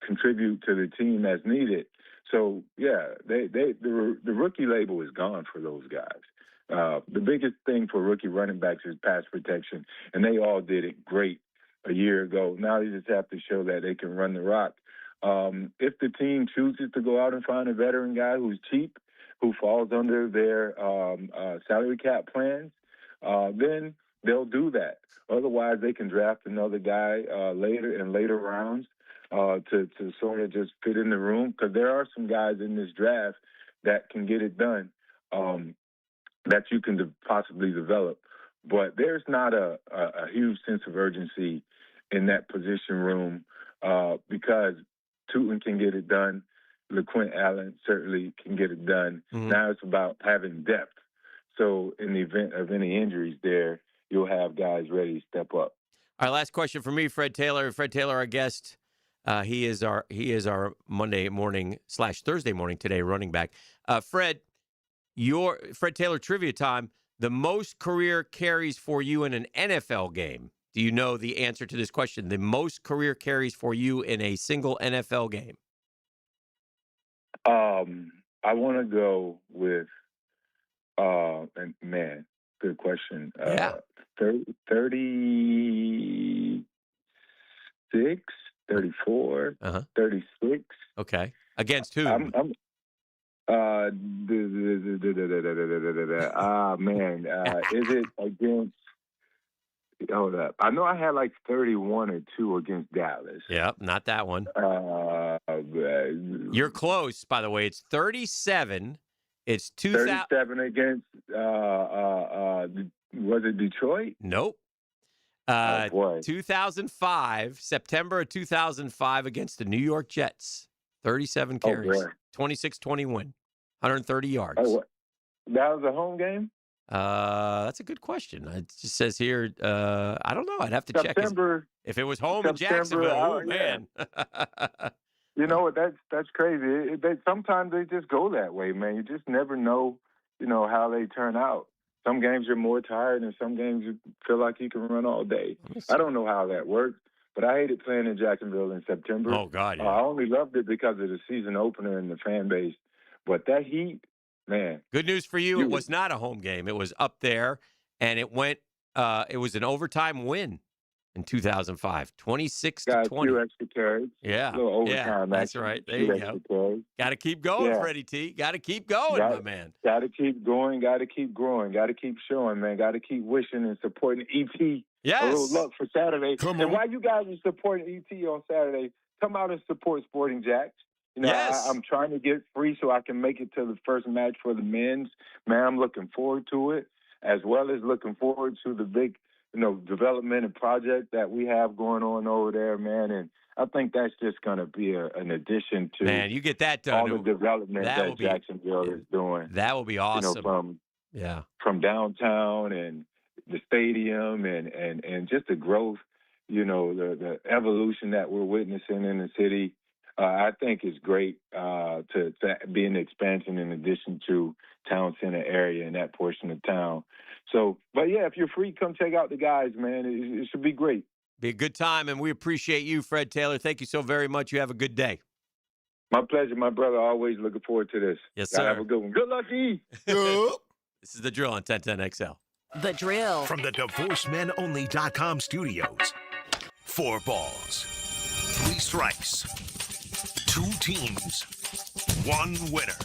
contribute to the team as needed. So, yeah, the rookie label is gone for those guys. The biggest thing for rookie running backs is pass protection, and they all did it great a year ago. Now they just have to show that they can run the rock. If the team chooses to go out and find a veteran guy who's cheap, who falls under their salary cap plans, then they'll do that. Otherwise, they can draft another guy later rounds to sort of just fit in the room, because there are some guys in this draft that can get it done, that you can possibly develop. But there's not a huge sense of urgency in that position room because Tootin can get it done. LeQuint Allen certainly can get it done. Mm-hmm. Now it's about having depth. So in the event of any injuries there, you'll have guys ready to step up. All right, last question for me, Fred Taylor. Fred Taylor, our guest. He is our Monday morning / Thursday morning today running back. Fred Taylor trivia time. The most career carries for you in an NFL game. Do you know the answer to this question? The most career carries for you in a single NFL game. I want to go with, and man, good question. 36, 34, 36. Okay. Against who? Is it against? Hold up. I know I had like 31 or 2 against Dallas. Yep, not that one. You're close, by the way. It's 37. It's 37 against, was it Detroit? Nope. 2005, September of 2005 against the New York Jets. 37 carries, 26-20 win, 130 yards. Oh, that was a home game? That's a good question. It just says here, I don't know. I'd have to check. If it was home in Jacksonville, oh, man. You know what? That's crazy. Sometimes they just go that way, man. You just never know, how they turn out. Some games you're more tired, and some games you feel like you can run all day. I don't know how that works, but I hated playing in Jacksonville in September. Oh, God, yeah. I only loved it because of the season opener and the fan base. But that heat, man. Good news for you. It was not a home game. It was up there, and it went. It was an overtime win in 2005, 26-20. Got a few extra carries. Yeah, a little overtime. That's right. There you go. Got to keep going, Freddie T. Got to keep going, my man. Got to keep going. Got to keep growing. Got to keep showing, man. Got to keep wishing and supporting ET. Yes. A little luck for Saturday. And while you guys are supporting ET on Saturday, come out and support Sporting Jacks. I'm trying to get free so I can make it to the first match for the men's. Man, I'm looking forward to it, as well as looking forward to the big, development and project that we have going on over there, man. And I think that's just going to be an addition to you get that done. All the development that Jacksonville is doing. That will be awesome. From downtown and the stadium and just the growth, the evolution that we're witnessing in the city. I think it's great to be an expansion in addition to town center area in that portion of town. So, but yeah, if you're free, come check out the guys, man. It should be great. Be a good time, and we appreciate you, Fred Taylor. Thank you so very much. You have a good day. My pleasure, my brother. Always looking forward to this. Yes, sir. Have a good one. Good luck, E. This is The Drill on 1010XL. The Drill. From the DivorceMenOnly.com studios. 4 balls, 3 strikes, 2 teams, 1 winner.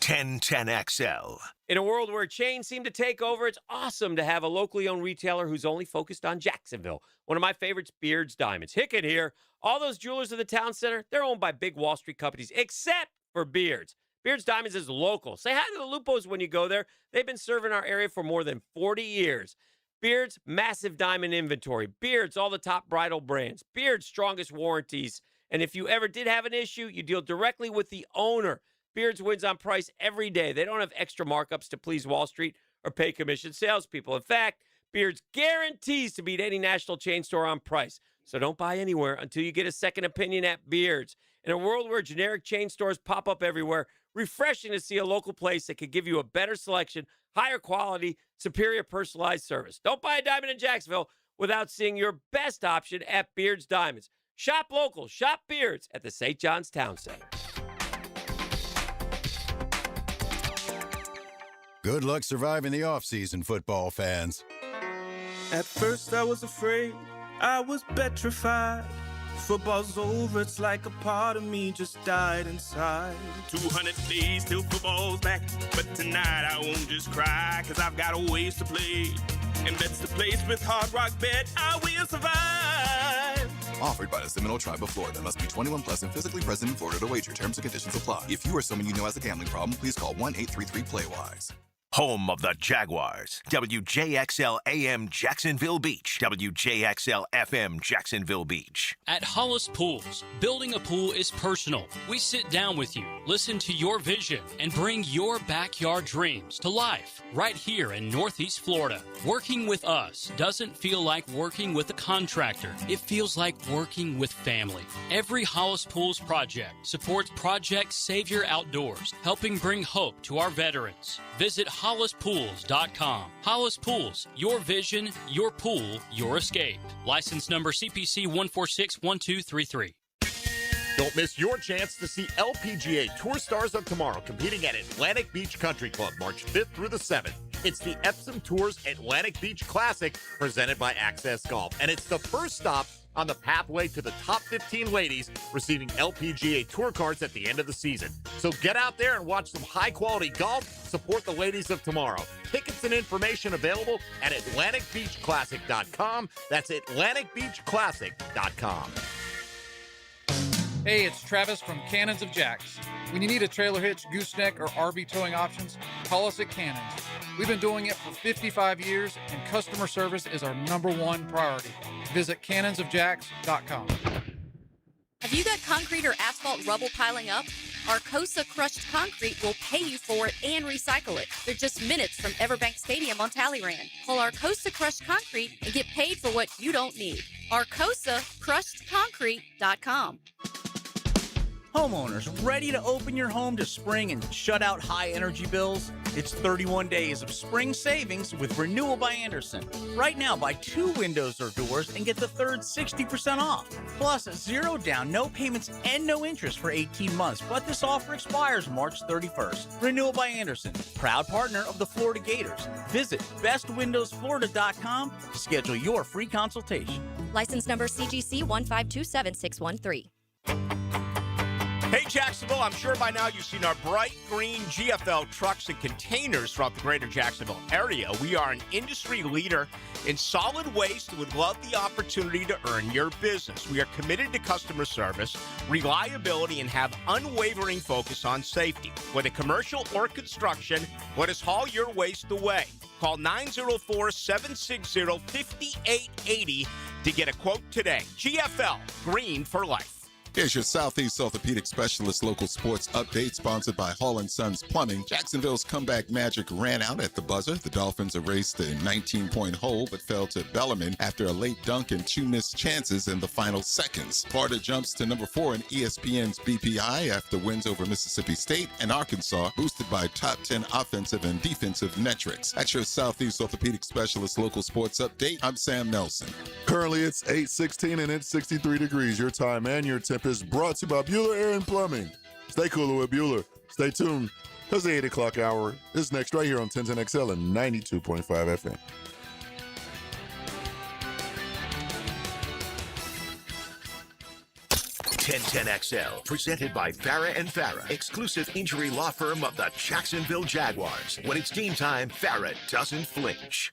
1010XL. In a world where chains seem to take over, it's awesome to have a locally owned retailer who's only focused on Jacksonville. One of my favorites, Beard's Diamonds. Hickett here. All those jewelers in the town center, they're owned by big Wall Street companies, except for Beard's. Beard's Diamonds is local. Say hi to the Lupos when you go there. They've been serving our area for more than 40 years. Beard's massive diamond inventory. Beard's all the top bridal brands. Beard's strongest warranties. And if you ever did have an issue, you deal directly with the owner. Beard's wins on price every day. They don't have extra markups to please Wall Street or pay commission salespeople. In fact, Beard's guarantees to beat any national chain store on price. So don't buy anywhere until you get a second opinion at Beard's. In a world where generic chain stores pop up everywhere, refreshing to see a local place that could give you a better selection, higher quality, superior personalized service. Don't buy a diamond in Jacksonville without seeing your best option at Beard's Diamonds. Shop local, shop Beard's at the St. John's Town Center. Good luck surviving the offseason, football fans. At first I was afraid, I was petrified. Football's over, it's like a part of me just died inside. 200 days till football's back, but tonight I won't just cry, 'cause I've got a ways to play. And bet's the place with Hard Rock Bet. I will survive. Offered by the Seminole Tribe of Florida. Must be 21 plus and physically present in Florida to wager. Terms and conditions apply. If you or someone you know has a gambling problem, please call 1-833-PLAY-WISE. Home of the Jaguars. WJXL AM Jacksonville Beach. WJXL FM Jacksonville Beach. At Hollis Pools, building a pool is personal. We sit down with you, listen to your vision, and bring your backyard dreams to life right here in Northeast Florida. Working with us doesn't feel like working with a contractor. It feels like working with family. Every Hollis Pools project supports Project Savior Outdoors, helping bring hope to our veterans. Visit HollisPools.com. Hollis Pools, your vision, your pool, your escape. License number CPC 1461233. Don't miss your chance to see LPGA Tour Stars of Tomorrow competing at Atlantic Beach Country Club March 5th through the 7th. It's the Epsom Tours Atlantic Beach Classic presented by Access Golf, and it's the first stop on the pathway to the top 15 ladies receiving LPGA Tour cards at the end of the season. So get out there and watch some high-quality golf. Support the ladies of tomorrow. Tickets and information available at AtlanticBeachClassic.com. That's AtlanticBeachClassic.com. Hey, it's Travis from Cannons of Jacks. When you need a trailer hitch, gooseneck, or RV towing options, call us at Cannons. We've been doing it for 55 years, and customer service is our #1 priority. Visit cannonsofjacks.com. Have you got concrete or asphalt rubble piling up? Arcosa Crushed Concrete will pay you for it and recycle it. They're just minutes from Everbank Stadium on Talleyrand. Call Arcosa Crushed Concrete and get paid for what you don't need. ArcosaCrushedConcrete.com. Homeowners, ready to open your home to spring and shut out high energy bills? It's 31 days of spring savings with Renewal by Andersen. Right now, buy 2 windows or doors and get the third 60% off. Plus, 0 down, no payments, and no interest for 18 months. But this offer expires March 31st. Renewal by Andersen, proud partner of the Florida Gators. Visit bestwindowsflorida.com to schedule your free consultation. License number CGC 1527613. Hey Jacksonville, I'm sure by now you've seen our bright green GFL trucks and containers throughout the greater Jacksonville area. We are an industry leader in solid waste and would love the opportunity to earn your business. We are committed to customer service, reliability, and have unwavering focus on safety. Whether commercial or construction, let us haul your waste away. Call 904-760-5880 to get a quote today. GFL, green for life. Here's your Southeast Orthopedic Specialist local sports update sponsored by Hall & Sons Plumbing. Jacksonville's comeback magic ran out at the buzzer. The Dolphins erased a 19-point hole but fell to Bellarmine after a late dunk and 2 missed chances in the final seconds. Florida jumps to number 4 in ESPN's BPI after wins over Mississippi State and Arkansas, boosted by top 10 offensive and defensive metrics. That's your Southeast Orthopedic Specialist local sports update. I'm Sam Nelson. Currently, it's 8:16 and it's 63 degrees. Your time and your temperature is brought to you by Bueller Air and Plumbing. Stay cooler with Bueller. Stay tuned, because the 8 o'clock hour is next right here on 1010XL and 92.5 FM. XL, presented by Farah and Farah, exclusive injury law firm of the Jacksonville Jaguars. When it's team time, Farah doesn't flinch.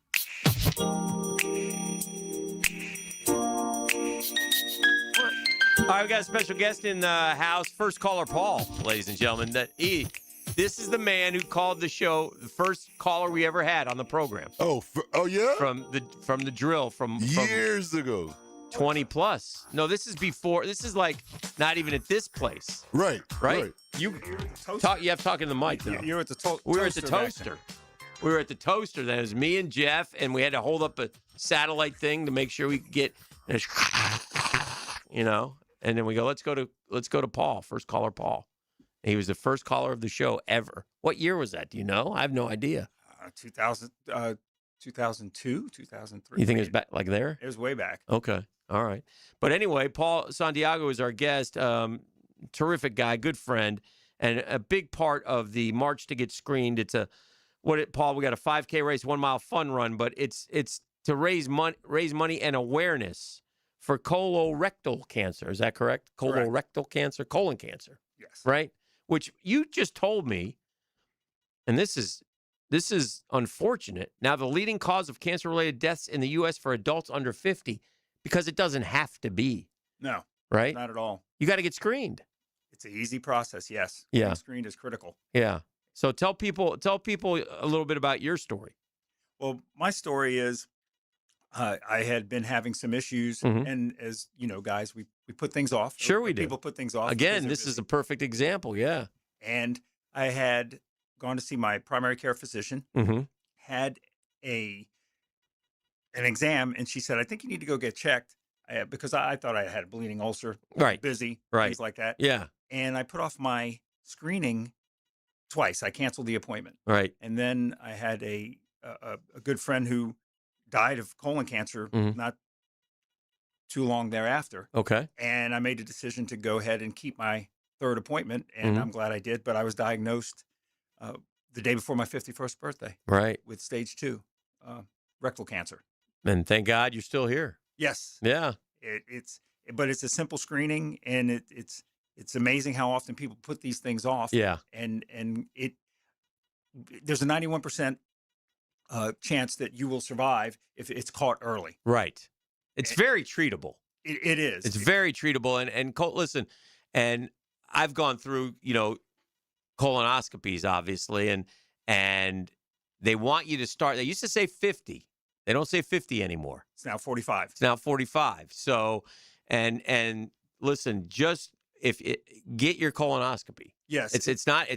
All right, we got a special guest in the house. First caller, Paul, ladies and gentlemen. This is the man who called the show, the first caller we ever had on the program. Oh yeah? From the drill from years ago. 20 plus. No, this is before. This is like not even at this place. Right. You have talking to the mic though. You're at the toaster. We were at the toaster. We were at the toaster. Then it was me and Jeff, and we had to hold up a satellite thing to make sure we could get, And then we go, let's go to Paul, first caller Paul. And he was the first caller of the show ever. What year was that? Do you know? I have no idea. 2002, 2003. You think it was back like there? It was way back. Okay. All right. But anyway, Paul Santiago is our guest. Terrific guy, good friend, and a big part of the March to Get Screened. Paul, we got a 5K race, 1 mile fun run, but it's to raise money and awareness for colorectal cancer. Is that correct? Colorectal cancer, colon cancer. Yes. Right? Which you just told me, and this is this is unfortunate. Now, the leading cause of cancer-related deaths in the U.S. for adults under 50, because it doesn't have to be, No, right? not at all. You got to get screened. It's an easy process. Yes. Yeah. Getting screened is critical. Yeah. So tell people a little bit about your story. Well, my story is I had been having some issues, and as you know, guys, we put things off. Sure we do. People put things off. Again, this is a perfect example. Yeah. And I had gone to see my primary care physician, had an exam, and she said, I think you need to go get checked because I thought I had a bleeding ulcer. Right. Busy. Right. Things like that. Yeah. And I put off my screening twice. I canceled the appointment. Right. And then I had a good friend who died of colon cancer not too long thereafter. Okay. And I made the decision to go ahead and keep my third appointment, and I'm glad I did. But I was diagnosed the day before my 51st birthday. Right. With stage 2 rectal cancer. And thank God you're still here. Yes. Yeah. It's a simple screening, and it's amazing how often people put these things off. Yeah. And there's a 91% chance that you will survive if it's caught early. Right. It's very treatable. It is. It's very treatable. And listen, and I've gone through, colonoscopies, obviously, and they want you to start. They used to say 50. They don't say 50 anymore. It's now 45. It's now 45. So, and listen, just get your colonoscopy. Yes. It's not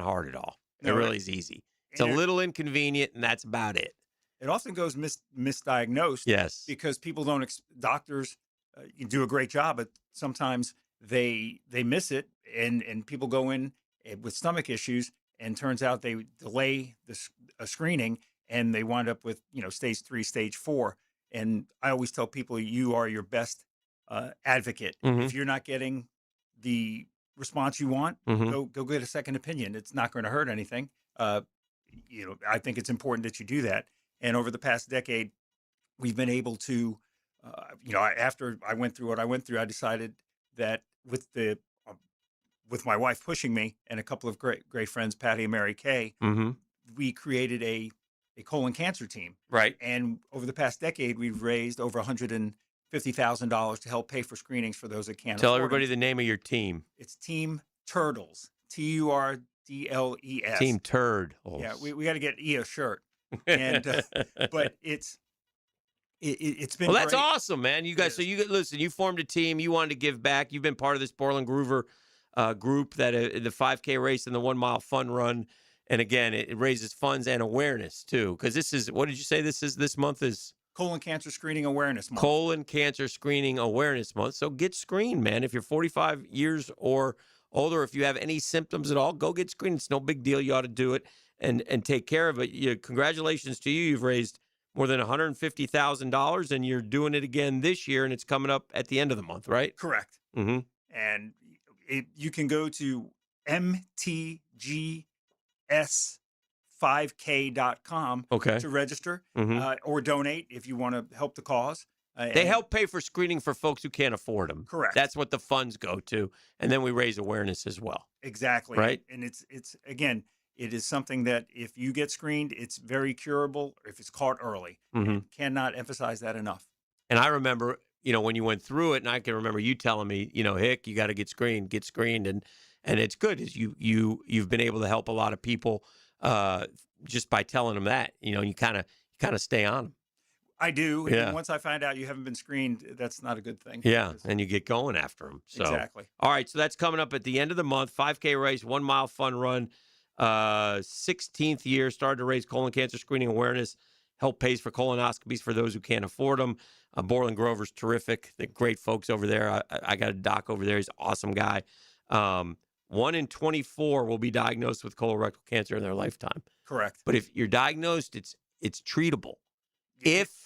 hard at all. No, it really is easy. It's a little inconvenient, and that's about it. It often goes misdiagnosed. Yes. Because people don't, doctors do a great job, but sometimes they miss it, and people go in with stomach issues, and turns out they delay a screening, and they wind up with, stage 3, stage 4. And I always tell people, you are your best advocate. If you're not getting the response you want, go get a second opinion. It's not going to hurt anything. I think it's important that you do that. And over the past decade, we've been able to, after I went through what I went through, I decided that with my wife pushing me and a couple of great friends, Patty and Mary Kay, we created a colon cancer team. Right. And over the past decade, we've raised over $150,000 to help pay for screenings for those that can't Tell afford everybody it. the name of your team. It's Team Turtles. TURDLES. Team Turd. Yeah, we got to get a shirt. And but it's been well, that's great. awesome, man. You guys, listen. You formed a team. You wanted to give back. You've been part of this Borland Groover group that the 5K race and the 1 mile fun run. And again, it raises funds and awareness too. Because this is, what did you say? This month is Colon Cancer Screening Awareness Month. Colon Cancer Screening Awareness Month. So get screened, man. If you're 45 years or older, if you have any symptoms at all, go get screened. It's no big deal. You ought to do it and take care of it. Congratulations to you. You've raised more than $150,000, and you're doing it again this year, and it's coming up at the end of the month, right? Correct. Mm-hmm. And you can go to mtgs5k.com to register or donate if you want to help the cause. They help pay for screening for folks who can't afford them. Correct. That's what the funds go to. And then we raise awareness as well. Exactly. Right. And it's again, it is something that if you get screened, it's very curable if it's caught early. Cannot emphasize that enough. And I remember, when you went through it, and I can remember you telling me, Hick, you got to get screened. And it's good is you've been able to help a lot of people just by telling them that, you kind of stay on them. I do. Yeah. And once I find out you haven't been screened, that's not a good thing. Yeah, and you get going after them. So. Exactly. All right, so that's coming up at the end of the month. 5K race, 1 mile fun run, 16th year. Started to raise colon cancer screening awareness. Help pays for colonoscopies for those who can't afford them. Borland Grover's terrific. The great folks over there. I got a doc over there. He's an awesome guy. 1 in 24 will be diagnosed with colorectal cancer in their lifetime. Correct. But if you're diagnosed, it's treatable. If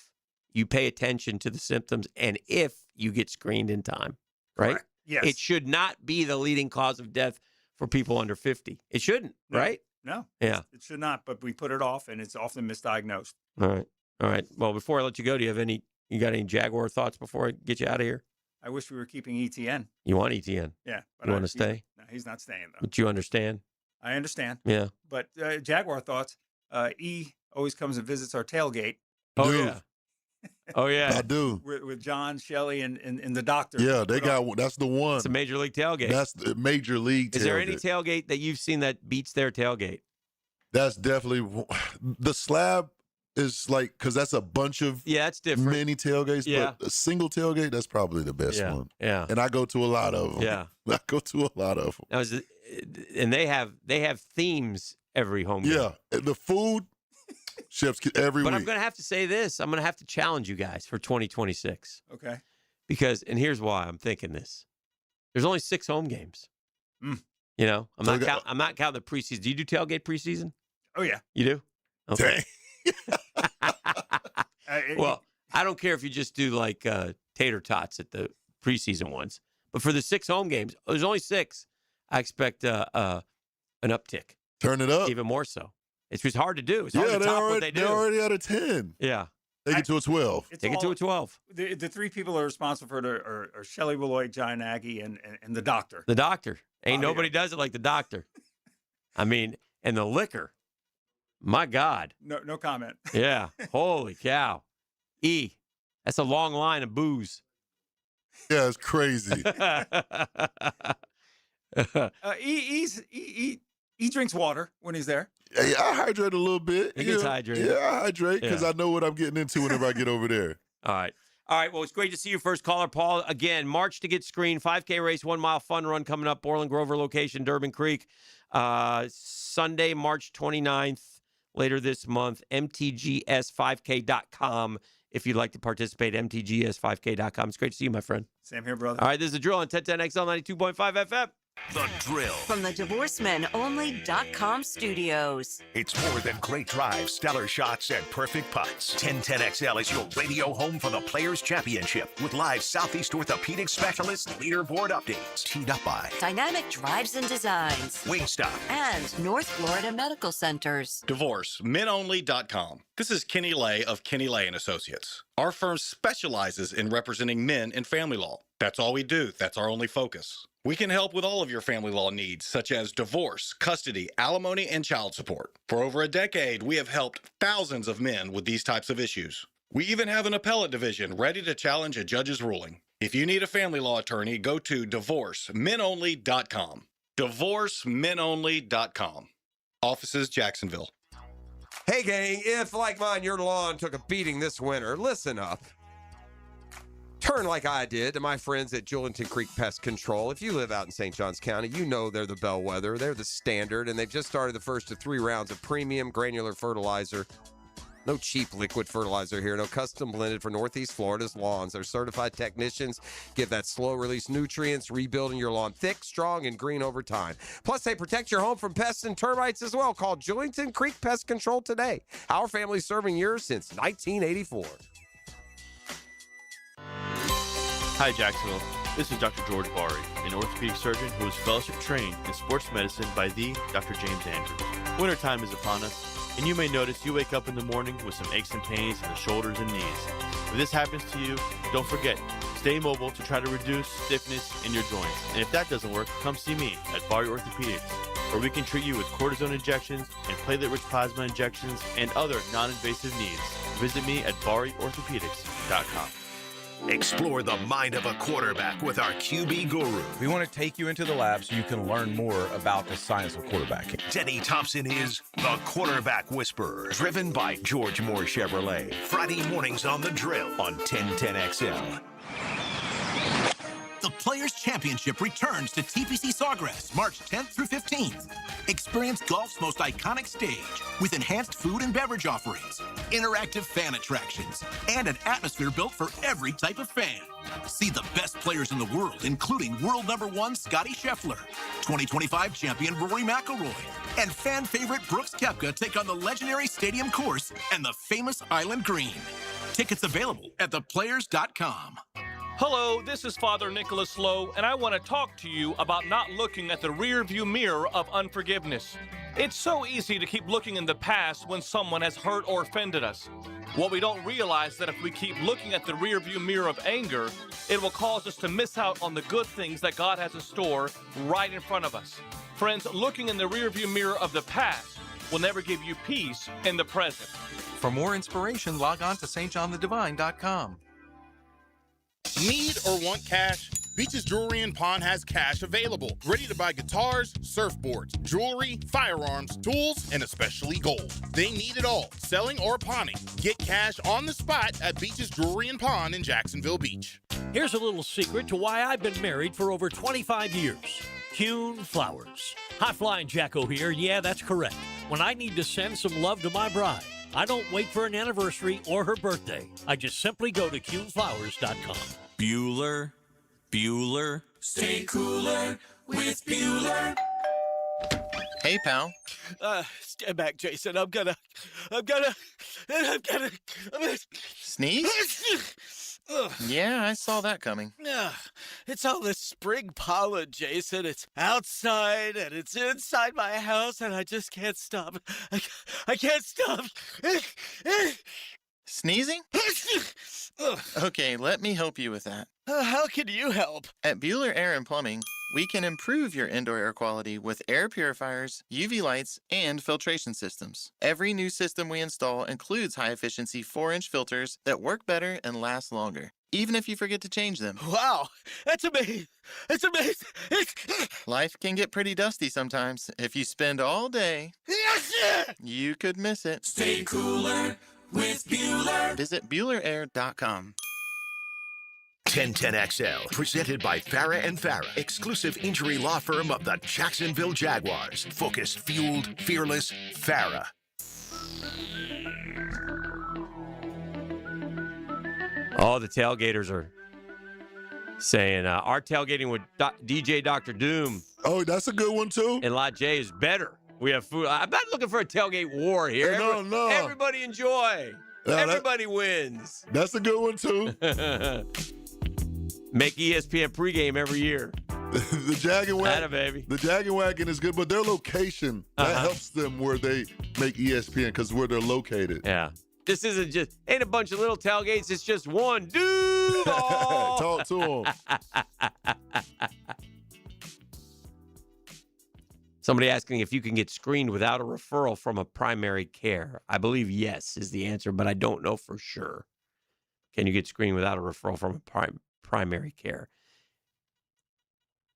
you pay attention to the symptoms and if you get screened in time, right? Correct. Yes. It should not be the leading cause of death for people under 50. It shouldn't, right? No. Yeah. It should not, but we put it off, and it's often misdiagnosed. All right. Well, before I let you go, do you got any Jaguar thoughts before I get you out of here? I wish we were keeping ETN. You want ETN? Yeah. You want to stay? No, he's not staying, though. But you understand? I understand. Yeah. But Jaguar thoughts. E always comes and visits our tailgate. Oh, Dude. yeah. Oh, yeah. I do. With John, Shelley, and the doctor. Yeah, they got that's the one. It's a major league tailgate. That's the major league tailgate. Is there any tailgate that you've seen that beats their tailgate? That's definitely the slab is like because that's a bunch of that's different. Many tailgates. Yeah. But a single tailgate that's probably the best one. Yeah. And I go to a lot of them. Yeah. I go to a lot of them. Now, and they have themes every home game. Yeah, the food chefs every But week. I'm going to have to say this. I'm going to have to challenge you guys for 2026. Okay. Because, and here's why I'm thinking this. There's only 6 home games. Mm. You know, I'm So not counting the preseason. Do you do tailgate preseason? Oh, yeah. You do? Okay. Dang. Well, I don't care if you just do like tater tots at the preseason ones. But for the 6 home games, there's only 6. I expect an uptick. Turn it up. Even more so. It's just hard to do. It's hard to top what they do. They're already at a 10. Yeah. Take it to a 12. Take it to a 12. The 3 people that are responsible for it are Shelley Willoy, John Nagy, and the doctor. The doctor. Ain't nobody does it like the doctor. I mean, and the liquor. My God. No comment. Yeah. Holy cow. E. That's a long line of booze. Yeah, it's crazy. He drinks water when he's there. Hey, I hydrate a little bit. He gets hydrated. Yeah, I hydrate because Yeah. I know what I'm getting into whenever I get over there. All right. All right. Well, it's great to see you, first caller, Paul. Again, March to get screened. 5K race, 1 mile fun run coming up. Borland Grover location, Durbin Creek. Sunday, March 29th, later this month. MTGS5K.com. If you'd like to participate, MTGS5K.com. It's great to see you, my friend. Same here, brother. All right. This is The Drill on 1010XL 92.5 FM. The Drill. From the DivorceMenOnly.com studios. It's more than great drives, stellar shots, and perfect putts. 1010XL is your radio home for the Players' Championship with live Southeast Orthopedic Specialist leaderboard updates. Teed up by Dynamic Drives and Designs. Wingstop. And North Florida Medical Centers. DivorceMenOnly.com. This is Kenny Lay of Kenny Lay & Associates. Our firm specializes in representing men in family law. That's all we do. That's our only focus. We can help with all of your family law needs, such as divorce, custody, alimony, and child support. For over a decade, we have helped thousands of men with these types of issues. We even have an appellate division ready to challenge a judge's ruling. If you need a family law attorney, go to DivorceMenOnly.com. DivorceMenOnly.com. Offices, Jacksonville. Hey, gang, if, like mine, your lawn took a beating this winter, listen up. Turn like I did to my friends at Julington Creek Pest Control. If you live out in St. Johns County, you know they're the bellwether. They're the standard, and they've just started the first of 3 rounds of premium granular fertilizer. No cheap liquid fertilizer here. No custom blended for Northeast Florida's lawns. Their certified technicians give that slow-release nutrients, rebuilding your lawn thick, strong, and green over time. Plus, they protect your home from pests and termites as well. Call Julington Creek Pest Control today. Our family's serving yours since 1984. Hi, Jacksonville. This is Dr. George Bari, an orthopedic surgeon who is fellowship trained in sports medicine by the Dr. James Andrews. Wintertime is upon us, and you may notice you wake up in the morning with some aches and pains in the shoulders and knees. If this happens to you, don't forget, stay mobile to try to reduce stiffness in your joints. And if that doesn't work, come see me at Bari Orthopedics, where we can treat you with cortisone injections and platelet-rich plasma injections and other non-invasive needs. Visit me at BariOrthopedics.com. Explore the mind of a quarterback with our QB guru. We want to take you into the lab so you can learn more about the science of quarterbacking. Denny Thompson is the Quarterback Whisperer, driven by George Moore Chevrolet. Friday mornings on The Drill on 1010XL. The Players' Championship returns to TPC Sawgrass March 10th through 15th. Experience golf's most iconic stage with enhanced food and beverage offerings, interactive fan attractions, and an atmosphere built for every type of fan. See the best players in the world, including world #1 Scotty Scheffler, 2025 champion Rory McIlroy, and fan favorite Brooks Koepka take on the legendary Stadium Course and the famous Island Green. Tickets available at theplayers.com. Hello, this is Father Nicholas Lowe, and I want to talk to you about not looking at the rearview mirror of unforgiveness. It's so easy to keep looking in the past when someone has hurt or offended us. What we don't realize is that if we keep looking at the rearview mirror of anger, it will cause us to miss out on the good things that God has in store right in front of us. Friends, looking in the rearview mirror of the past will never give you peace in the present. For more inspiration, log on to stjohnthedivine.com. Need or want cash? Beaches Jewelry and Pawn has cash available. Ready to buy guitars, surfboards, jewelry, firearms, tools, and especially gold. They need it all, selling or pawning. Get cash on the spot at Beaches Jewelry and Pawn in Jacksonville Beach. Here's a little secret to why I've been married for over 25 years. Kuhn Flowers. High Flying Jacko here. Yeah, that's correct. When I need to send some love to my bride, I don't wait for an anniversary or her birthday. I just simply go to kuhnflowers.com. Bueller, stay cooler with Bueller. Hey, pal. Stand back, Jason. I'm gonna Sneeze? Yeah, I saw that coming. It's all this spring pollen, Jason. It's outside and it's inside my house, and I just can't stop. I can't stop. Sneezing? Okay, let me help you with that. How can you help? At Bueller Air and Plumbing, we can improve your indoor air quality with air purifiers, UV lights, and filtration systems. Every new system we install includes high-efficiency 4-inch filters that work better and last longer, even if you forget to change them. Wow, that's amazing. It's amazing. Life can get pretty dusty sometimes. If you spend all day, you could miss it. Stay cooler with Bueller. Visit BuellerAir.com. 1010XL, presented by Farah and Farah, exclusive injury law firm of the Jacksonville Jaguars. Focused, fueled, fearless, Farah. Oh, the tailgaters are saying our tailgating with DJ Dr. Doom. Oh, that's a good one, too. And Lot J is better. We have food. I'm not looking for a tailgate war here. Hey, no. Everybody enjoy. No, Everybody wins. That's a good one, too. Make ESPN pregame every year. The Jagged Wagon, baby. The Jagged Wagon is good, but their location, that helps them where they make ESPN because where they're located. Yeah. This ain't a bunch of little tailgates. It's just one dude. Talk to them. Somebody asking if you can get screened without a referral from a primary care. I believe yes is the answer, but I don't know for sure. Can you get screened without a referral from a primary care?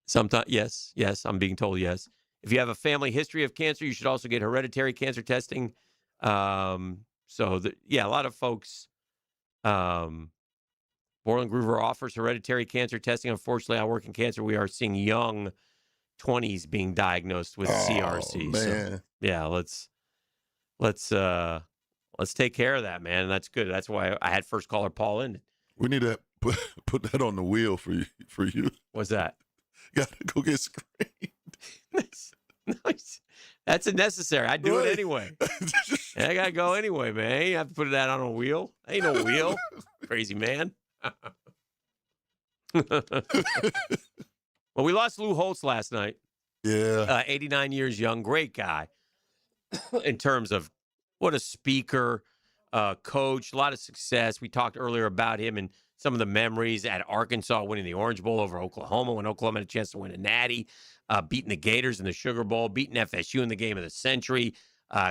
Sometimes, yes, I'm being told yes. If you have a family history of cancer, you should also get hereditary cancer testing. A lot of folks. Borland Groover offers hereditary cancer testing. Unfortunately, I work in cancer. We are seeing young 20s being diagnosed with CRC. Man. So, yeah, let's take care of that, man. That's good. That's why I had first caller Paul in. We need to put that on the wheel for you. What's that? You got to go get screened. Nice. That's unnecessary. I do it anyway. I got to go anyway, man. You have to put that on a wheel. Ain't no wheel. Crazy man. Well, we lost Lou Holtz last night. Yeah. 89 years young. Great guy in terms of what a speaker, coach, a lot of success. We talked earlier about him and some of the memories at Arkansas winning the Orange Bowl over Oklahoma when Oklahoma had a chance to win a natty, beating the Gators in the Sugar Bowl, beating FSU in the game of the century,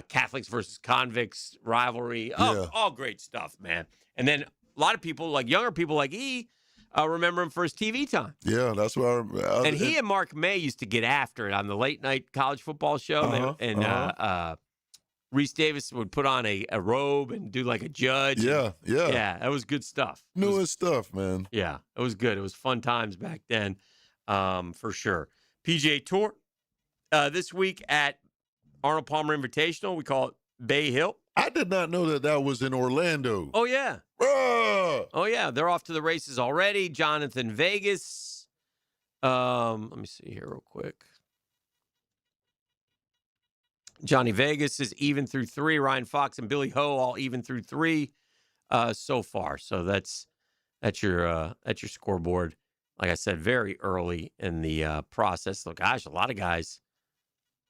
Catholics versus convicts rivalry. All great stuff, man. And then a lot of people, like younger people like remember him for his TV time. Yeah, that's what I remember. And he and Mark May used to get after it on the late night college football show. Reese Davis would put on a robe and do like a judge. Yeah. Yeah, that was good stuff. Newest stuff, man. Yeah, it was good. It was fun times back then, for sure. PGA Tour this week at Arnold Palmer Invitational. We call it Bay Hill. I did not know that was in Orlando. Oh, yeah. Oh, yeah. They're off to the races already. Jonathan Vegas. Let me see here real quick. Johnny Vegas is even through 3. Ryan Fox and Billy Ho all even through 3 so far. So that's your scoreboard. Like I said, very early in the process. Look, gosh, a lot of guys.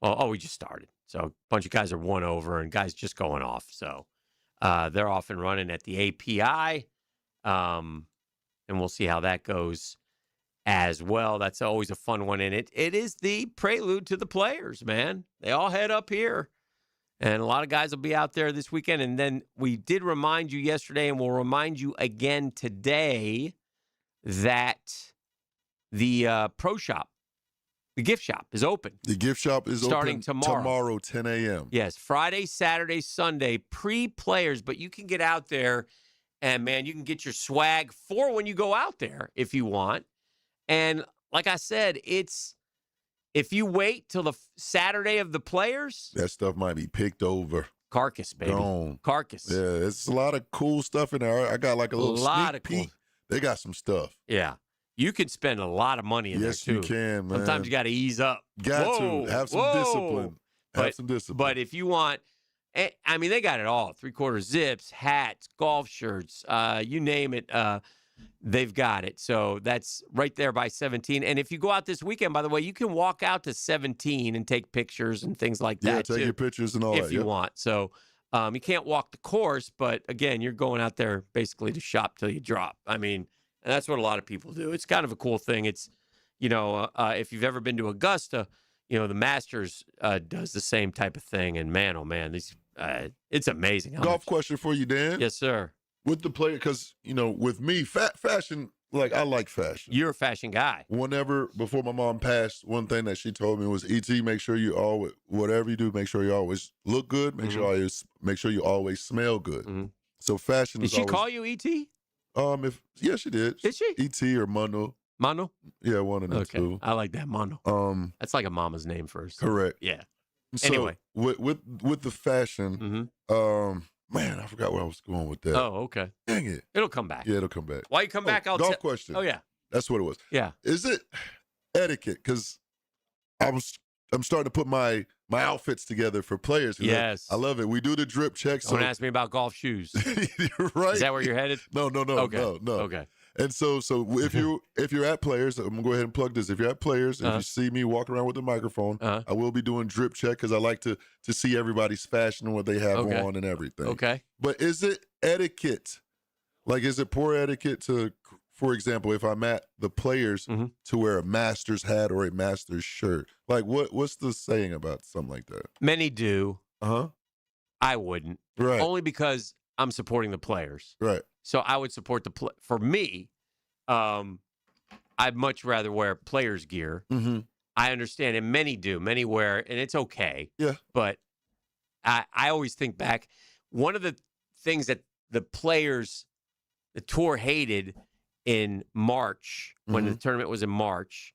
We just started. So a bunch of guys are 1 over and guys just going off. So they're off and running at the API. And we'll see how that goes as well. That's always a fun one. And it is the prelude to the Players, man. They all head up here. And a lot of guys will be out there this weekend. And then we did remind you yesterday, and we'll remind you again today, that the Pro Shop, the gift shop, is open. The gift shop is starting open tomorrow, 10 a.m. Yes, Friday, Saturday, Sunday, pre-Players. But you can get out there, and, man, you can get your swag for when you go out there if you want. And like I said, if you wait till the Saturday of the Players, that stuff might be picked over. Carcass, baby. Gone. Carcass. Yeah, it's a lot of cool stuff in there. I got like a little sneak peek. They got some stuff. Yeah. You can spend a lot of money in there, too. Yes, you can, man. Sometimes you got to ease up. Got to. Have some discipline. Have some discipline. But if you want, I mean, they got it all. 3/4 zips, hats, golf shirts, you name it. They've got it. So that's right there by 17. And if you go out this weekend, by the way, you can walk out to 17 and take pictures and things like that. Yeah, take your pictures and all that. If you want. So you can't walk the course, but again, you're going out there basically to shop till you drop. I mean, and that's what a lot of people do. It's kind of a cool thing. It's, if you've ever been to Augusta, the Masters does the same type of thing. And man, oh man, it's amazing. Golf question for you, Dan. Yes, sir. With the player, because, with me, fashion, like, I like fashion. You're a fashion guy. Before my mom passed, one thing that she told me was, E.T., make sure you always, whatever you do, make sure you always look good, make sure you always smell good. So fashion is Did she always, call you E.T.? Yeah, she did. Did she? E.T. or Mono. Mono? Yeah, one of them two. I like that, Mono. That's like a mama's name first. Correct. Yeah. So, Anyway. With the fashion, man, I forgot where I was going with that. Oh, okay. Dang it. It'll come back. Yeah, it'll come back. Why you come back? Golf question. Oh, yeah. That's what it was. Yeah. Is it etiquette? Because I'm starting to put my outfits together for players. Yes. I love it. We do the drip checks. Don't ask me about golf shoes. Right. Is that where you're headed? No. Okay. No. Okay. And so if you're at Players, I'm gonna go ahead and plug this. If you're at Players, if you see me walking around with the microphone, I will be doing drip check because I like to see everybody's fashion and what they have on and everything. Okay. But is it etiquette? Like, is it poor etiquette to, for example, if I'm at the Players, to wear a Masters hat or a Masters shirt? Like, what's the saying about something like that? Many do. Uh-huh. I wouldn't. Right. Only because I'm supporting the Players. Right. So I would support for me, I'd much rather wear Players gear. Mm-hmm. I understand, and many do. Many wear, and it's okay. Yeah. But I always think back, one of the things that the Players, the tour hated in March, when the tournament was in March,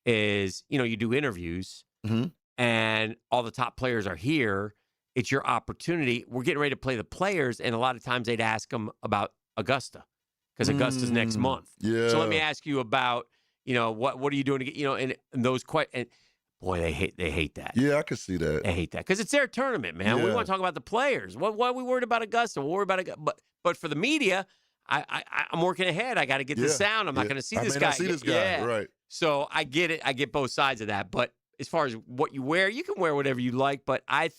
is, you do interviews, and all the top players are here. It's your opportunity. We're getting ready to play the Players, and a lot of times they'd ask them about Augusta, because Augusta's next month. Yeah. So let me ask you about, what are you doing to get, and those and boy, they hate that. Yeah, I could see that. They hate that because it's their tournament, man. We Yeah. want to talk about the Players. Why are we worried about Augusta? We're worried about Augusta. But for the media, I'm working ahead. I got to get the sound. I'm not going to see I this may guy. not see this guy. Yeah. Right. So I get it. I get both sides of that. But as far as what you wear, you can wear whatever you like. But I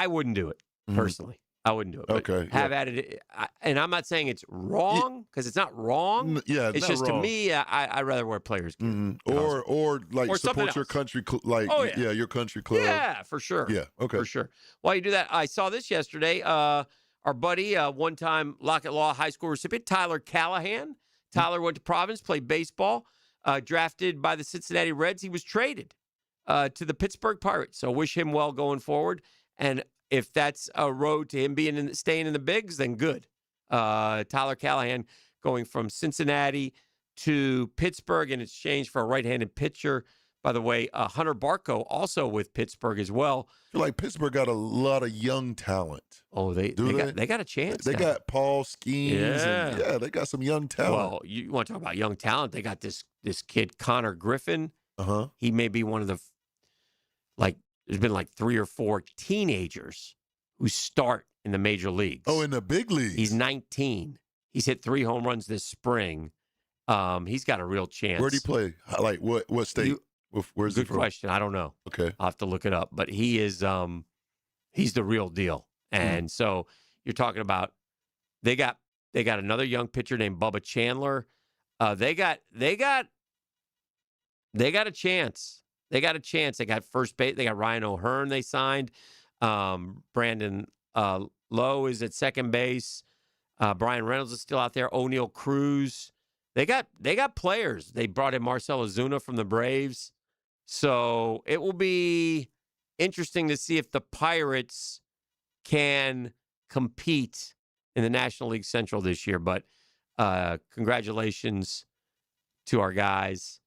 wouldn't do it personally. I wouldn't do it. But Okay, have at it. And I'm not saying it's wrong, because it's not wrong. Yeah, it's not just wrong. to me, I'd rather wear Players gear. Or like Or something support your else. country, your country club. Yeah, for sure. Yeah, okay. For sure. While you do that, I saw this yesterday. Our buddy, one-time Lockett Law High School recipient, Tyler Callahan. Tyler went to Providence, played baseball, drafted by the Cincinnati Reds. He was traded to the Pittsburgh Pirates. So wish him well going forward. And if that's a road to him staying in the bigs, then good. Tyler Callahan going from Cincinnati to Pittsburgh in exchange for a right-handed pitcher. By the way, Hunter Barco also with Pittsburgh as well. I feel like Pittsburgh got a lot of young talent. Oh, they got a chance. They got Paul Skeens. Yeah. They got some young talent. Well, you want to talk about young talent? They got this kid Connor Griffin. He may be one of the there's been 3 or 4 teenagers who start in the major leagues. Oh, in the big leagues. He's 19. He's hit 3 home runs this spring. He's got a real chance. Where'd he play? Like what state? Where's he Good from? question. I don't know. Okay. I'll have to look it up. But he is he's the real deal. And so you're talking about they got another young pitcher named Bubba Chandler. They got a chance. They got a chance. They got first base. They got Ryan O'Hearn. They signed. Brandon Lowe is at second base. Brian Reynolds is still out there. O'Neal Cruz. They got players. They brought in Marcell Ozuna from the Braves. So it will be interesting to see if the Pirates can compete in the National League Central this year. But congratulations to our guys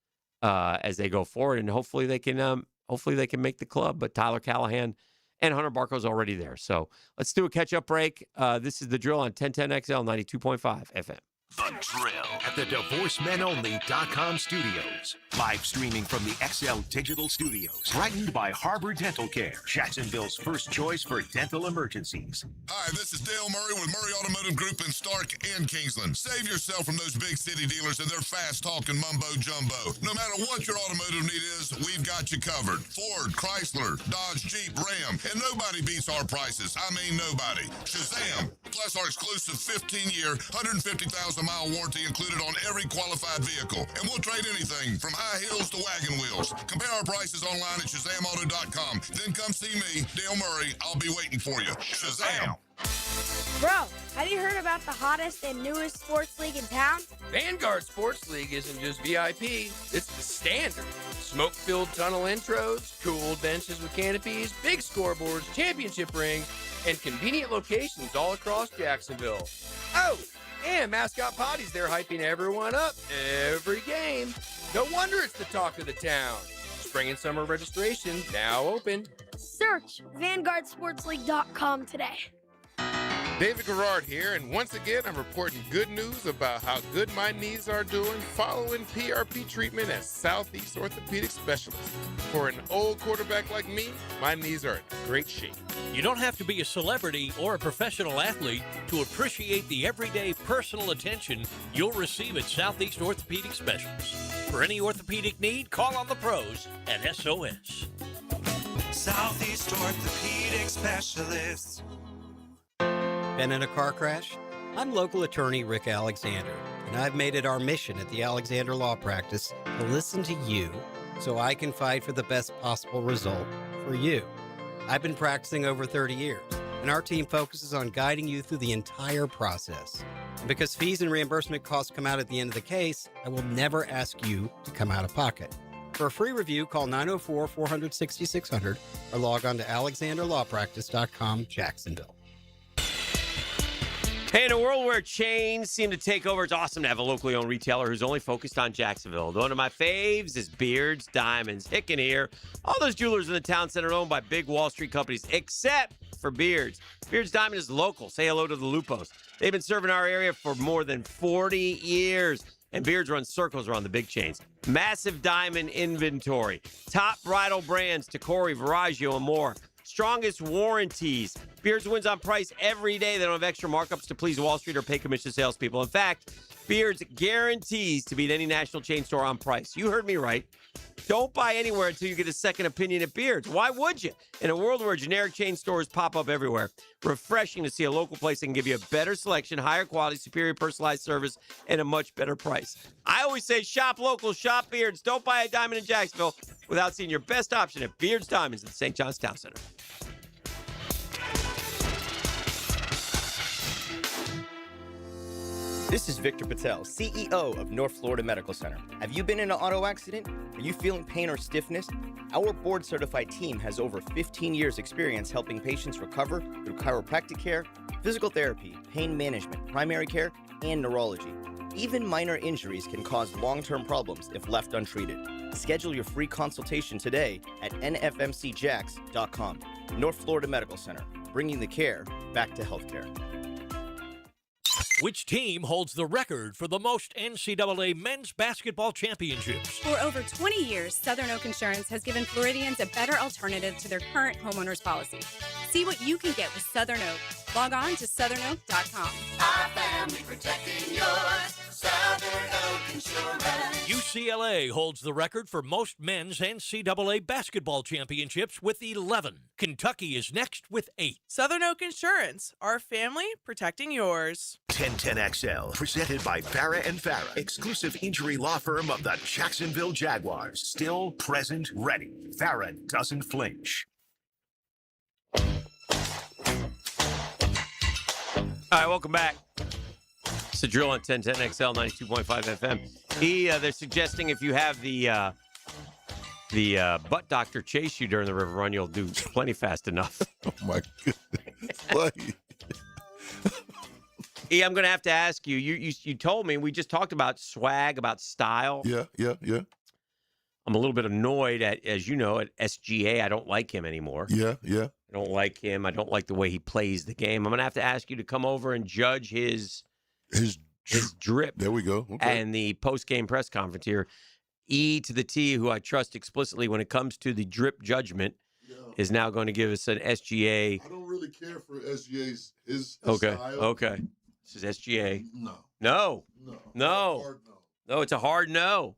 as they go forward, and hopefully they can make the club. But Tyler Callahan and Hunter Barco's already there. So let's do a catch-up break. This is The Drill on 1010XL 92.5 FM. The Drill at the DivorceMenOnly.com studios. Live streaming from the XL Digital Studios. Brightened by Harbor Dental Care, Jacksonville's first choice for dental emergencies. Hi, this is Dale Murray with Murray Automotive Group in Stark and Kingsland. Save yourself from those big city dealers and their fast-talking mumbo-jumbo. No matter what your automotive need is, we've got you covered. Ford, Chrysler, Dodge, Jeep, Ram, and nobody beats our prices. I mean nobody. Shazam! Plus our exclusive 15-year, 150,000-mile warranty included on every qualified vehicle. And we'll trade anything from high heels to wagon wheels. Compare our prices online at ShazamAuto.com. Then come see me, Dale Murray. I'll be waiting for you. Shazam! Bro, have you heard about the hottest and newest sports league in town? Vanguard Sports League isn't just VIP, it's the standard. Smoke-filled tunnel intros, cool benches with canopies, big scoreboards, championship rings, and convenient locations all across Jacksonville. Oh, and Mascot Potty's there hyping everyone up every game. No wonder it's the talk of the town. Spring and summer registration now open. Search VanguardSportsLeague.com today. David Garrard here, and once again, I'm reporting good news about how good my knees are doing following PRP treatment at Southeast Orthopedic Specialists. For an old quarterback like me, my knees are in great shape. You don't have to be a celebrity or a professional athlete to appreciate the everyday personal attention you'll receive at Southeast Orthopedic Specialists. For any orthopedic need, call on the pros at SOS. Southeast Orthopedic Specialists. Been in a car crash? I'm local attorney Rick Alexander, and I've made it our mission at the Alexander Law Practice to listen to you so I can fight for the best possible result for you. I've been practicing over 30 years, and our team focuses on guiding you through the entire process. And because fees and reimbursement costs come out at the end of the case, I will never ask you to come out of pocket. For a free review, call 904-400-6600 or log on to alexanderlawpractice.com, Jacksonville. Hey, in a world where chains seem to take over, it's awesome to have a locally owned retailer who's only focused on Jacksonville. One of my faves is Beards Diamonds. Hick and here, all those jewelers in the town center are owned by big Wall Street companies, except for Beards. Beards Diamond is local. Say hello to the Lupos. They've been serving our area for more than 40 years. And Beards run circles around the big chains. Massive diamond inventory. Top bridal brands, Tacori, Veragio, and more. Strongest warranties. Beards wins on price every day. They don't have extra markups to please Wall Street or pay commission to salespeople. In fact, Beards guarantees to beat any national chain store on price. You heard me right. Don't buy anywhere until you get a second opinion at Beards. Why would you? In a world where generic chain stores pop up everywhere, refreshing to see a local place that can give you a better selection, higher quality, superior personalized service, and a much better price. I always say shop local, shop Beards. Don't buy a diamond in Jacksonville without seeing your best option at Beards Diamonds at the St. John's Town Center. This is Victor Patel, CEO of North Florida Medical Center. Have you been in an auto accident? Are you feeling pain or stiffness? Our board-certified team has over 15 years experience helping patients recover through chiropractic care, physical therapy, pain management, primary care, and neurology. Even minor injuries can cause long-term problems if left untreated. Schedule your free consultation today at nfmcjax.com. North Florida Medical Center, bringing the care back to healthcare. Which team holds the record for the most NCAA men's basketball championships? For over 20 years, Southern Oak Insurance has given Floridians a better alternative to their current homeowners policy. See what you can get with Southern Oak. Log on to southernoak.com. Our family protecting yours. Southern Oak UCLA holds the record for most men's NCAA basketball championships with 11. Kentucky is next with 8. Southern Oak Insurance, our family protecting yours. 1010XL, presented by Farah and Farah, exclusive injury law firm of the Jacksonville Jaguars. Still present, ready. Farah doesn't flinch. All right, welcome back. It's the drill on 1010XL 92.5 FM. They're suggesting if you have the butt doctor chase you during the river run, you'll do plenty fast enough. Oh my goodness! I'm going to have to ask you. You told me, we just talked about swag, about style. Yeah. I'm a little bit annoyed at, as you know, at SGA. I don't like him anymore. Yeah. I don't like him. I don't like the way he plays the game. I'm going to have to ask you to come over and judge his drip. There we go. Okay. And the post-game press conference here. E to the T, who I trust explicitly when it comes to the drip judgment, is now going to give us an SGA. I don't really care for SGA's his Okay. style. Okay. This is SGA. No. No, it's a hard no.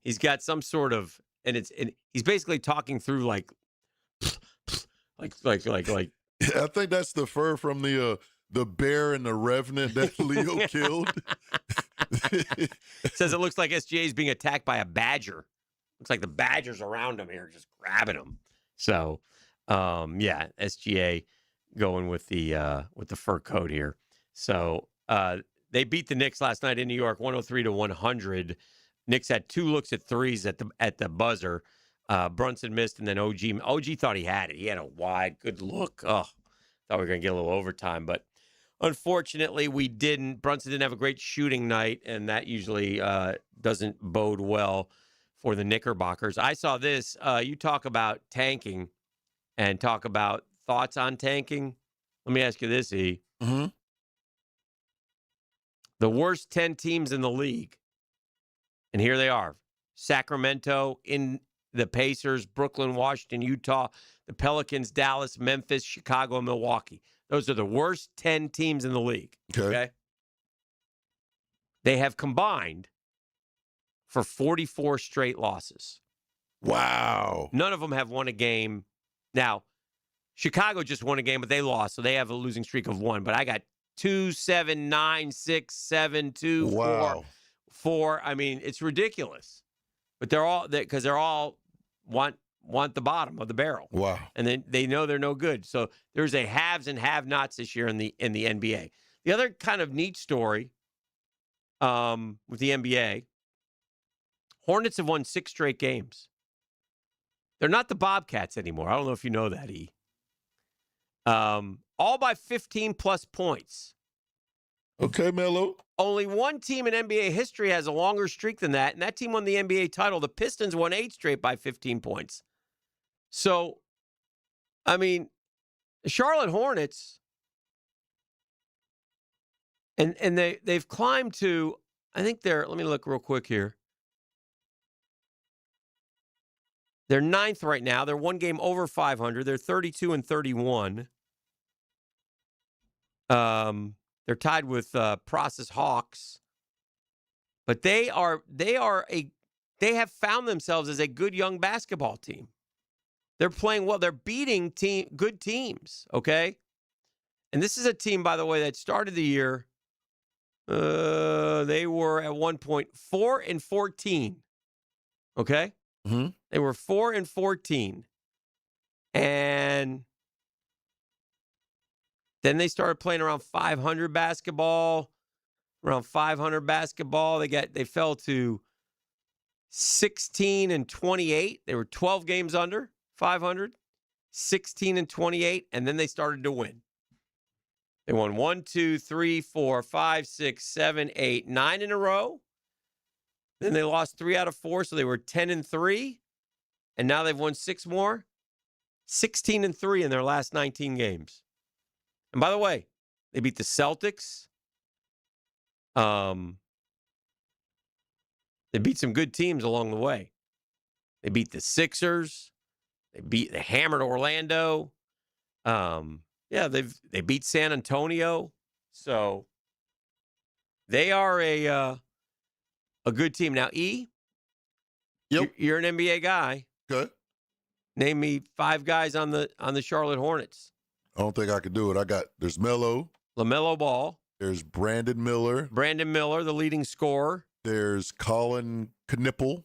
He's got some sort of, and he's basically talking through like. I think that's the fur from the bear and the revenant that Leo killed. It says it looks like SGA is being attacked by a badger. Looks like the badgers around him here just grabbing him. So, SGA going with the fur coat here. So they beat the Knicks last night in New York, 103-100. Knicks had 2 looks at threes at the buzzer. Brunson missed, and then OG thought he had it. He had a wide, good look. Oh, thought we were going to get a little overtime, but unfortunately we didn't. Brunson didn't have a great shooting night, and that usually doesn't bode well for the Knickerbockers. I saw this. You talk about tanking and talk about thoughts on tanking. Let me ask you this, E. Mm-hmm. The worst 10 teams in the league, and here they are. Sacramento, the Pacers, Brooklyn, Washington, Utah, the Pelicans, Dallas, Memphis, Chicago, and Milwaukee. Those are the worst 10 teams in the league. Okay? They have combined for 44 straight losses. Wow. None of them have won a game. Now, Chicago just won a game, but they lost, so they have a losing streak of 1. But I got 2, 7, 9, 6, 7, 2, 4. I mean, it's ridiculous. But they're all want the bottom of the barrel. Wow. And then they know they're no good. So there's a haves and have-nots this year in the NBA. The other kind of neat story with the NBA, Hornets have won 6 straight games. They're not the Bobcats anymore. I don't know if you know that, E. All by 15-plus points. Okay, Melo. Only one team in NBA history has a longer streak than that, and that team won the NBA title. The Pistons won 8 straight by 15 points. So, I mean, the Charlotte Hornets, and they've climbed to, I think let me look real quick here. They're 9th right now. They're 1 game over 500. They're 32-31. They're tied with Process Hawks, but they have found themselves as a good young basketball team. They're playing well. They're beating good teams. Okay, and this is a team, by the way, that started the year. They were at 1 point 4-14. Okay, They were 4-14, and then they started playing around 500 basketball. Around 500 basketball, they fell to 16-28. They were 12 games under 500, 16-28, and then they started to win. They won 1, 2, 3, 4, 5, 6, 7, 8, 9 in a row. Then they lost 3 out of 4, so they were 10-3, and now they've won 6 more, 16-3 in their last 19 games. And by the way, they beat the Celtics. They beat some good teams along the way. They beat the Sixers. They hammered Orlando. They beat San Antonio. So they are a A good team. Now, Yep. You're an NBA guy. Okay. Name me 5 guys on the Charlotte Hornets. I don't think I could do it. There's Melo. LaMelo Ball. There's Brandon Miller. Brandon Miller, the leading scorer. There's Colin Knippel.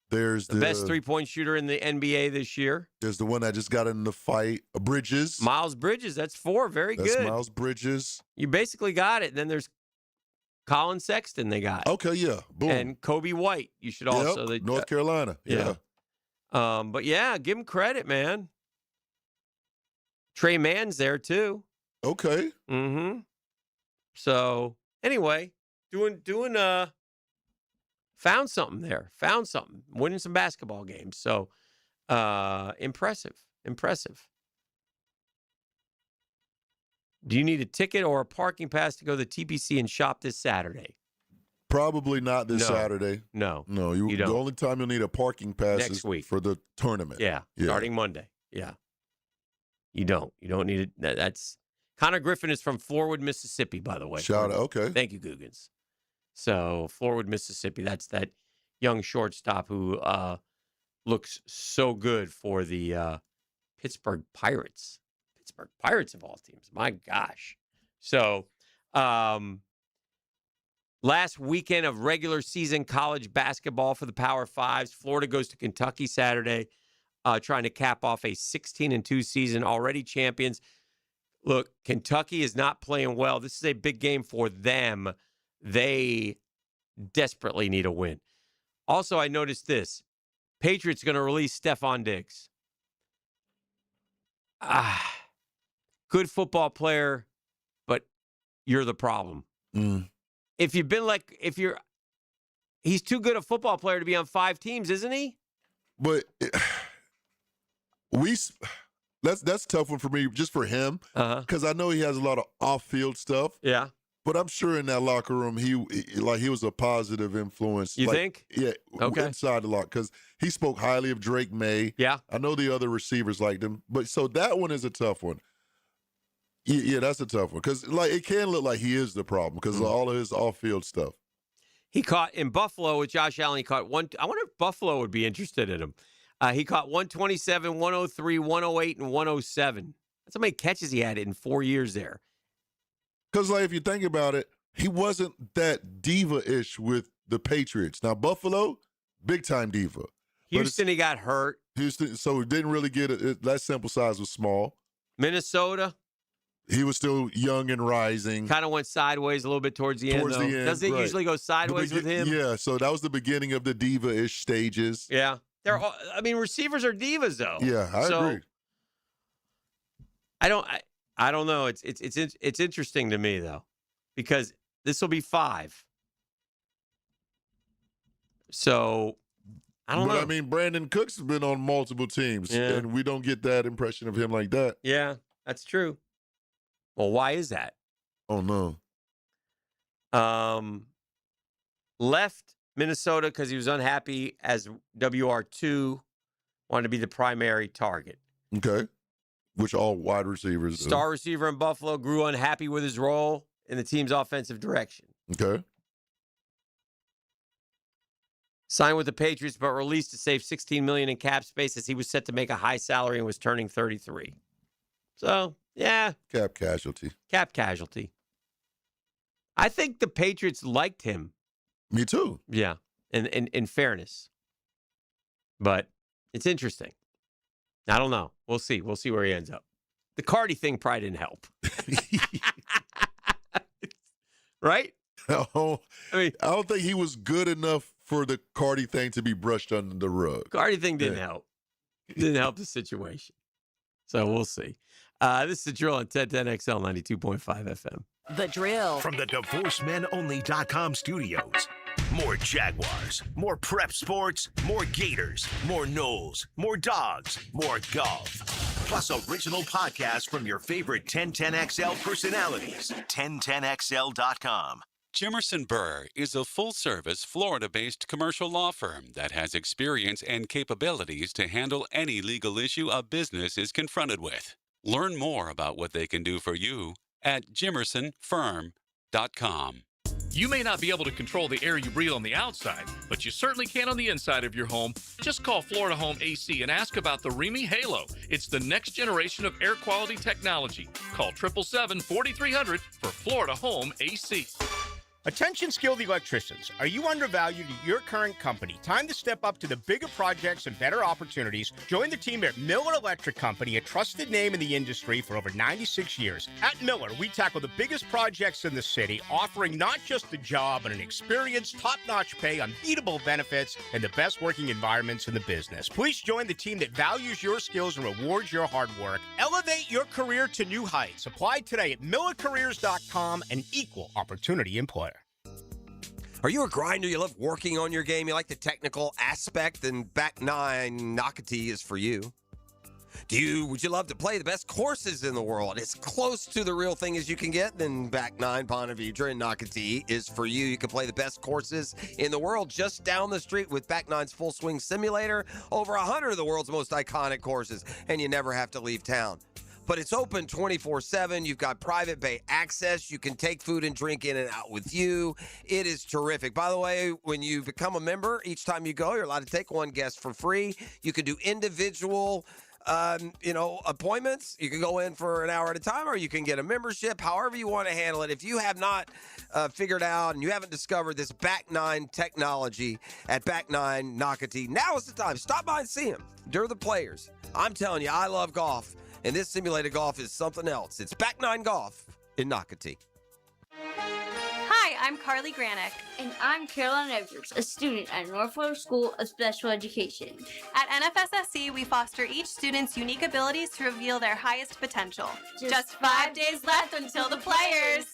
There's the best three-point shooter in the NBA this year. There's the one that just got in the fight, Bridges. Miles Bridges, that's 4. Very That's good. Miles Bridges. You basically got it. And then there's Colin Sexton they got. Okay, yeah. Boom. And Kobe White. You should also. Yep. North Carolina. Yeah. But yeah, give him credit, man. Trey Mann's there too. Okay. Mm-hmm. So anyway, found something there. Found something. Winning some basketball games. So impressive. Do you need a ticket or a parking pass to go to the TPC and shop this Saturday? Probably not this Saturday. No. You don't. The only time you'll need a parking pass Next is week. for the tournament. Yeah. Starting Monday. Yeah. You don't need it. That's Connor Griffin is from Floorwood, Mississippi, by the way. Shout out. Okay. Thank you, Googans. So Floorwood, Mississippi. That's that young shortstop who looks so good for the Pittsburgh Pirates. Pittsburgh Pirates of all teams. My gosh. So last weekend of regular season college basketball for the Power Fives. Florida goes to Kentucky Saturday, trying to cap off a 16-2 season, already champions. Look, Kentucky is not playing well. This is a big game for them. They desperately need a win. Also, I noticed this. Patriots going to release Stephon Diggs. Good football player, but you're the problem. If you've been he's too good a football player to be on 5 teams, isn't he? But that's a tough one for me, just for him, because I know he has a lot of off-field stuff. Yeah. But I'm sure in that locker room, he was a positive influence. You think? Yeah. Okay. Inside the locker, because he spoke highly of Drake May. Yeah. I know the other receivers liked him, but so that one is a tough one. Yeah, that's a tough one because it can look like he is the problem because of all of his off-field stuff. He caught in Buffalo with Josh Allen. He caught one. I wonder if Buffalo would be interested in him. He caught 127, 103, 108, and 107. That's how many catches he had in 4 years there. Because, if you think about it, he wasn't that diva-ish with the Patriots. Now, Buffalo, big-time diva. Houston, he got hurt. Houston, so he didn't really get it. That sample size was small. Minnesota. He was still young and rising. Kind of went sideways a little bit towards the end, though. Doesn't it usually go sideways with him? Yeah, so that was the beginning of the diva-ish stages. Yeah. Receivers are divas, though. Yeah, I agree. I don't know. It's interesting to me, though, because this will be 5. So, I don't know. But, I mean, Brandon Cooks has been on multiple teams, and we don't get that impression of him like that. Yeah, that's true. Well, why is that? Oh, no. Left Minnesota because he was unhappy as WR2, wanted to be the primary target. Okay. Which all wide receivers do. Star receiver in Buffalo grew unhappy with his role in the team's offensive direction. Okay. Signed with the Patriots, but released to save $16 million in cap space as he was set to make a high salary and was turning 33. So, yeah. Cap casualty. I think the Patriots liked him. Me too. Yeah, in fairness. But it's interesting. I don't know. We'll see. We'll see where he ends up. The Cardi thing probably didn't help. Right? I don't think he was good enough for the Cardi thing to be brushed under the rug. Cardi thing didn't help. Didn't help the situation. So we'll see. This is The Drill on 1010XL 92.5 FM. The Drill. From the DivorceMenOnly.com studios. More Jaguars, more prep sports, more Gators, more Knowles, more dogs, more golf. Plus original podcasts from your favorite 1010XL personalities. 1010XL.com. Jimerson Burr is a full-service, Florida-based commercial law firm that has experience and capabilities to handle any legal issue a business is confronted with. Learn more about what they can do for you at jimersonfirm.com. You may not be able to control the air you breathe on the outside, but you certainly can on the inside of your home. Just call Florida Home AC and ask about the Remy Halo. It's the next generation of air quality technology. Call 777-4300 for Florida Home AC. Attention skilled electricians. Are you undervalued at your current company? Time to step up to the bigger projects and better opportunities. Join the team at Miller Electric Company, a trusted name in the industry for over 96 years. At Miller, we tackle the biggest projects in the city, offering not just the job, but an experienced, top-notch pay, unbeatable benefits, and the best working environments in the business. Please join the team that values your skills and rewards your hard work. Elevate your career to new heights. Apply today at millercareers.com, an equal opportunity employer. Are you a grinder? You love working on your game? You like the technical aspect? Then Back 9 Nocatee is for you. Would you love to play the best courses in the world? As close to the real thing as you can get, then Back 9 Ponte Vedra and Nocatee is for you. You can play the best courses in the world just down the street with Back 9's Full Swing Simulator. Over 100 of the world's most iconic courses, and you never have to leave town. But it's open 24/7. You've got private bay access. You can take food and drink in and out with you. It is terrific. By the way, when you become a member, each time you go, you're allowed to take one guest for free. You can do individual appointments. You can go in for an hour at a time, or you can get a membership, however you want to handle it. If you have not figured out and you haven't discovered this Back 9 technology at Back 9 Nocatee, now is the time. Stop by and see them. They're the players. I'm telling you, I love golf. And this simulated golf is something else. It's Back 9 Golf in Nocatee. Hi, I'm Carly Granick. And I'm Caroline Edwards, a student at North Florida School of Special Education. At NFSSC, we foster each student's unique abilities to reveal their highest potential. Just 5 days left until the players.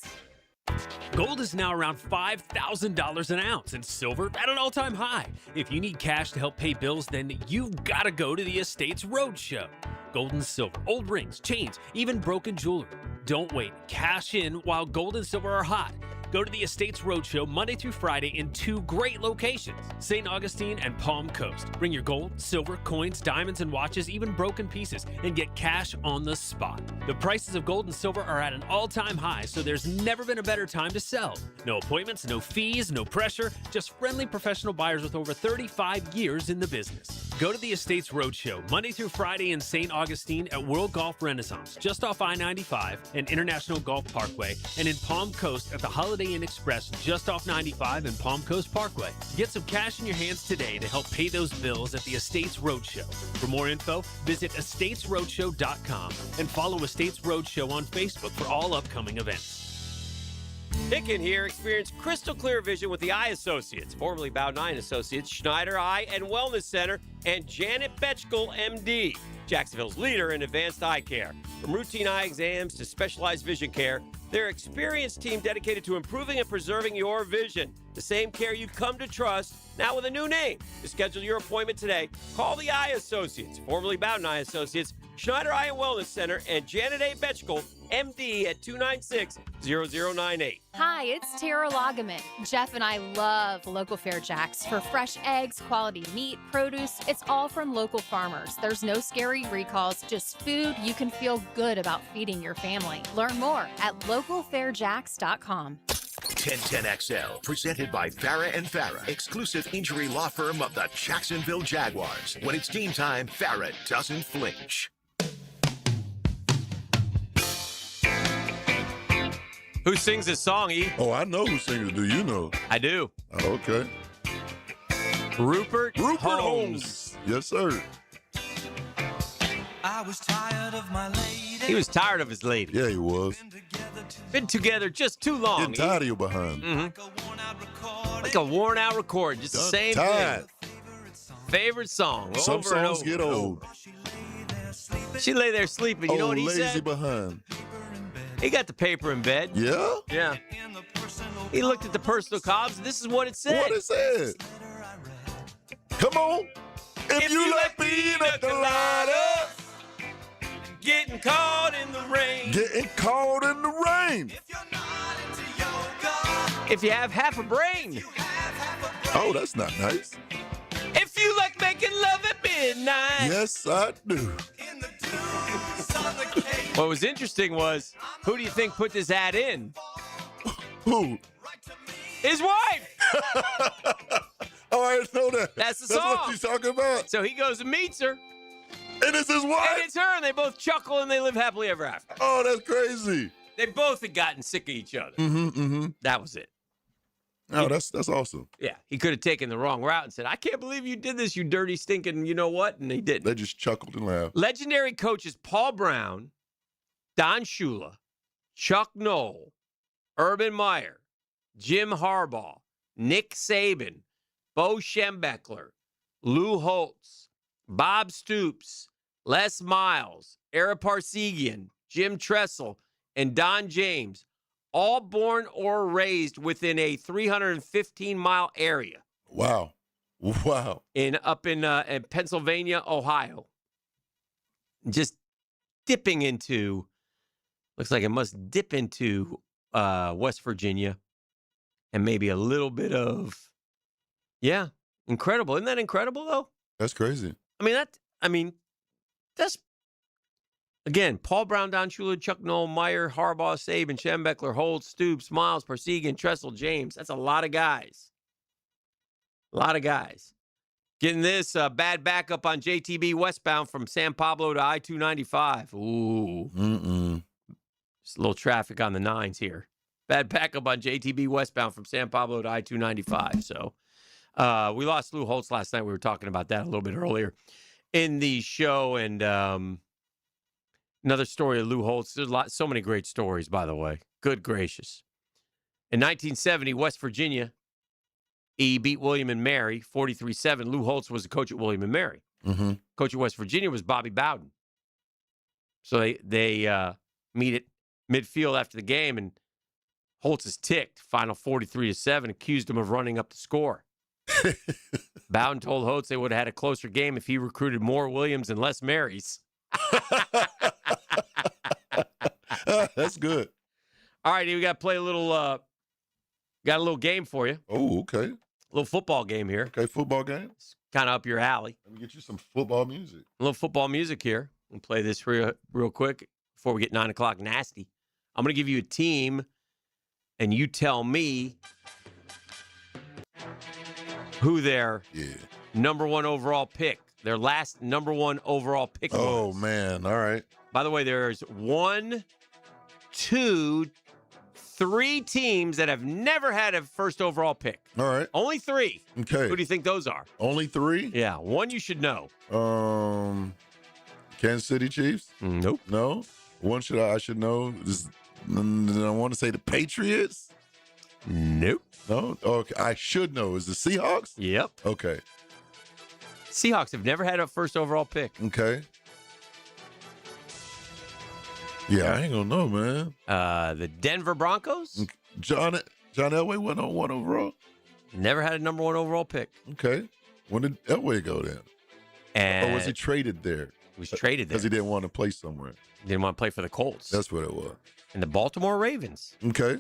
Gold is now around $5,000 an ounce, and silver at an all-time high. If you need cash to help pay bills, then you've got to go to the Estates Roadshow. Gold and silver, old rings, chains, even broken jewelry. Don't wait. Cash in while gold and silver are hot. Go to the Estates Roadshow Monday through Friday in 2 great locations, St. Augustine and Palm Coast. Bring your gold, silver, coins, diamonds, and watches, even broken pieces, and get cash on the spot. The prices of gold and silver are at an all-time high, so there's never been a better time to sell. No appointments, no fees, no pressure, just friendly professional buyers with over 35 years in the business. Go to the Estates Roadshow Monday through Friday in St. Augustine at World Golf Renaissance, just off I-95 and International Golf Parkway, and in Palm Coast at the Holiday Inn Express, just off 95 and Palm Coast Parkway. Get some cash in your hands today to help pay those bills at the Estates Roadshow. For more info, visit estatesroadshow.com and follow Estates Roadshow on Facebook for all upcoming events. Hicken here. Experience crystal clear vision with the Eye Associates, formerly Bowden Eye Associates, Schneider Eye and Wellness Center, and Janet Betchkel, MD, Jacksonville's leader in advanced eye care. From routine eye exams to specialized vision care, their experienced team dedicated to improving and preserving your vision. The same care you've come to trust, now with a new name. To schedule your appointment today, call the Eye Associates, formerly Bowden Eye Associates, Schneider Eye and Wellness Center, and Janet A. Betchkel, MD, at 296-0098. Hi, it's Tara Lagaman. Jeff and I love Local Fair Jacks for fresh eggs, quality meat, produce. It's all from local farmers. There's no scary recalls, just food you can feel good about feeding your family. Learn more at localfairjacks.com. 1010XL, presented by Farah and Farah, exclusive injury law firm of the Jacksonville Jaguars. When it's game time, Farah doesn't flinch. Who sings this song, E? Oh, I know who sings it. Do you know? I do. Oh, okay. Rupert Holmes. Yes, sir. I was tired of my lady. He was tired of his lady. Yeah, he was. Been together just too long. Getting tired of you behind. Like a worn out record. Just the same thing. Favorite song. Some over and songs over. get old. She lay there sleeping. You know what he lazy said? behind. He got the paper in bed. Yeah? Yeah. He looked at the personal columns. This is what it said. What it said? Come on. If you like pina colada. Getting caught in the rain. Getting caught in the rain. If you have half a brain. Oh, that's not nice. If you like making love at midnight. Yes, I do. What was interesting was, who do you think put this ad in? Who? His wife. Oh, I didn't know that. That's the That's song. what she's talking about. So he goes and meets her. And it's his wife? And it's her, and they both chuckle, and they live happily ever after. Oh, that's crazy. They both had gotten sick of each other. Mm-hmm. That was it. Oh, that's awesome. Yeah, he could have taken the wrong route and said, I can't believe you did this, you dirty, stinking, you know what? And he didn't. They just chuckled and laughed. Legendary coaches Paul Brown, Don Shula, Chuck Noll, Urban Meyer, Jim Harbaugh, Nick Saban, Bo Schembechler, Lou Holtz, Bob Stoops, Les Miles, Ara Parsegian, Jim Tressel, and Don James, all born or raised within a 315-mile area. Wow. Up in Pennsylvania, Ohio. Just dipping into, looks like it must dip into West Virginia and maybe a little bit of, yeah, incredible. Isn't that incredible, though? That's crazy. That's, again, Paul Brown, Don Shula, Chuck Noll, Meyer, Harbaugh, Saban, Schembechler, Holtz, Stoops, Miles, Parsegian, Tressel, James. That's a lot of guys. A lot of guys. Getting this bad backup on JTB westbound from San Pablo to I-295. Ooh. Just a little traffic on the 9s here. Bad backup on JTB westbound from San Pablo to I-295. So we lost Lou Holtz last night. We were talking about that a little bit earlier in the show. And another story of Lou Holtz. There's so many great stories, by the way. Good gracious. In 1970, West Virginia, he beat William and Mary 43-7. Lou Holtz was the coach at William and Mary. Mm-hmm. Coach at West Virginia was Bobby Bowden. So they meet at midfield after the game, and Holtz is ticked. Final 43-7, accused him of running up the score. Bowden told Holtz they would have had a closer game if he recruited more Williams and less Marys. That's good. All right, we got to play a little, got a little game for you. Oh, okay. A little football game here. Okay, football game. It's kind of up your alley. Let me get you some football music. A little football music here. We'll play this real quick before we get 9 o'clock nasty. I'm going to give you a team, and you tell me who their number one overall pick, their last number one overall pick was. Oh, man. All right. By the way, there's 1, 2, 3 teams that have never had a first overall pick. All right. Only 3. Okay. Who do you think those are? Only 3? Yeah, one you should know. Kansas City Chiefs? Nope. No? One I should know. I want to say the Patriots? Nope. No? Okay. I should know. Is the Seahawks? Yep. Okay. Seahawks have never had a first overall pick. Okay. Yeah, I ain't gonna know, man. The Denver Broncos? John Elway went on 1 overall? Never had a number 1 overall pick. Okay. When did Elway go then? And or was he traded there? He was traded there. Because he didn't want to play somewhere. He didn't want to play for the Colts. That's what it was. And the Baltimore Ravens. Okay.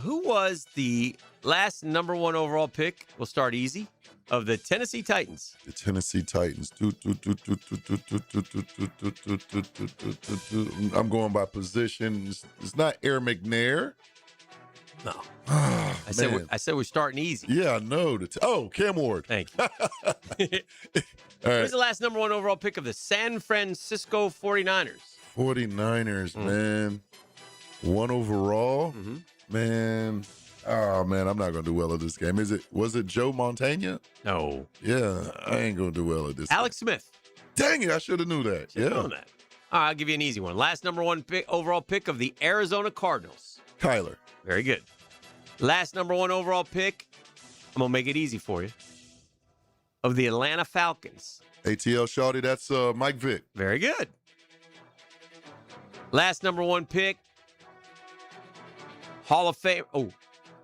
Who was the last number 1 overall pick? We'll start easy. Of the Tennessee Titans. The Tennessee Titans. I'm going by position. It's not Air McNair. No. I I said we're starting easy. Yeah, I know. Cam Ward. Thank you. All right. Who's the last number 1 overall pick of the San Francisco 49ers? 49ers, man. 1 overall? Mm-hmm. Man. Oh, man, I'm not going to do well at this game. Was it Joe Montana? No. Yeah, I ain't going to do well at this Alex game. Smith. Dang it, I should have knew that. Should've known that. All right, I'll give you an easy one. Last number 1 overall pick of the Arizona Cardinals. Kyler. Very good. Last number 1 overall pick, I'm going to make it easy for you, of the Atlanta Falcons. ATL Shawty, that's Mike Vick. Very good. Last number 1 pick, Hall of Fame. Oh,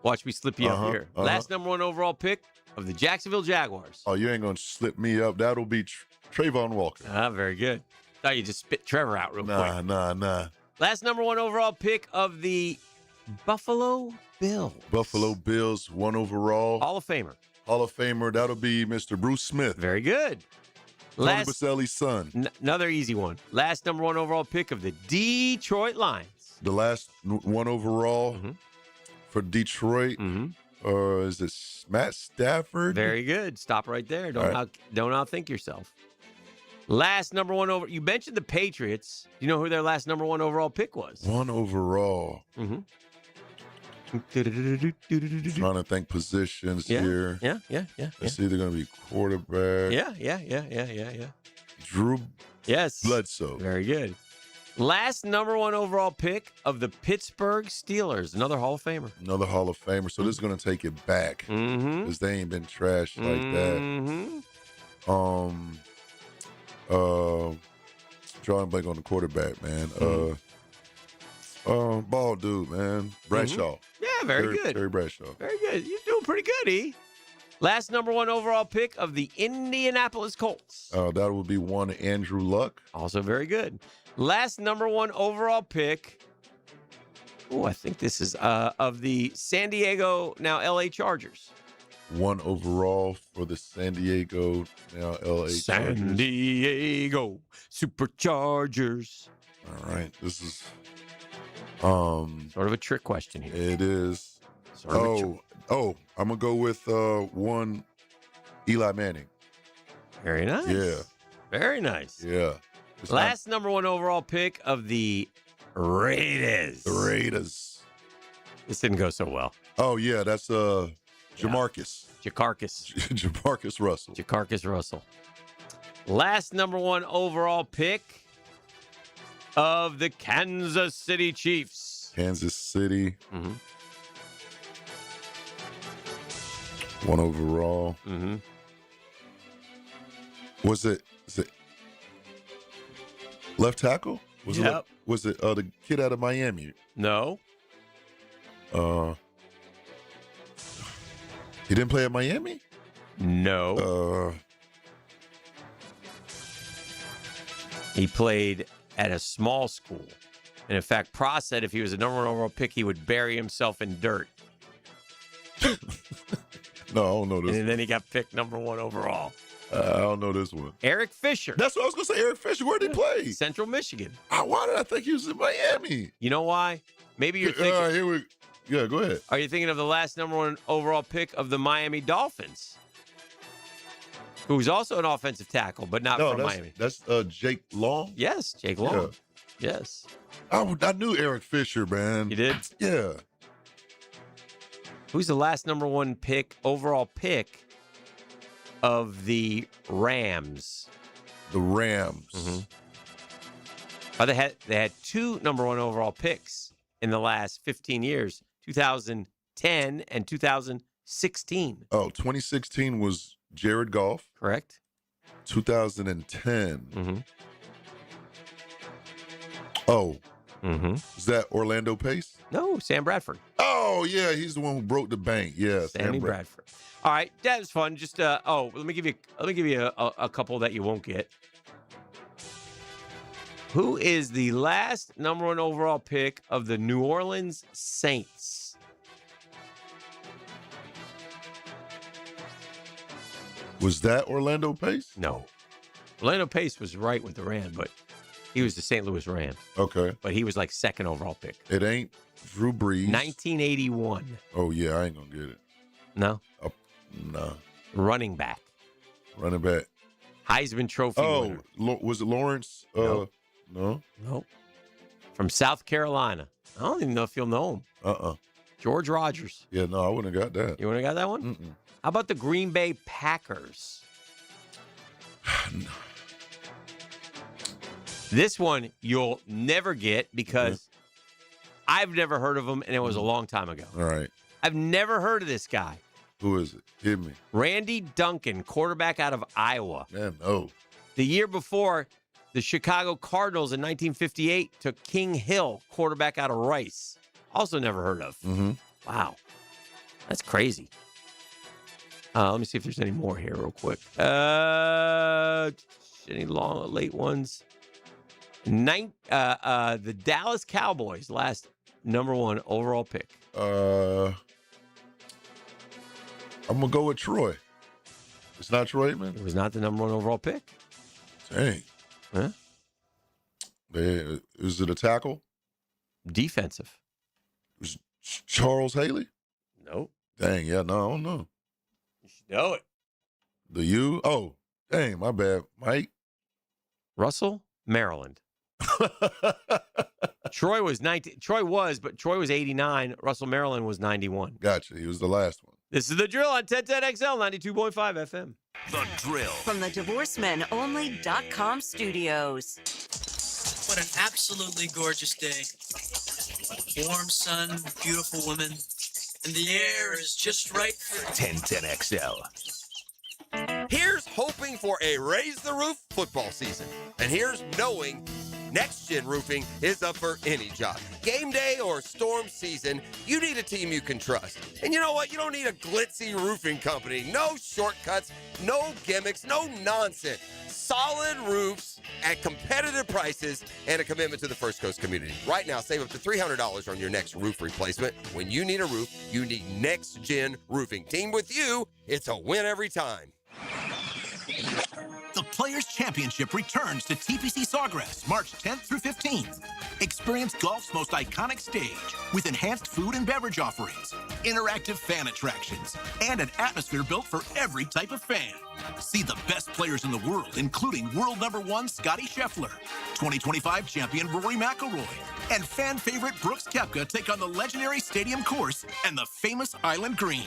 watch me slip you up here. Last number 1 overall pick of the Jacksonville Jaguars. Oh, you ain't going to slip me up. That'll be Trayvon Walker. Very good. Thought you just spit Trevor out real quick. Nah. Last number 1 overall pick of the Buffalo Bills. Buffalo Bills, 1 overall. Hall of Famer. Hall of Famer, that'll be Mr. Bruce Smith. Very good. Tony Baselli's son. Another easy one. Last number 1 overall pick of the Detroit Lions. The last 1 overall For Detroit, is it Matt Stafford? Very good. Stop right there. Don't outthink yourself. Last number one over. You mentioned the Patriots. You know who their last number one overall pick was? 1 overall. Trying to think positions here. Yeah. It's either going to be quarterback. Yeah. Drew Yes. Bledsoe. Very good. Last number one overall pick of the Pittsburgh Steelers. Another Hall of Famer. Another Hall of Famer. So this is going to take it back because they ain't been trashed like that. Drawing blank on the quarterback, man. Ball dude, man. Bradshaw. Yeah, very good. Terry Bradshaw. Very good. You're doing pretty good, E. Last number one overall pick of the Indianapolis Colts. That would be one Andrew Luck. Also very good. Last number one overall pick. Oh, I think this is of the San Diego, now LA Chargers. 1 overall for the San Diego, now LA San Chargers. Diego Superchargers. All right. This is sort of a trick question here. It is. Sort of a trick. I'm gonna go with one Eli Manning. Very nice. Yeah. Very nice. Yeah. Last number one overall pick of the Raiders. The Raiders. This didn't go so well. Oh yeah, that's Jamarcus. Jamarcus Russell. Jamarcus Russell. Last number one overall pick of the Kansas City Chiefs. Kansas City. 1 overall. Is it left tackle? Was it the kid out of Miami? No. He didn't play at Miami? No. He played at a small school. And in fact, Pross said if he was a number one overall pick, he would bury himself in dirt. No, I don't know this. And then he got picked number one overall. I don't know this one. Eric Fisher. That's what I was going to say. Eric Fisher. Where did he play? Central Michigan. Why did I think he was in Miami? You know why? Maybe you're thinking. Yeah, go ahead. Are you thinking of the last number one overall pick of the Miami Dolphins? Who's also an offensive tackle, but not from Miami. That's Jake Long? Yes, Jake Long. Yeah. Yes. I knew Eric Fisher, man. You did? Yeah. Who's the last number one overall pick of the Rams? The Rams. They had 2 number one overall picks in the last 15 years, 2010 and 2016. Oh, 2016 was Jared Goff. Correct. 2010. Oh. Is that Orlando Pace? No, Sam Bradford. Oh, yeah, he's the one who broke the bank. Yeah, Sammy Bradford. All right, that was fun. Just let me give you a couple that you won't get. Who is the last number one overall pick of the New Orleans Saints? Was that Orlando Pace? No. Orlando Pace was right with the Rams, but he was the St. Louis Rams. Okay. But he was like second overall pick. It ain't Drew Brees. 1981. Oh, yeah, I ain't going to get it. No? No. Running back. Running back. Heisman Trophy winner. Was it Lawrence? No. No? Nope. From South Carolina. I don't even know if you'll know him. George Rogers. Yeah, no, I wouldn't have got that. You wouldn't have got that one? Mm-mm. How about the Green Bay Packers? This one you'll never get because I've never heard of him, and it was a long time ago. All right. I've never heard of this guy. Who is it? Hit me. Randy Duncan, quarterback out of Iowa. Man, no. The year before, the Chicago Cardinals in 1958 took King Hill, quarterback out of Rice. Also never heard of. Wow. That's crazy. Let me see if there's any more here real quick. Any late ones? The Dallas Cowboys, last number one overall pick. I'm going to go with Troy. It's not Troy Aikman? It was not the number one overall pick. Dang. Huh? Is it a tackle? Defensive. It was Charles Haley? Nope. Dang, yeah, no, I don't know. You should know it. The U? Oh, dang, my bad. Mike? Russell, Maryland. Troy was 19. Troy was 89. Russell, Maryland was 91. Gotcha. He was the last one. This is The Drill on 1010XL 92.5 FM. The Drill. From the DivorceMenOnly.com studios. What an absolutely gorgeous day. Warm sun, beautiful women, and the air is just right for 1010XL. Here's hoping for a Raise the Roof football season. And here's knowing Next Gen Roofing is up for any job. Game day or storm season, you need a team you can trust. And you know what? You don't need a glitzy roofing company. No shortcuts, no gimmicks, no nonsense. Solid roofs at competitive prices and a commitment to the First Coast community. Right now, save up to $300 on your next roof replacement. When you need a roof, you need Next Gen Roofing. Team with you, it's a win every time. The Players' Championship returns to TPC Sawgrass March 10th through 15th. Experience golf's most iconic stage with enhanced food and beverage offerings, interactive fan attractions, and an atmosphere built for every type of fan. See the best players in the world, including world number 1 Scotty Scheffler, 2025 champion Rory McIlroy, and fan favorite Brooks Koepka take on the legendary Stadium Course and the famous Island Green.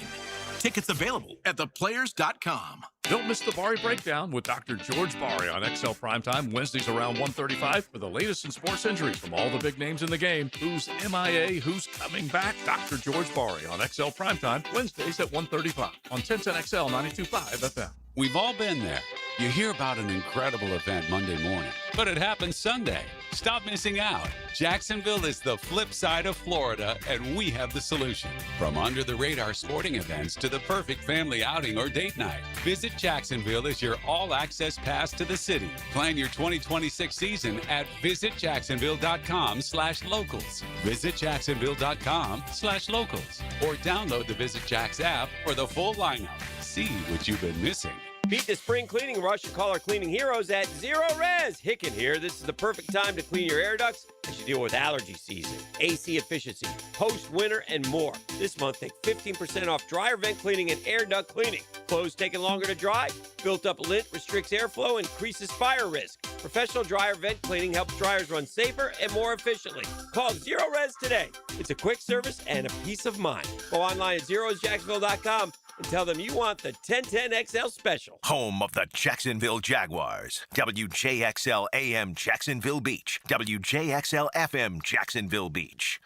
Tickets available at theplayers.com. Don't miss the Bari Breakdown with Dr. George Bari on XL Primetime Wednesdays around 1:35 for the latest in sports injuries from all the big names in the game. Who's MIA? Who's coming back? Dr. George Bari on XL Primetime Wednesdays at 1:35 on 1010XL 92.5 FM. We've all been there. You hear about an incredible event Monday morning, but it happens Sunday. Stop missing out. Jacksonville is the flip side of Florida, and we have the solution. From under-the-radar sporting events to the perfect family outing or date night, Visit Jacksonville is your all-access pass to the city. Plan your 2026 season at visitjacksonville.com/locals. Visitjacksonville.com/locals. Or download the Visit Jacks app for the full lineup. See what you've been missing. Beat the spring cleaning rush and call our cleaning heroes at Zero Res. Hicken here. This is the perfect time to clean your air ducts as you deal with allergy season, AC efficiency, post-winter, and more. This month, take 15% off dryer vent cleaning and air duct cleaning. Clothes taking longer to dry? Built-up lint restricts airflow and increases fire risk. Professional dryer vent cleaning helps dryers run safer and more efficiently. Call Zero Res today. It's a quick service and a peace of mind. Go online at zerosjacksonville.com and tell them you want the 1010XL special. Home of the Jacksonville Jaguars. WJXL AM Jacksonville Beach. WJXL FM Jacksonville Beach.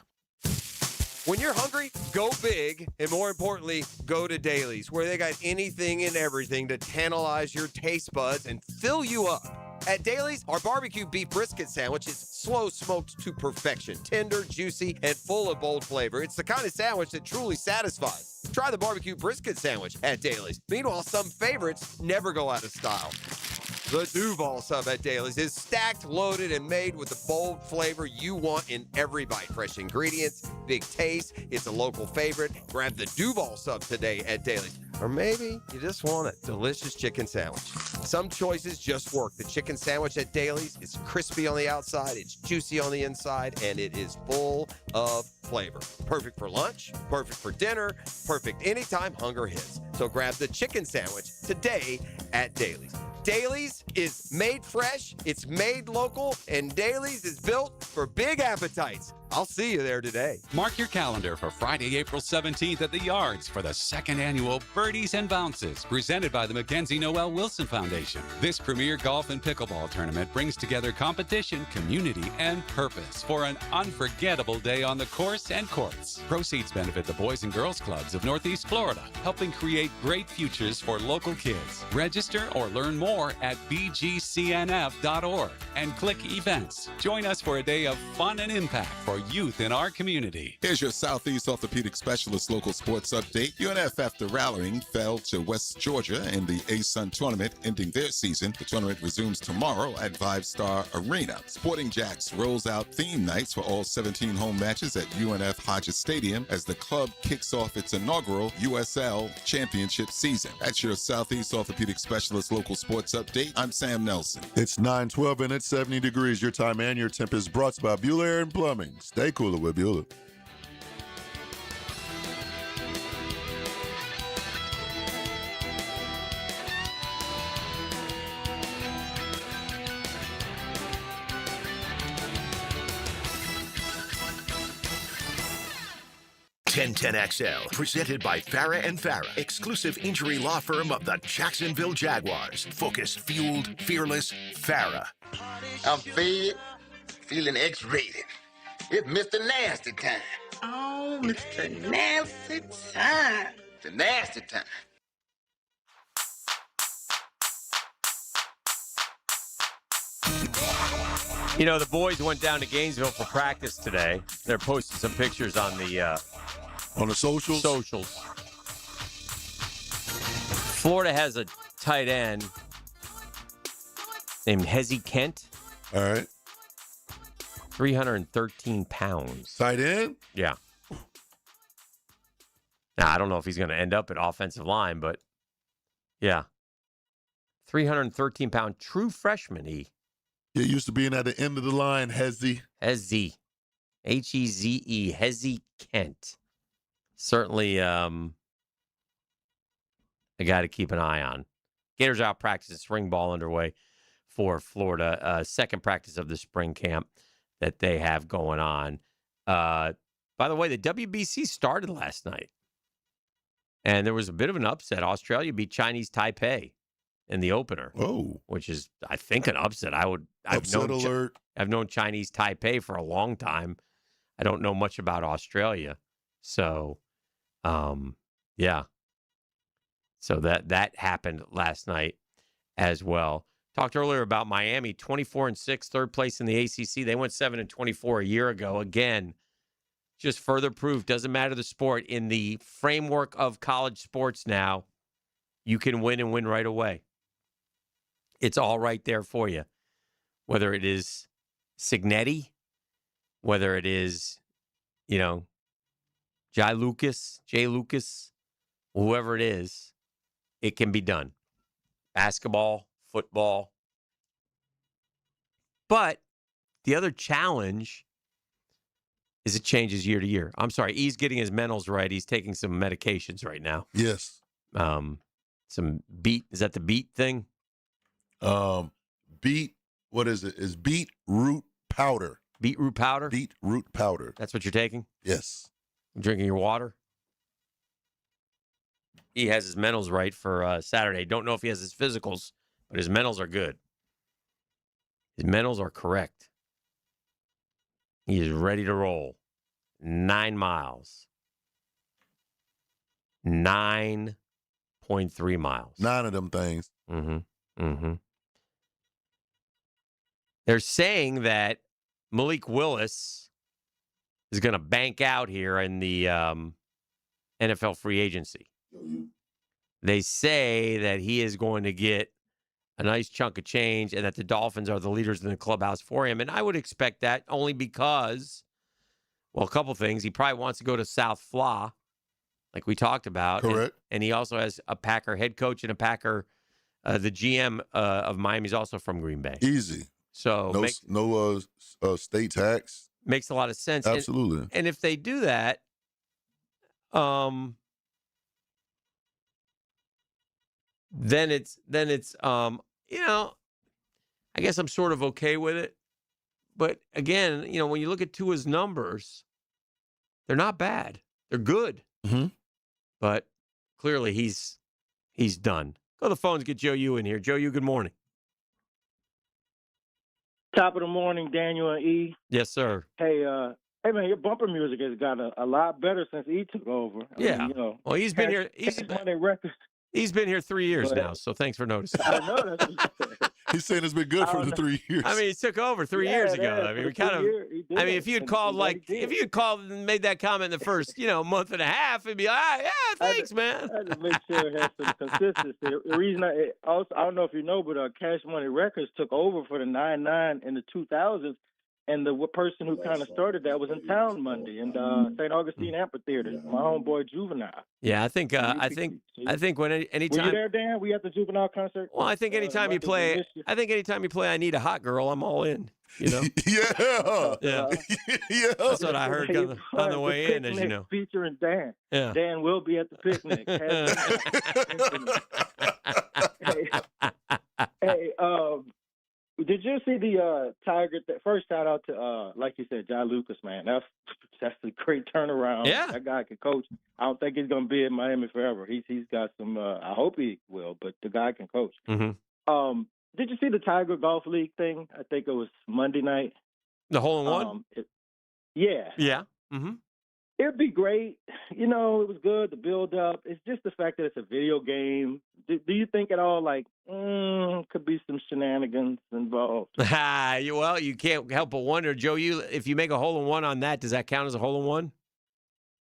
When you're hungry, go big, and more importantly, go to Dailies, where they got anything and everything to tantalize your taste buds and fill you up. At Dailies, our barbecue beef brisket sandwich is slow smoked to perfection, tender, juicy, and full of bold flavor. It's the kind of sandwich that truly satisfies. Try the barbecue brisket sandwich at Dailies. Meanwhile, some favorites never go out of style. The Duval sub at Dailies is stacked, loaded, and made with the bold flavor you want in every bite. Fresh ingredients, big taste. It's a local favorite. Grab the Duval sub today at Dailies. Or maybe you just want a delicious chicken sandwich. Some choices just work. The chicken sandwich at Dailies is crispy on the outside, it's juicy on the inside, and it is full of flavor. Perfect for lunch, perfect for dinner, perfect anytime hunger hits. So grab the chicken sandwich today at Dailies. Dailies is made fresh, it's made local, and Dailies is built for big appetites. I'll see you there today. Mark your calendar for Friday, April 17th at the Yards for the second annual Birdies and Bounces, presented by the Mackenzie Noel Wilson Foundation. This premier golf and pickleball tournament brings together competition, community, and purpose for an unforgettable day on the course and courts. Proceeds benefit the Boys and Girls Clubs of Northeast Florida, helping create great futures for local kids. Register or learn more at bgcnf.org and click events. Join us for a day of fun and impact for youth in our community. Here's your Southeast Orthopedic Specialist local sports update. UNF, after rallying, fell to West Georgia in the ASUN tournament, ending their season. The tournament resumes tomorrow at 5-Star Arena. Sporting Jacks rolls out theme nights for all 17 home matches at UNF Hodges Stadium as the club kicks off its inaugural USL Championship season. That's your Southeast Orthopedic Specialist local sports update. I'm Sam Nelson. It's 9:12 and it's 70 degrees. Your time and your temp is brought to you by Bueller and Plumbing. Stay cooler with Bueller. 1010XL, presented by Farah and Farah, exclusive injury law firm of the Jacksonville Jaguars. Focus, fueled, fearless, Farah. I'm fed, feeling X-rated. It's Mr. Nasty time. Oh, Mr. Nasty time. The nasty time. You know, the boys went down to Gainesville for practice today. They're posting some pictures on the socials. Florida has a tight end named Hezzy Kent. All right. 313 pounds. Tight end? Yeah. Now, I don't know if he's going to end up at offensive line, but yeah. 313-pound true freshman, Yeah, used to being at the end of the line, Hezzy. Hezzy. Heze. Hezzy Kent. Certainly a guy to keep an eye on. Gators out practicing spring ball underway for Florida. Second practice of the spring camp that they have going on. By the way, the WBC started last night. And there was a bit of an upset. Australia beat Chinese Taipei in the opener. Oh. Which is, I think, an upset. Upset alert. I've known Chinese Taipei for a long time. I don't know much about Australia. So, yeah. So that happened last night as well. Talked earlier about Miami, 24-6, third place in the ACC. They went 7-24 a year ago. Again, just further proof, doesn't matter the sport. In the framework of college sports now, you can win and win right away. It's all right there for you. Whether it is Signetti, whether it is, Jay Lucas, whoever it is, it can be done. Basketball, football. But the other challenge is it changes year to year. I'm sorry, he's getting his mentals right. He's taking some medications right now. Yes. Some beet. Is that the beet thing? Beet. What is it? It's beetroot powder. Beetroot powder? Beetroot powder. That's what you're taking? Yes. Drinking your water? He has his mentals right for Saturday. Don't know if he has his physicals, but his mentals are good. His mentals are correct. He is ready to roll. 9 miles. 9.3 miles. 9 of them things. They're saying that Malik Willis is going to bank out here in the NFL free agency. They say that he is going to get a nice chunk of change and that the Dolphins are the leaders in the clubhouse for him. And I would expect that only because, well, a couple things. He probably wants to go to South Fla, like we talked about. Correct. And he also has a Packer head coach and a Packer, the GM of Miami is also from Green Bay. Easy. So no state tax. Makes a lot of sense. Absolutely. And if they do that, then it's I guess I'm sort of okay with it. But again, when you look at Tua's numbers, they're not bad. They're good. Mm-hmm. But clearly he's done. Go to the phones, get Joe Yu in here. Joe Yu, good morning. Top of the morning, Daniel and E. Yes, sir. Hey, man, your bumper music has gotten a lot better since E took over. I mean, well, he's been here. He's been here 3 years now, so thanks for noticing. I know that. He's saying it's been good for the 3 years. I mean, he took over 3 years ago. I mean, we kind of. I mean, if you had called and made that comment in the first, month and a half, it'd be yeah, thanks, man. I had to make sure it had some consistency. The reason I don't know if you know, but Cash Money Records took over for the 99 in the 2000s. And the person who kind of started that was in town Monday in St. Augustine Amphitheater. My homeboy Juvenile. Yeah, I think when anytime. Were you there, Dan? We at the Juvenile concert. Well, I think anytime you play, I Need a Hot Girl, I'm all in. Yeah. Yeah. That's what I heard on the way in, as you know. Featuring Dan. Yeah. Dan will be at the picnic. Hey, Did you see the Tiger? First, shout out to like you said, John Lucas, man. That's a great turnaround. Yeah, that guy can coach. I don't think he's gonna be in Miami forever. He's got some. I hope he will, but the guy can coach. Mm-hmm. Did you see the Tiger Golf League thing? I think it was Monday night. The hole in one. Yeah. Yeah. Mm-hmm. It'd be great. You know, it was good, the build-up. It's just the fact that it's a video game. Do you think at all, like, could be some shenanigans involved? Well, you can't help but wonder, Joe, if you make a hole-in-one on that, does that count as a hole-in-one?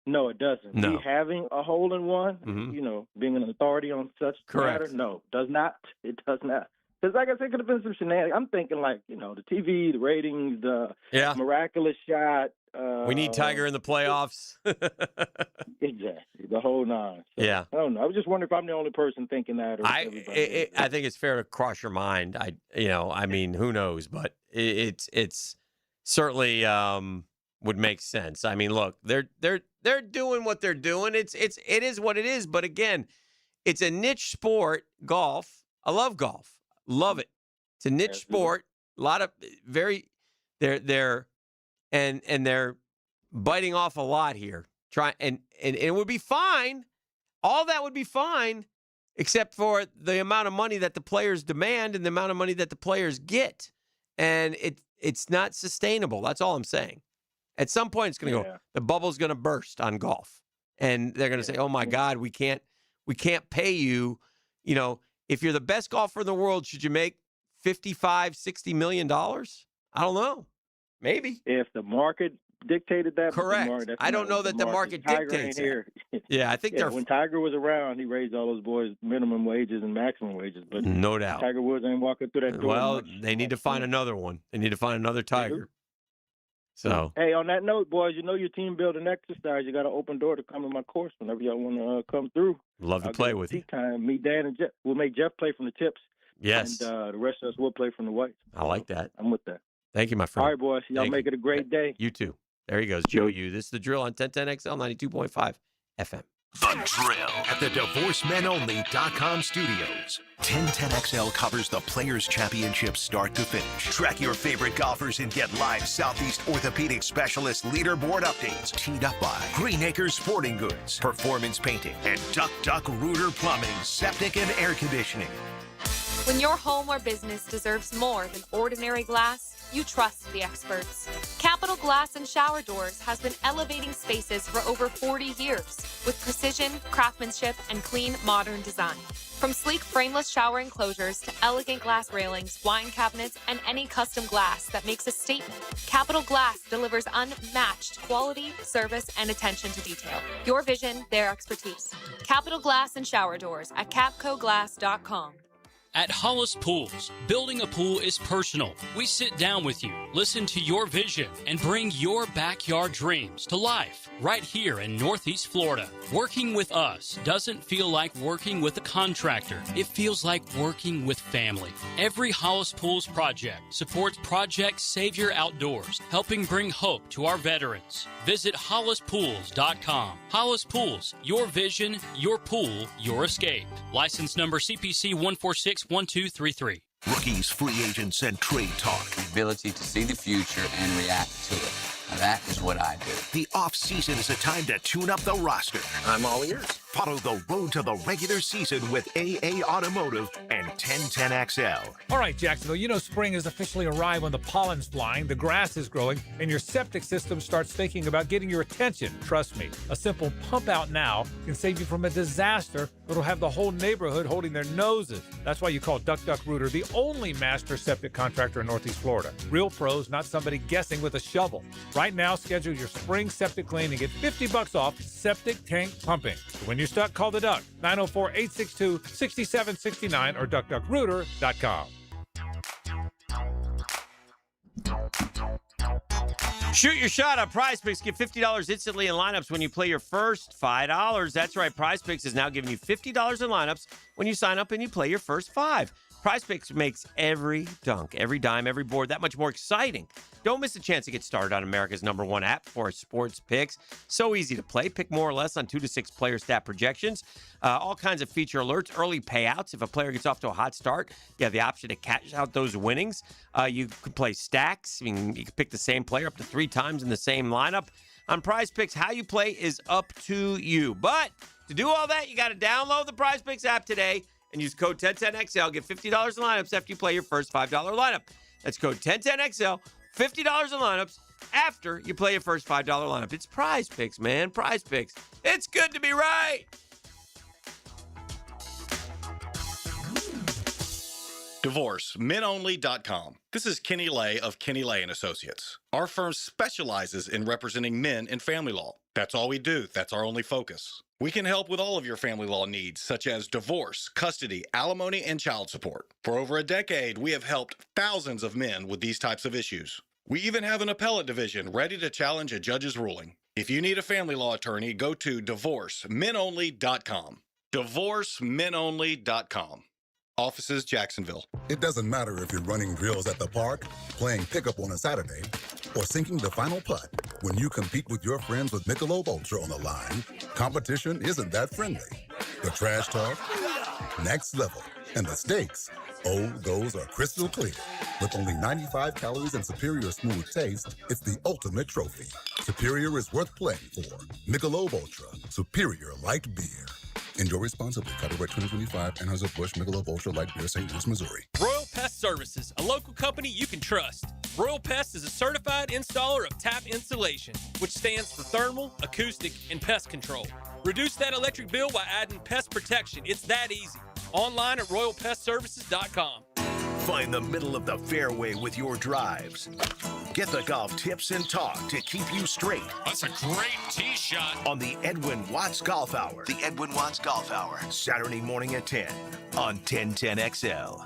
No, it doesn't. No. Me having a hole-in-one, you know, being an authority on such matter, no, does not. It does not. Because, like I said, it could have been some shenanigans. I'm thinking, like, you know, the TV, the ratings, the miraculous shot. We need Tiger in the playoffs. Exactly, the whole nine. So, yeah. I don't know. I was just wondering if I'm the only person thinking that. Or I think it's fair to cross your mind. I mean, who knows? But it's certainly would make sense. I mean, look, they're doing what they're doing. It is what it is. But again, it's a niche sport, golf. I love golf. Love it. It's a niche sport. A lot of they're biting off a lot here. And it would be fine. All that would be fine, except for the amount of money that the players demand and the amount of money that the players get. And it's not sustainable. That's all I'm saying. At some point, it's going to go. The bubble's going to burst on golf, and they're going to say, "Oh my God, we can't pay you." You know, if you're the best golfer in the world, should you make $55-60 million? I don't know. Maybe if the market dictated that. Correct. I don't know that the market dictates it. Yeah, I think when Tiger was around, he raised all those boys minimum wages and maximum wages. But no doubt, Tiger Woods ain't walking through that door. Well, they need to find another one. They need to find another Tiger. So hey, on that note, boys, you know your team building exercise. You got an open door to come to my course whenever y'all want to come through. Love to play with you. Time. Me, Dan, and Jeff. We'll make Jeff play from the tips. Yes. And the rest of us will play from the whites. I like that. I'm with that. Thank you, my friend. All right, boys. Y'all make it a great day. You too. There he goes, Joe U. This is The Drill on 1010XL 92.5 FM. The Drill at the DivorceMenOnly.com studios. 1010XL covers the Players' Championship start to finish. Track your favorite golfers and get live Southeast Orthopedic Specialist leaderboard updates. Teed up by Green Acres Sporting Goods, Performance Painting, and Duck Rooter Plumbing, Septic and Air Conditioning. When your home or business deserves more than ordinary glass, you trust the experts. Capital Glass and Shower Doors has been elevating spaces for over 40 years with precision, craftsmanship, and clean, modern design. From sleek frameless shower enclosures to elegant glass railings, wine cabinets, and any custom glass that makes a statement, Capital Glass delivers unmatched quality, service, and attention to detail. Your vision, their expertise. Capital Glass and Shower Doors at capcoglass.com. At Hollis Pools, building a pool is personal. We sit down with you, listen to your vision, and bring your backyard dreams to life right here in Northeast Florida. Working with us doesn't feel like working with a contractor. It feels like working with family. Every Hollis Pools project supports Project Savior Outdoors, helping bring hope to our veterans. Visit HollisPools.com. Hollis Pools, your vision, your pool, your escape. License number CPC 1461233. Rookies, free agents, and trade talk. The ability to see the future and react to it. Now that is what I do. The off-season is a time to tune up the roster. I'm all ears. Follow the road to the regular season with AA Automotive and 1010XL. All right, Jacksonville, you know spring has officially arrived when the pollen's flying, the grass is growing, and your septic system starts thinking about getting your attention. Trust me, a simple pump out now can save you from a disaster that'll have the whole neighborhood holding their noses. That's why you call Duck Rooter the only master septic contractor in Northeast Florida. Real pros, not somebody guessing with a shovel. Right now, schedule your spring septic clean and get $50 off septic tank pumping. When you're stuck, call the Duck, 904-862-6769 or duckduckrooter.com. Shoot your shot on PrizePicks. Get $50 instantly in lineups when you play your first $5. That's right. PrizePicks is now giving you $50 in lineups when you sign up and you play your first $5. Prize Picks makes every dunk, every dime, every board that much more exciting. Don't miss a chance to get started on America's #1 app for sports picks. So easy to play. Pick more or less on 2 to 6 player stat projections. All kinds of feature alerts, early payouts. If a player gets off to a hot start, you have the option to cash out those winnings. You can play stacks. I mean, you can pick the same player up to 3 times in the same lineup. On Prize Picks, how you play is up to you. But to do all that, you got to download the Prize Picks app today and use code 1010XL. Get $50 in lineups after you play your first $5 lineup. That's code 1010XL, $50 in lineups after you play your first $5 lineup. It's Prize Picks, man. Prize Picks. It's good to be right. DivorceMenOnly.com. This is Kenny Lay of Kenny Lay & Associates. Our firm specializes in representing men in family law. That's all we do. That's our only focus. We can help with all of your family law needs, such as divorce, custody, alimony, and child support. For over a decade, we have helped thousands of men with these types of issues. We even have an appellate division ready to challenge a judge's ruling. If you need a family law attorney, go to DivorceMenOnly.com. DivorceMenOnly.com. Offices, Jacksonville. It doesn't matter if you're running drills at the park, playing pickup on a Saturday, or sinking the final putt. When you compete with your friends with Michelob Ultra on the line, competition isn't that friendly. The trash talk, next level, and the stakes, oh, those are crystal clear. With only 95 calories and superior smooth taste, it's the ultimate trophy. Superior is worth playing for. Michelob Ultra, superior light beer. Enjoy responsibly. Copyright 2025, Anheuser-Busch Michelob Ultra Light Beer, St. Louis, Missouri. Royal Pest Services, a local company you can trust. Royal Pest is a certified installer of tap insulation, which stands for thermal, acoustic, and pest control. Reduce that electric bill by adding pest protection. It's that easy. Online at royalpestservices.com. Find the middle of the fairway with your drives. Get the golf tips and talk to keep you straight. That's a great tee shot. On the Edwin Watts Golf Hour. The Edwin Watts Golf Hour. Saturday morning at 10 on 1010XL.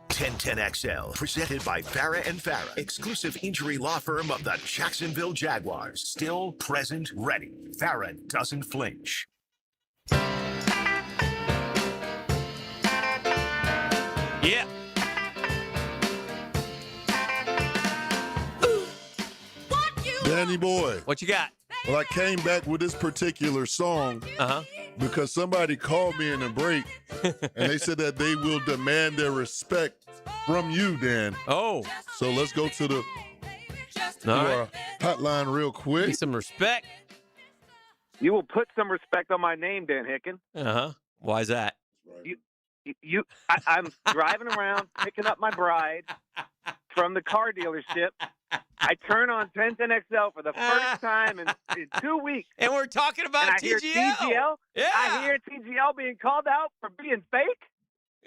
1010XL, presented by Farah and Farah, exclusive injury law firm of the Jacksonville Jaguars. Still present, ready. Farah doesn't flinch. Yeah. Danny boy. What you got? Well, I came back with this particular song because somebody called me in the break and they said that they will demand their respect from you, Dan. Oh. So let's go to our hotline real quick. Need some respect. You will put some respect on my name, Dan Hicken. Why is that? I'm driving around picking up my bride from the car dealership. I turn on 1010XL for the first time in 2 weeks. And we're talking about and I TGL. Hear TGL. Yeah. I hear TGL being called out for being fake.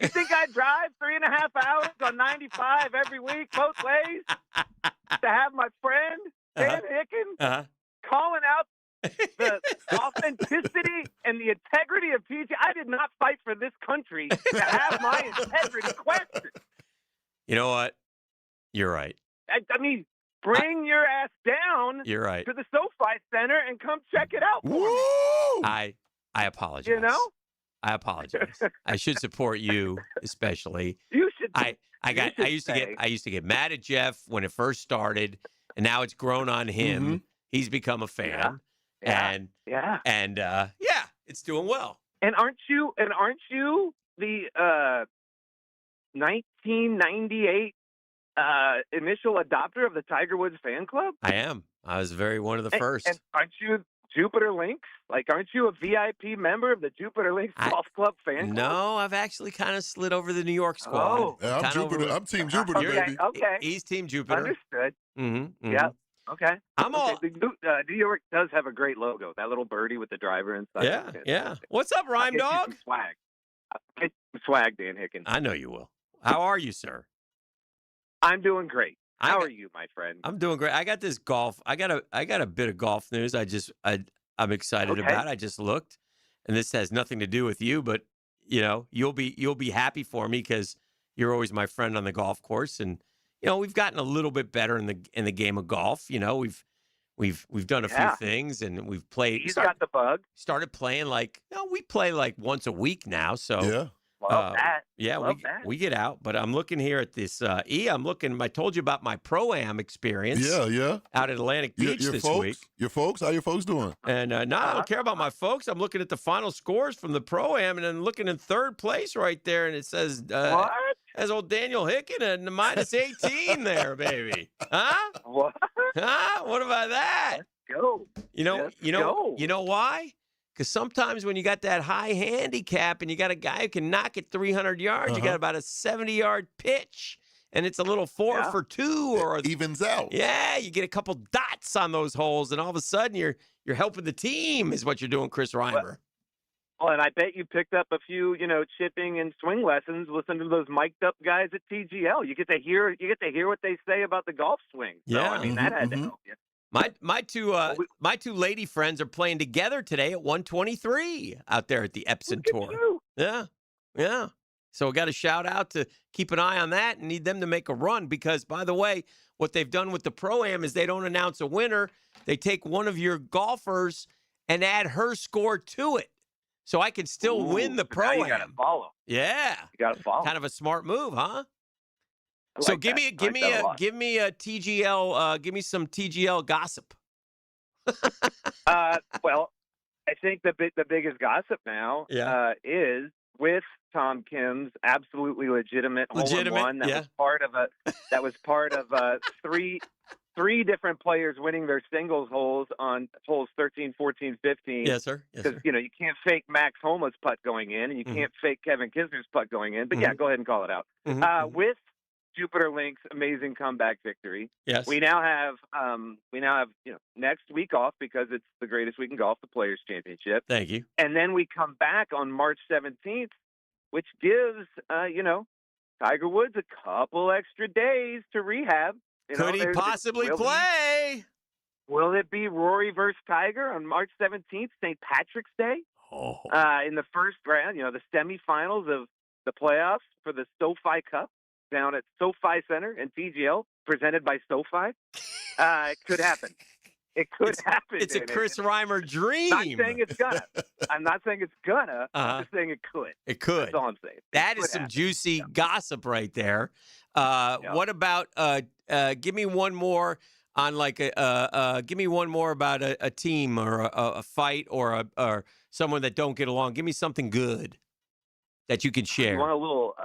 You think I drive 3.5 hours on 95 every week, both ways, to have my friend, Dan Hicken, calling out the authenticity and the integrity of TGL? I did not fight for this country to have my integrity questioned. You know what? You're right. I mean, bring your ass down You're right. to the SoFi Center and come check it out for me. I apologize. You know? I apologize. I should support you, especially. You should. I used to get mad at Jeff when it first started, and now it's grown on him. He's become a fan, and it's doing well. And aren't you the 1998 initial adopter of the Tiger Woods fan club? I am. I was one of the first. And aren't you Jupiter Links? Like, aren't you a VIP member of the Jupiter Links Golf Club fan club? No, I've actually kind of slid over the New York squad. Oh. Yeah, I'm Jupiter. I'm Team Jupiter, baby. Okay. He's Team Jupiter. Understood. Mm-hmm. Yeah. Okay. I'm all. New York does have a great logo. That little birdie with the driver inside. Yeah. Yeah. What's up, Rhyme Dog? Swag. I'll get you some swag, Dan Hicken. I know you will. How are you, sir? I'm doing great. How are you, my friend? I'm doing great. I got this golf. I got a bit of golf news. I'm excited about. I just looked, and this has nothing to do with you, but you'll be happy for me because you're always my friend on the golf course, and we've gotten a little bit better in the game of golf. We've done a few things, and we've played. He's got the bug. Started playing we play like once a week now. So yeah. Love that. Yeah, Love that. we get out, but I'm looking here at this. I'm looking. I told you about my Pro-Am experience. Yeah. Out at Atlantic Beach your this folks, week. Your folks, how your folks doing? And no, I don't care about my folks. I'm looking at the final scores from the Pro-Am, and I'm looking in third place right there, and it says What? as old Daniel Hicken and minus 18 there, baby. Huh? What? Huh? What about that? Go. You know Go. why? Because sometimes when you got that high handicap and you got a guy who can knock it 300 yards, you got about a 70-yard pitch, and it's a little 4 for 2, or it evens out. Yeah, you get a couple dots on those holes, and all of a sudden you're helping the team. Is what you're doing, Chris Reimer. Well, and I bet you picked up a few, chipping and swing lessons. Listen to those mic'd up guys at TGL. You get to hear what they say about the golf swing. So, Yeah. I mean, that had to help you. My two lady friends are playing together today at 123 out there at the Epson Tour. Yeah. So we got a shout out to keep an eye on that and need them to make a run because, by the way, what they've done with the Pro-Am is they don't announce a winner. They take one of your golfers and add her score to it. So I can still win the Pro-Am. You got to follow. Yeah. You got to follow. Kind of a smart move, huh? Like So give that. me a TGL. Give me some TGL gossip. Well, I think the biggest gossip now is with Tom Kim's absolutely legitimate hole-in-one. That was part of three different players winning their singles holes on holes 13, 14, 15. Yes, sir. Because you can't fake Max Homa's putt going in, and you can't fake Kevin Kisner's putt going in. But yeah, go ahead and call it out. With Jupiter Link's amazing comeback victory. Yes. We now have next week off because it's the greatest week in golf, the Players Championship. Thank you. And then we come back on March 17th, which gives Tiger Woods a couple extra days to rehab. Could he possibly play? Will it be Rory versus Tiger on March 17th, St. Patrick's Day? Oh. In the first round, the semifinals of the playoffs for the SoFi Cup down at SoFi Center in TGL, presented by SoFi. It could happen. It could happen. It's a Chris Reimer dream. I'm not saying it's gonna. I'm not saying it's gonna. I'm just saying it could. It could. That's all I'm saying. That is some juicy gossip right there. What about give me one more on give me one more about a team or a fight or someone that don't get along. Give me something good that you can share. You want a little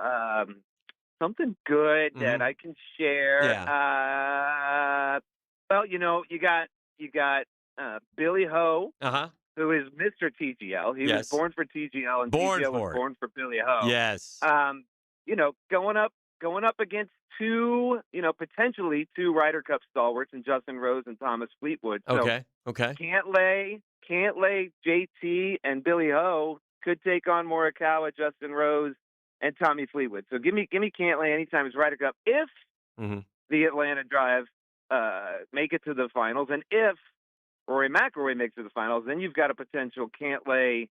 something good that I can share? Yeah. Well, you got Billy Ho, who is Mr. TGL. He was born for TGL, and TGL was born for Billy Ho. Yes. Going up against potentially two Ryder Cup stalwarts in Justin Rose and Thomas Fleetwood. So Okay. Cantlay, JT, and Billy Ho could take on Morikawa, Justin Rose, and Tommy Fleetwood. So give me Cantlay anytime it's Ryder Cup if the Atlanta Drive make it to the finals, and if Rory McIlroy makes it to the finals, then you've got a potential Cantlay,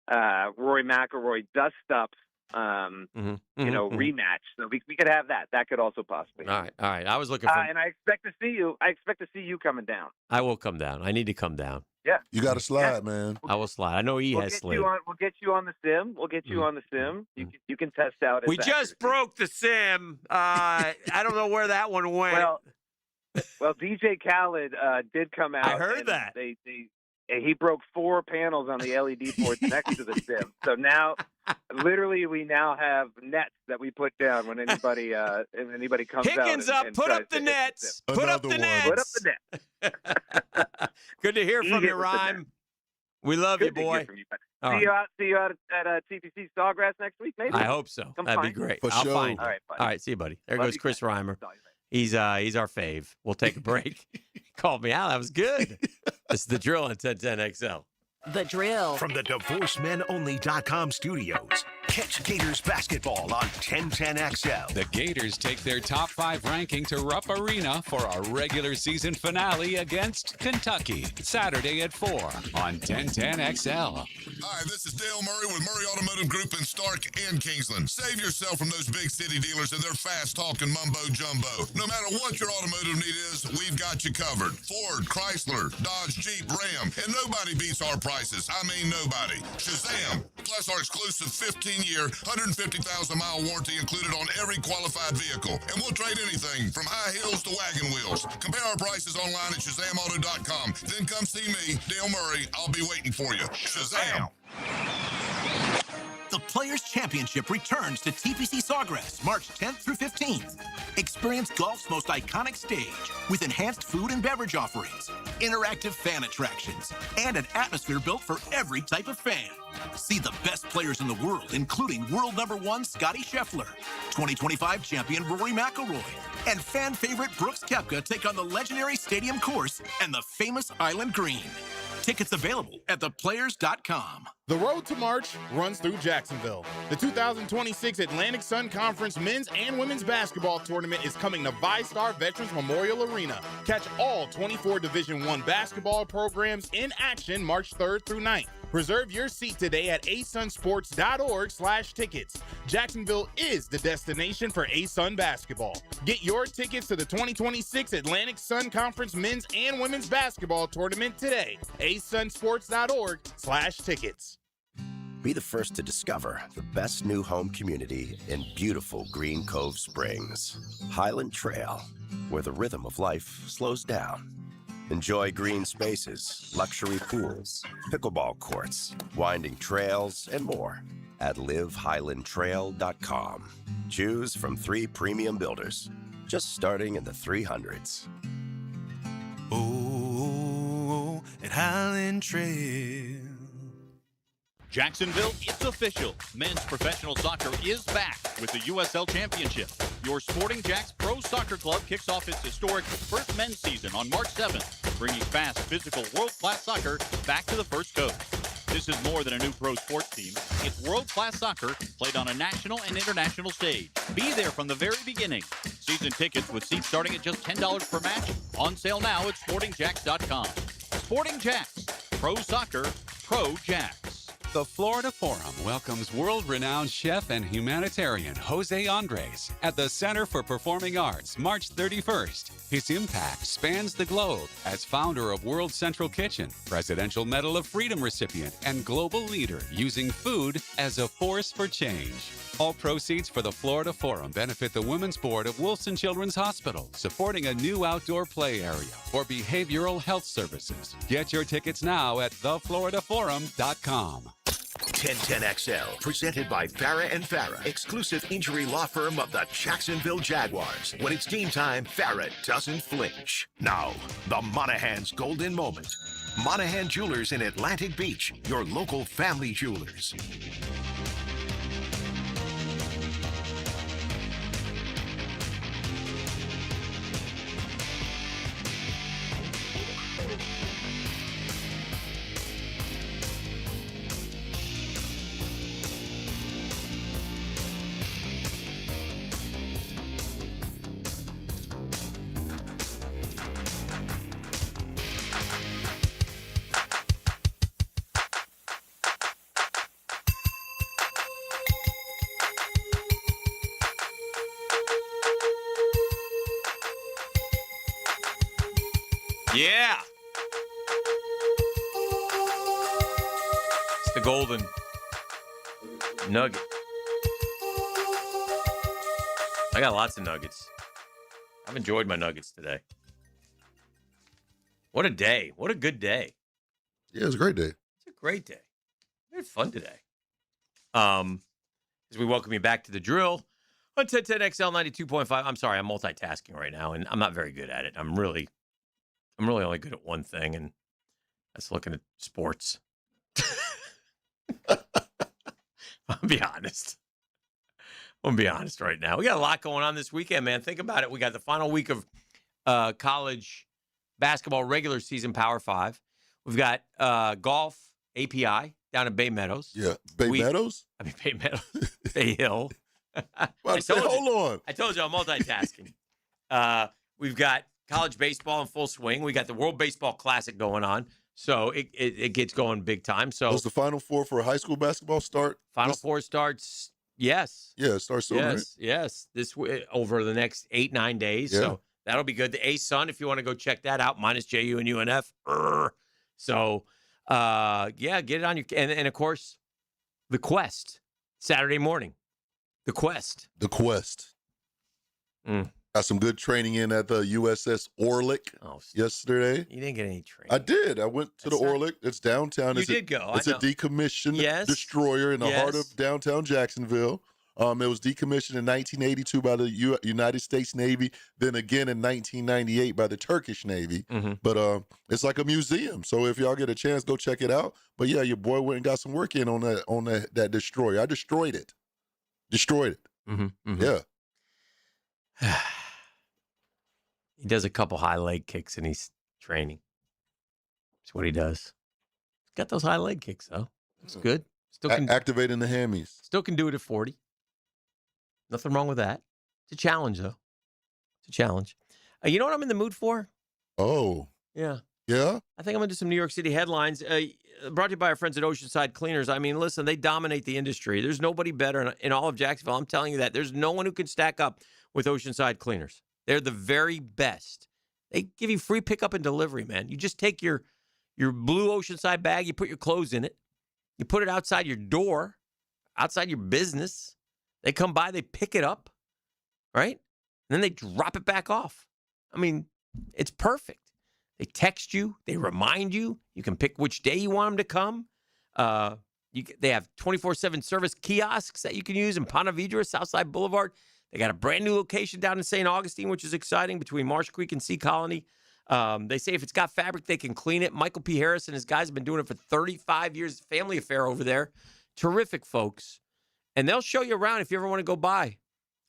Rory McIlroy dust-up rematch. So we could have that. That could also possibly. All right. I was looking for. And I expect to see you. I expect to see you coming down. I will come down. I need to come down. Yeah. You got to slide, man. I will slide. I know he has slid. We'll get you on the sim. We'll get you on the sim. You can test out. We just broke the sim. I don't know where that one went. Well, DJ Khaled did come out. I heard that. He broke 4 panels on the LED boards next to the sim. So now, literally, we now have nets that we put down when anybody comes Higgins out. up, put up the nets. Put up the nets. Put up the net. Good to hear from you, Rhyme. We love you, boy. See you out at TPC Sawgrass next week, maybe. I hope so. That'd be great. For I'll sure. find you. All right, buddy. All right, see you, buddy. There Love goes you Chris guys. Reimer. He's our fave. We'll take a break. Called me out. That was good. This is The Drill on 1010XL. The Drill. From the DivorceMenOnly.com studios. Catch Gators basketball on 1010XL. The Gators take their top 5 ranking to Rupp Arena for a regular season finale against Kentucky. Saturday at 4 on 1010XL. Hi, this is Dale Murray with Murray Automotive Group in Stark and Kingsland. Save yourself from those big city dealers and their fast-talking mumbo-jumbo. No matter what your automotive need is, we've got you covered. Ford, Chrysler, Dodge, Jeep, Ram, and nobody beats our price prices. I mean nobody. Shazam! Plus our exclusive 15-year, 150,000-mile warranty included on every qualified vehicle. And we'll trade anything from high heels to wagon wheels. Compare our prices online at ShazamAuto.com. Then come see me, Dale Murray. I'll be waiting for you. Shazam! The Players' Championship returns to TPC Sawgrass March 10th through 15th. Experience golf's most iconic stage with enhanced food and beverage offerings, interactive fan attractions, and an atmosphere built for every type of fan. See the best players in the world, including world #1 Scotty Scheffler, 2025 champion Rory McIlroy, and fan favorite Brooks Koepka take on the legendary Stadium Course and the famous Island Green. Tickets available at theplayers.com. The road to March runs through Jacksonville. The 2026 Atlantic Sun Conference men's and women's basketball tournament is coming to VyStar Veterans Memorial Arena. Catch all 24 Division I basketball programs in action March 3rd through 9th. Reserve your seat today at asunsports.org/tickets. Jacksonville is the destination for ASUN basketball. Get your tickets to the 2026 Atlantic Sun Conference men's and women's basketball tournament today. asunsports.org/tickets. Be the first to discover the best new home community in beautiful Green Cove Springs. Highland Trail, where the rhythm of life slows down. Enjoy green spaces, luxury pools, pickleball courts, winding trails, and more at livehighlandtrail.com. Choose from 3 premium builders, just starting in the 300s. Oh, at Highland Trail. Jacksonville, it's official. Men's professional soccer is back with the USL Championship. Your Sporting Jacks Pro Soccer Club kicks off its historic first men's season on March 7th, bringing fast, physical, world-class soccer back to the First Coast. This is more than a new pro sports team. It's world-class soccer played on a national and international stage. Be there from the very beginning. Season tickets with seats starting at just $10 per match. On sale now at sportingjacks.com. Sporting Jacks. Pro Soccer, Pro Jacks. The Florida Forum welcomes world-renowned chef and humanitarian Jose Andres at the Center for Performing Arts March 31st. His impact spans the globe as founder of World Central Kitchen, Presidential Medal of Freedom recipient, and global leader using food as a force for change. All proceeds for the Florida Forum benefit the Women's Board of Wilson Children's Hospital, supporting a new outdoor play area for behavioral health services. Get your tickets now at thefloridaforum.com. 1010XL, presented by Farah and Farah, exclusive injury law firm of the Jacksonville Jaguars. When it's game time, Farah doesn't flinch. Now, the Monahan's golden moment. Monahan Jewelers in Atlantic Beach, your local family jewelers. Yeah. It's the golden nugget. I got lots of nuggets. I've enjoyed my nuggets today. What a day. What a good day. Yeah, it was a great day. It's a great day. We had fun today. As we welcome you back to the drill on 1010XL 92.5. I'm sorry, I'm multitasking right now, and I'm not very good at it. I'm really only good at one thing, and that's looking at sports. I'll be honest. I'm going to be honest right now. We got a lot going on this weekend, man. Think about it. We got the final week of college basketball regular season Power 5. We've got golf API down at Bay Meadows. Yeah, Bay Meadows? I mean, Bay Meadows. Bay Hill. Hold on. I told you I'm multitasking. We've got college baseball in full swing. We got the World Baseball Classic going on. So it gets going big time. So does the Final Four for high school basketball start? Final Four starts, yes. Yeah, it starts soon, right? Yes. This over the next 8-9 days. Yeah. So that'll be good. The ASUN, if you want to go check that out, minus JU and UNF. So Yeah, get it on your and of course, the Quest Saturday morning. The Quest. The Quest. Got some good training in at the USS Orlick yesterday. You didn't get any training. I did. I went to the Orlick. It's downtown. You did go. It's a decommissioned destroyer in the heart of downtown Jacksonville. It was decommissioned in 1982 by the United States Navy, then again in 1998 by the Turkish Navy. But it's like a museum. So if y'all get a chance, go check it out. But yeah, your boy went and got some work in on that destroyer. I destroyed it. Yeah. He does a couple high leg kicks and he's training. That's what he does. He's got those high leg kicks, though. It's good. Still can activating the hammies. Still can do it at 40. Nothing wrong with that. It's a challenge, though. It's a challenge. You know what I'm in the mood for? Oh. Yeah. Yeah? I think I'm going to do some New York City headlines. Brought to you by our friends at Oceanside Cleaners. I mean, listen, they dominate the industry. There's nobody better in all of Jacksonville. I'm telling you that. There's no one who can stack up with Oceanside Cleaners. They're the very best. They give you free pickup and delivery, man. You just take your blue Oceanside bag, you put your clothes in it, you put it outside your door, outside your business. They come by, they pick it up, right? And then they drop it back off. I mean, it's perfect. They text you, they remind you. You can pick which day you want them to come. They have 24/7 service kiosks that you can use in Ponte Vedra, Southside Boulevard. They got a brand new location down in St. Augustine, which is exciting, between Marsh Creek and Sea Colony. They say if it's got fabric, they can clean it. Michael P. Harris and his guys have been doing it for 35 years. Family affair over there. Terrific folks. And they'll show you around if you ever want to go by.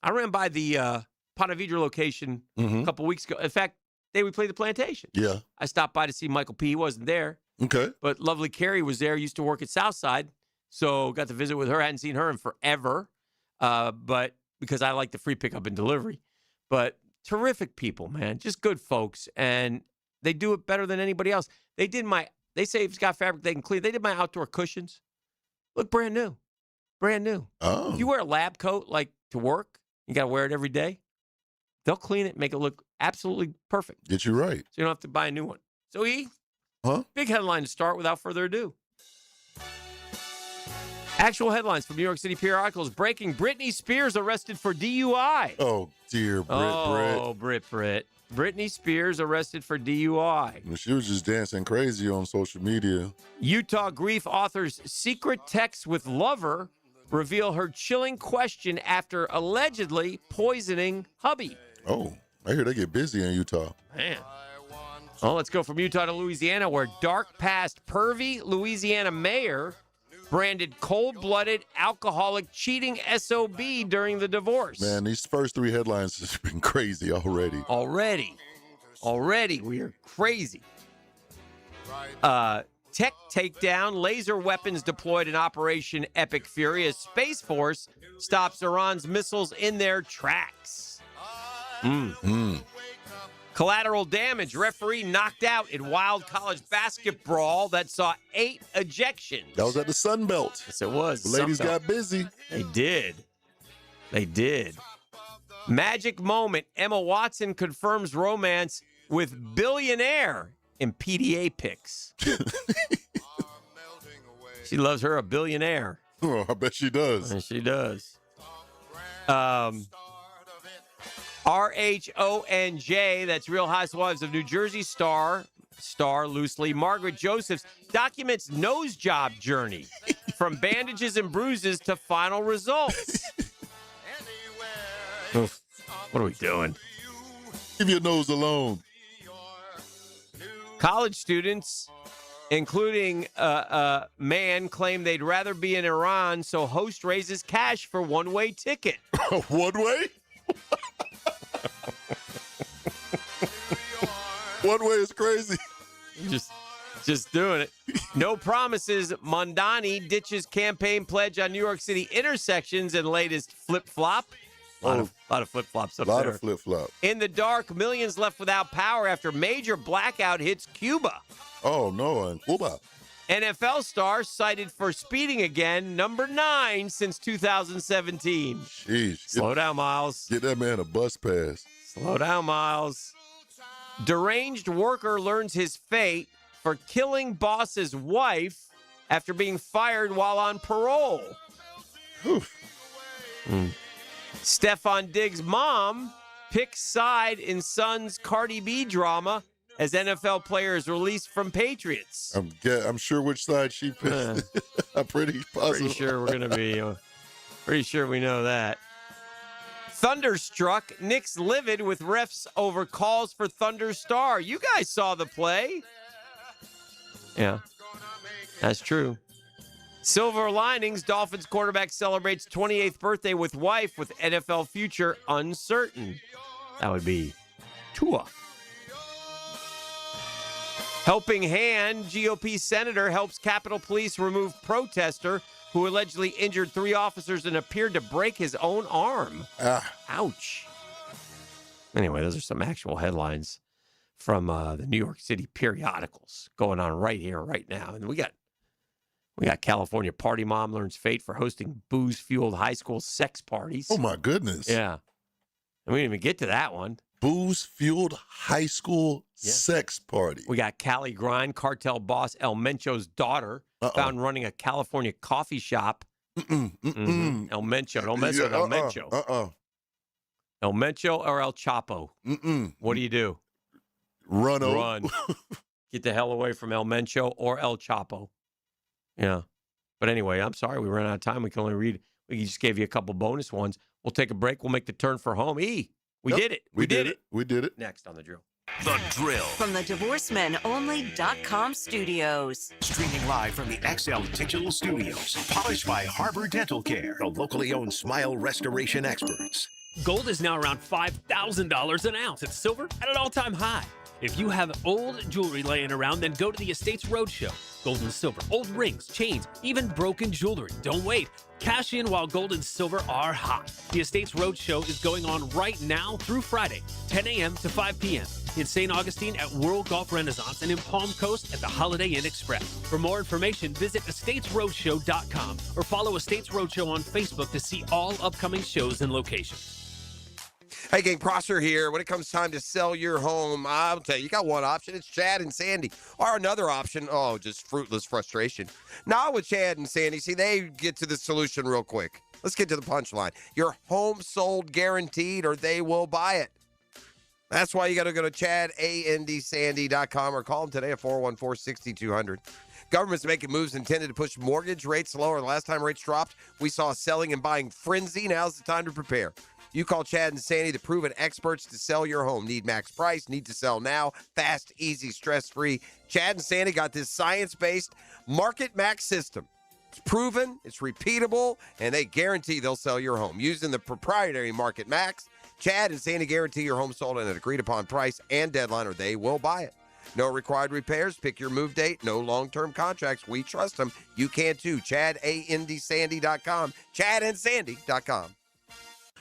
I ran by the Ponte Vedra location a couple weeks ago. In fact, day we played the Plantation. Yeah. I stopped by to see Michael P. He wasn't there. Okay. But lovely Carrie was there, used to work at Southside. So got to visit with her. Hadn't seen her in forever. But because I like the free pickup and delivery. But terrific people, man. Just good folks. And they do it better than anybody else. They say if it's got fabric, they can clean it. They did my outdoor cushions. Look brand new. Brand new. Oh. If you wear a lab coat, like to work, you got to wear it every day. They'll clean it, make it look absolutely perfect. Get you right. So you don't have to buy a new one. So, Huh? Big headline to start without further ado. Actual headlines from New York City periodicals. Breaking: Britney Spears arrested for DUI. Oh, dear, Brit. Britney Spears arrested for DUI. Well, she was just dancing crazy on social media. Utah grief author's secret text with lover reveal her chilling question after allegedly poisoning hubby. Oh, I hear they get busy in Utah. Man. Well, let's go from Utah to Louisiana, where dark past pervy Louisiana mayor branded cold-blooded, alcoholic, cheating SOB during the divorce. Man, these first three headlines have been crazy already. Already, we are crazy. Tech takedown, laser weapons deployed in Operation Epic Fury as Space Force stops Iran's missiles in their tracks. Collateral damage, referee knocked out in wild college basket brawl that saw 8 ejections. That was at the Sun Belt. Yes, it was. The ladies got busy. They did. Magic moment, Emma Watson confirms romance with billionaire in PDA pics. She loves her a billionaire. Oh, I bet she does. And she does. RHONJ, that's Real Housewives of New Jersey star loosely, Margaret Josephs, documents nose job journey from bandages and bruises to final results. Oof. What are we doing? Leave your nose alone. College students, including a man, claim they'd rather be in Iran, so host raises cash for one-way ticket. One-way? One way is crazy. Just doing it. No promises. Mondani ditches campaign pledge on New York City intersections and latest flip-flop. A lot of flip-flops up there. A lot of flip-flop. In the dark, millions left without power after major blackout hits Cuba. Oh, no, in Cuba. NFL star cited for speeding again, number 9 since 2017. Jeez. Slow down, Miles. Get that man a bus pass. Slow down, Miles. Deranged worker learns his fate. for killing boss's wife after being fired while on parole. Stefon Diggs' mom picks side in son's Cardi B drama as NFL players released from Patriots. I'm sure which side she picked. I'm pretty positive. Pretty sure we're going to be, pretty sure we know that. Thunderstruck, Knicks livid with refs over calls for Thunderstar. You guys saw the play. Yeah, that's true. Silver linings, Dolphins quarterback celebrates 28th birthday with wife with NFL future uncertain. That would be Tua. Helping Hand, GOP senator helps Capitol Police remove protester who allegedly injured 3 officers and appeared to break his own arm. Ouch. Anyway, those are some actual headlines from the New York City periodicals going on right here, right now. And we got California party mom learns fate for hosting booze-fueled high school sex parties. Oh, my goodness. Yeah. And we didn't even get to that one. Booze-fueled high school sex party. We got Cali Grind, cartel boss El Mencho's daughter, found running a California coffee shop. El Mencho. Don't mess with El Mencho. El Mencho or El Chapo? What do you do? Run. Get the hell away from El Mencho or El Chapo. Yeah. But anyway, I'm sorry we ran out of time. We can only read. We just gave you a couple bonus ones. We'll take a break. We'll make the turn for home. We did it. We did it. We did it. Next on The Drill. The Drill. From the DivorceMenOnly.com studios. Streaming live from the XL Digital Studios. Polished by Harbor Dental Care, the locally owned smile restoration experts. Gold is now around $5,000 an ounce, and silver at an all-time high. If you have old jewelry laying around, then go to the Estates Roadshow. Gold and silver, old rings, chains, even broken jewelry. Don't wait. Cash in while gold and silver are hot. The Estates Roadshow is going on right now through Friday, 10 a.m. to 5 p.m. in St. Augustine at World Golf Renaissance and in Palm Coast at the Holiday Inn Express. For more information, visit estatesroadshow.com or follow Estates Roadshow on Facebook to see all upcoming shows and locations. Hey, gang, Prosser here. When it comes time to sell your home, I'll tell you, you got one option. It's Chad and Sandy. Or another option, just fruitless frustration. Not with Chad and Sandy. See, they get to the solution real quick. Let's get to the punchline. Your home sold guaranteed or they will buy it. That's why you got to go to ChadAndSandy.com or call them today at 414-6200. Government's making moves intended to push mortgage rates lower. The last time rates dropped, we saw a selling and buying frenzy. Now's the time to prepare. You call Chad and Sandy, the proven experts to sell your home. Need max price, need to sell now, fast, easy, stress-free. Chad and Sandy got this science-based Market Max system. It's proven, it's repeatable, and they guarantee they'll sell your home. Using the proprietary Market Max, Chad and Sandy guarantee your home sold at an agreed-upon price and deadline, or they will buy it. No required repairs. Pick your move date. No long-term contracts. We trust them. You can too. ChadAndSandy.com. ChadAndSandy.com.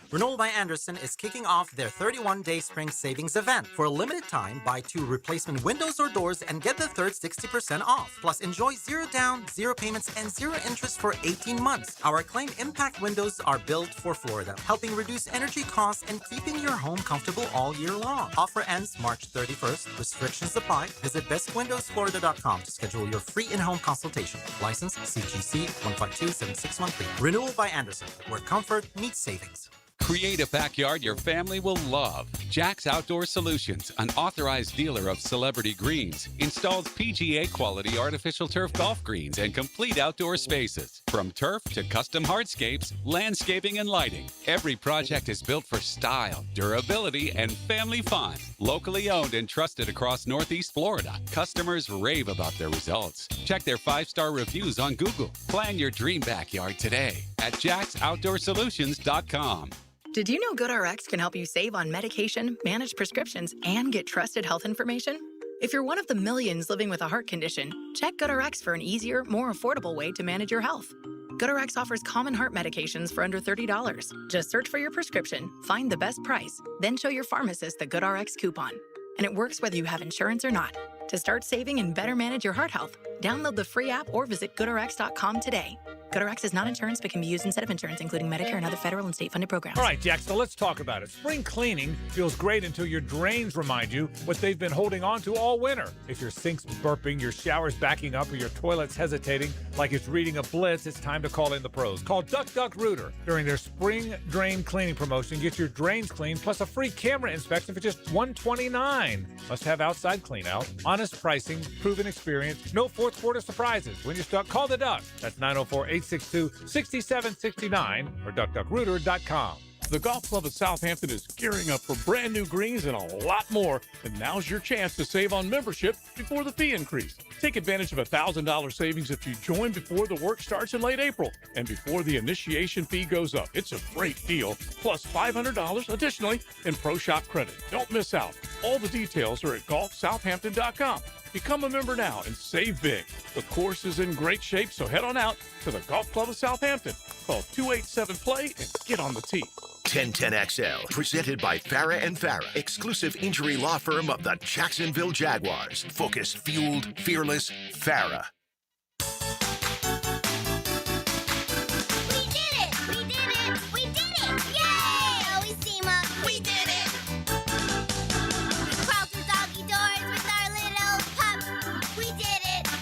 Renewal by Andersen is kicking off their 31-day spring savings event. For a limited time, buy 2 replacement windows or doors and get the third 60% off. Plus, enjoy 0 down, 0 payments, and 0 interest for 18 months. Our acclaimed impact windows are built for Florida, helping reduce energy costs and keeping your home comfortable all year long. Offer ends March 31st. Restrictions apply. Visit bestwindowsflorida.com to schedule your free in-home consultation. License CGC 1527613. Renewal by Andersen, where comfort meets savings. Create a backyard your family will love. Jack's Outdoor Solutions, an authorized dealer of Celebrity Greens, installs PGA quality artificial turf golf greens and complete outdoor spaces. From turf to custom hardscapes, landscaping, and lighting, every project is built for style, durability, and family fun. Locally owned and trusted across Northeast Florida, customers rave about their results. Check their 5-star reviews on Google. Plan your dream backyard today at jacksoutdoorsolutions.com. Did you know GoodRx can help you save on medication, manage prescriptions, and get trusted health information? If you're one of the millions living with a heart condition, check GoodRx for an easier, more affordable way to manage your health. GoodRx offers common heart medications for under $30. Just search for your prescription, find the best price, then show your pharmacist the GoodRx coupon. And it works whether you have insurance or not. To start saving and better manage your heart health, download the free app or visit GoodRx.com today. GoodRx is not insurance but can be used instead of insurance, including Medicare and other federal and state-funded programs. All right, Jack, so let's talk about it. Spring cleaning feels great until your drains remind you what they've been holding on to all winter. If your sink's burping, your shower's backing up, or your toilet's hesitating like it's reading a blitz, it's time to call in the pros. Call Duck Duck Rooter. During their spring drain cleaning promotion, get your drains cleaned plus a free camera inspection for just $129. Must have outside clean out, honest pricing, proven experience, no fourth quarter surprises. When you're stuck, call the Duck. That's 904-862-6769 or duckduckrooter.com. The Golf Club of Southampton is gearing up for brand new greens and a lot more, and now's your chance to save on membership before the fee increase. Take advantage of a $1,000 savings if you join before the work starts in late April and before the initiation fee goes up. It's a great deal, plus $500 additionally in Pro Shop credit. Don't miss out. All the details are at golfsouthampton.com. Become a member now and save big. The course is in great shape, so head on out to the Golf Club of Southampton. Call 287-PLAY and get on the tee. 1010XL, presented by Farah and Farah, exclusive injury law firm of the Jacksonville Jaguars. Focus, fueled, fearless, Farah.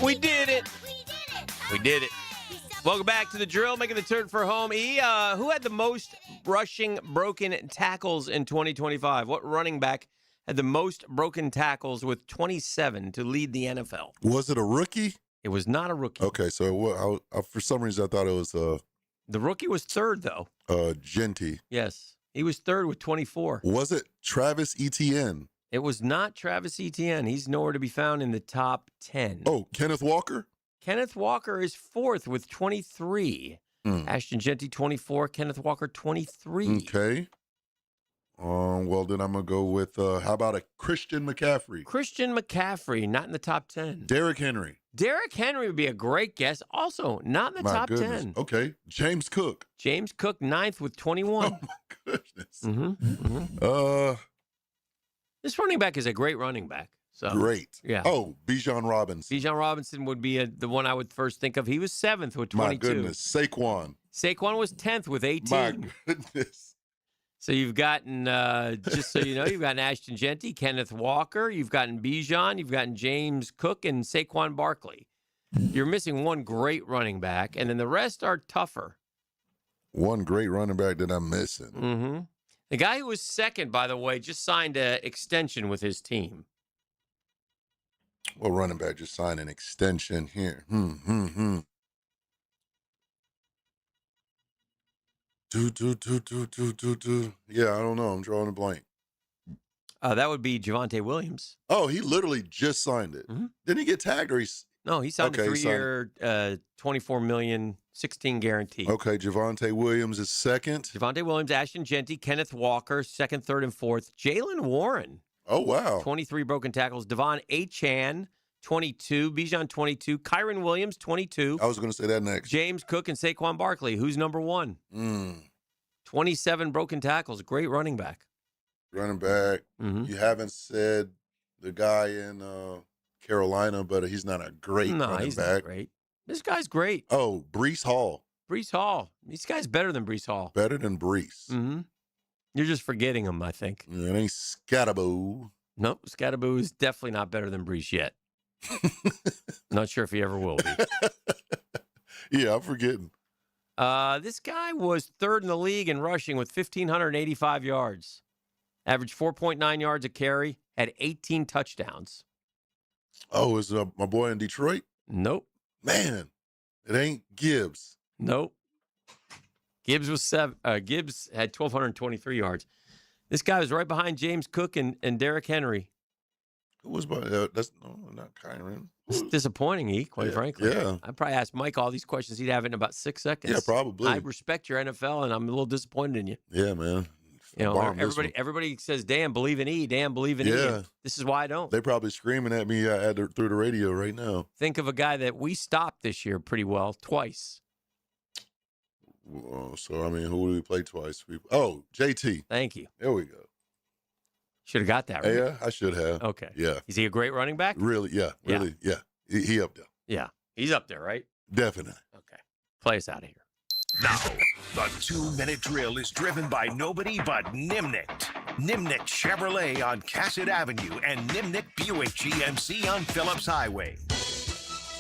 We did it. We did it. Welcome back to the drill, making the turn for home. Who had the most rushing broken tackles in 2025? What running back had the most broken tackles with 27 to lead the NFL? Was it a rookie? It was not a rookie. Okay, so for some reason I thought it was the rookie was third though. Genty. Yes, he was third with 24. Was it Travis Etienne? It was not Travis Etienne. He's nowhere to be found in the top 10. Oh, Kenneth Walker? Kenneth Walker is fourth with 23. Ashton Genty, 24. Kenneth Walker, 23. Okay. Well, then I'm going to go with, how about a Christian McCaffrey? Christian McCaffrey, not in the top 10. Derrick Henry. Derrick Henry would be a great guess. Also, not in the top 10. Okay. James Cook. James Cook, ninth with 21. Oh, my goodness. This running back is a great running back. So great. Yeah. Oh, Bijan Robinson. Bijan Robinson would be the one I would first think of. He was seventh with 22. My goodness. Saquon. Saquon was 10th with 18. My goodness. So you've gotten, just so you know, you've gotten Ashton Genty, Kenneth Walker, you've gotten Bijan, you've gotten James Cook, and Saquon Barkley. You're missing one great running back, and then the rest are tougher. One great running back that I'm missing. Mm-hmm. The guy who was second, by the way, just signed an extension with his team. Well, running back just signed an extension here. Yeah, I don't know. I'm drawing a blank. That would be Javonte Williams. Oh, he literally just signed it. Mm-hmm. Didn't he get tagged or he's... No, he signed a 3-year, $24 million, 16 guarantee. Okay, Javonte Williams is second. Javonte Williams, Ashton Genty, Kenneth Walker, second, third, and fourth. Jalen Warren. Oh, wow. 23 broken tackles. Devon Achane, 22. Bijan, 22. Kyron Williams, 22. I was going to say that next. James Cook and Saquon Barkley. Who's number one? 27 broken tackles. Great running back. Running back. Mm-hmm. You haven't said the guy in Carolina, but he's not a great running back. He's not great. This guy's great. Oh, Breece Hall. Breece Hall. This guy's better than Breece Hall. Better than Breece. Mm-hmm. You're just forgetting him, I think. Yeah, it ain't Scattaboo. Nope, Scattaboo is definitely not better than Breece yet. Not sure if he ever will be. Yeah, I'm forgetting. This guy was third in the league in rushing with 1,585 yards. Averaged 4.9 yards a carry, had 18 touchdowns. Oh, is my boy in Detroit? Nope. Man, it ain't Gibbs. Nope. Gibbs was Gibbs had 1,223 yards. This guy was right behind James Cook and Derrick Henry. Who was that's not Kyron. It's disappointing, quite frankly. Yeah. I'd probably ask Mike all these questions. He'd have it in about 6 seconds. Yeah, probably. I respect your NFL, and I'm a little disappointed in you. Yeah, man. You know, everybody says, "Dan, believe in E. Dan, believe in E." And this is why I don't. They probably screaming at me through the radio right now. Think of a guy that we stopped this year pretty well twice. So I mean, who do we play twice? JT. Thank you. There we go. Should have got that right. Yeah, I should have. Okay. Yeah. Is he a great running back? Really? Yeah. Really? Yeah. He up there. Yeah. He's up there, right? Definitely. Okay. Play us out of here. Now, the 2-minute drill is driven by nobody but Nimnicht. Nimnicht Chevrolet on Cassett Avenue and Nimnicht Buick GMC on Phillips Highway.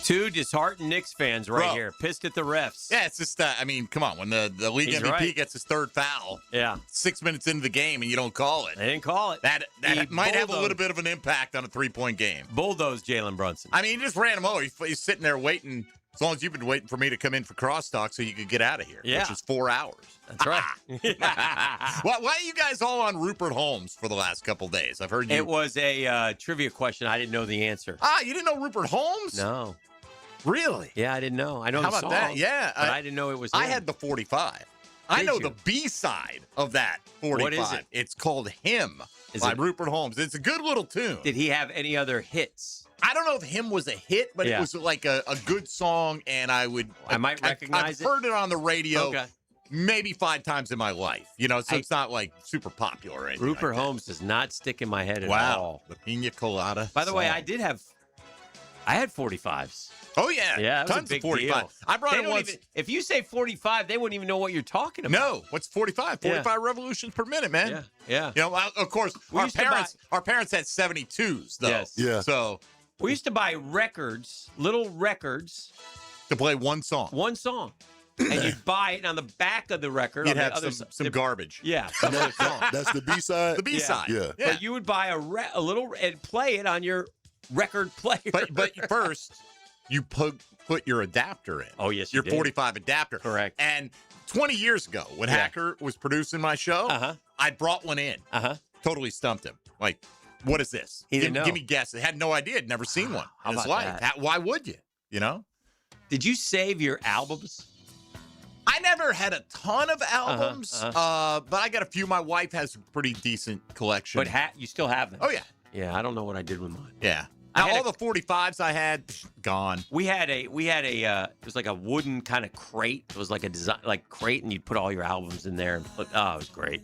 Two disheartened Knicks fans here, pissed at the refs. Yeah, it's just, come on. When the league He's MVP right. gets his third foul, 6 minutes into the game, and you don't call it. They didn't call it. That might have a little bit of an impact on a 3-point game. Bulldoze Jalen Brunson. I mean, he just ran him over. He's sitting there waiting, as long as you've been waiting for me to come in for crosstalk so you could get out of here, which is 4 hours. That's right. Why are you guys all on Rupert Holmes for the last couple days? I've heard you. It was a trivia question. I didn't know the answer. You didn't know Rupert Holmes? No. Really? Yeah, I didn't know. I know How the about song, that? Yeah. but I didn't know it was him. I had the 45. I know the B-side of that 45. What is it? It's called Him by Rupert Holmes. It's a good little tune. Did he have any other hits? I don't know if Him was a hit, but it was like a good song, and I might recognize I've heard it on the radio Okay. maybe 5 times in my life. So it's not like super popular or anything. Rupert like that. Holmes does not stick in my head at Wow. all. The Pina Colada. By the way, song. I had 45s. Oh, yeah. Yeah, that was Tons a big of 45. deal. I brought They it don't once. even- if you say 45, they wouldn't even know what you're talking about. No, what's 45? 45 revolutions per minute, man. Yeah. Of course, We our used to parents had 72s, though. Yes. Yeah. So We used to buy records, little records. to play one song. One song. And you'd buy it, and on the back of the record, You'd on the have other some garbage. Yeah, some other song. That's the B-side? The B-side. Yeah. But you would buy a little and play it on your record player. But first, you put your adapter in. Oh, yes, you Your did. 45 adapter. Correct. And 20 years ago, when Hacker was producing my show, I brought one in. Totally stumped him. Like, what is this? He didn't know. Give me guesses. Had no idea. Had never seen one How in his about life. that? Why would you? You know? Did you save your albums? I never had a ton of albums, but I got a few. My wife has a pretty decent collection. But you still have them? Oh, yeah. Yeah, I don't know what I did with mine. Yeah. I Now, had all the 45s I had, gone. We had a it was like a wooden kind of crate. It was like a design like crate, and you'd put all your albums in there and flip. Oh, it was great.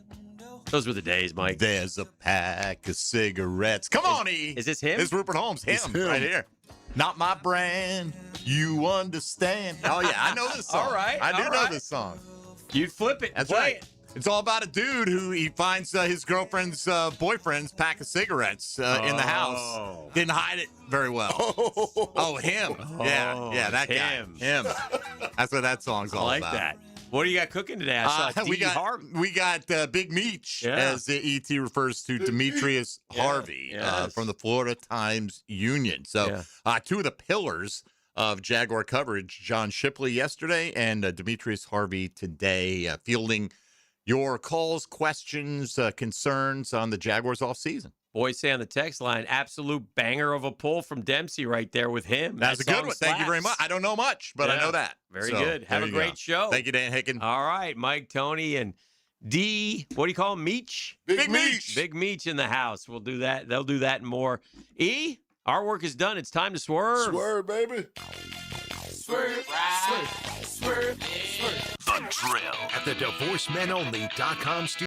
Those were the days, Mike. There's a pack of cigarettes. Come on, E. Is this him? It's Rupert Holmes. It's Him him. right here. Not my brand. You understand. Oh, yeah. I know this song. All right, I do all know right. this song. You'd flip it. That's play right. It. It's all about a dude who he finds his girlfriend's boyfriend's pack of cigarettes in the house. Didn't hide it very well. Oh, him. Yeah, that him. guy. Him. That's what that song's I all like about. that. What do you got cooking today? I saw we D. got Harvey. Big Meech, Yeah. as the ET refers to Demetrius Harvey yes. from the Florida Times Union. So two of the pillars of Jaguar coverage, John Shipley yesterday and Demetrius Harvey today, fielding your calls, questions, concerns on the Jaguars offseason. Boys say on the text line, absolute banger of a pull from Dempsey right there with him. That's a That good song one. Thank you very much. slaps. I don't know much, but I know that. Very So, good. Have there a you great go. show. Thank you, Dan Hicken. All right, Mike, Tony, and D. What do you call him? Meech? Big Meech. Big Meech in the house. We'll do that. They'll do that and more. E, our work is done. It's time to swerve. Swerve, baby. Swerve, swerve, swerve, swerve. The Drill at the DivorceMenOnly.com studio.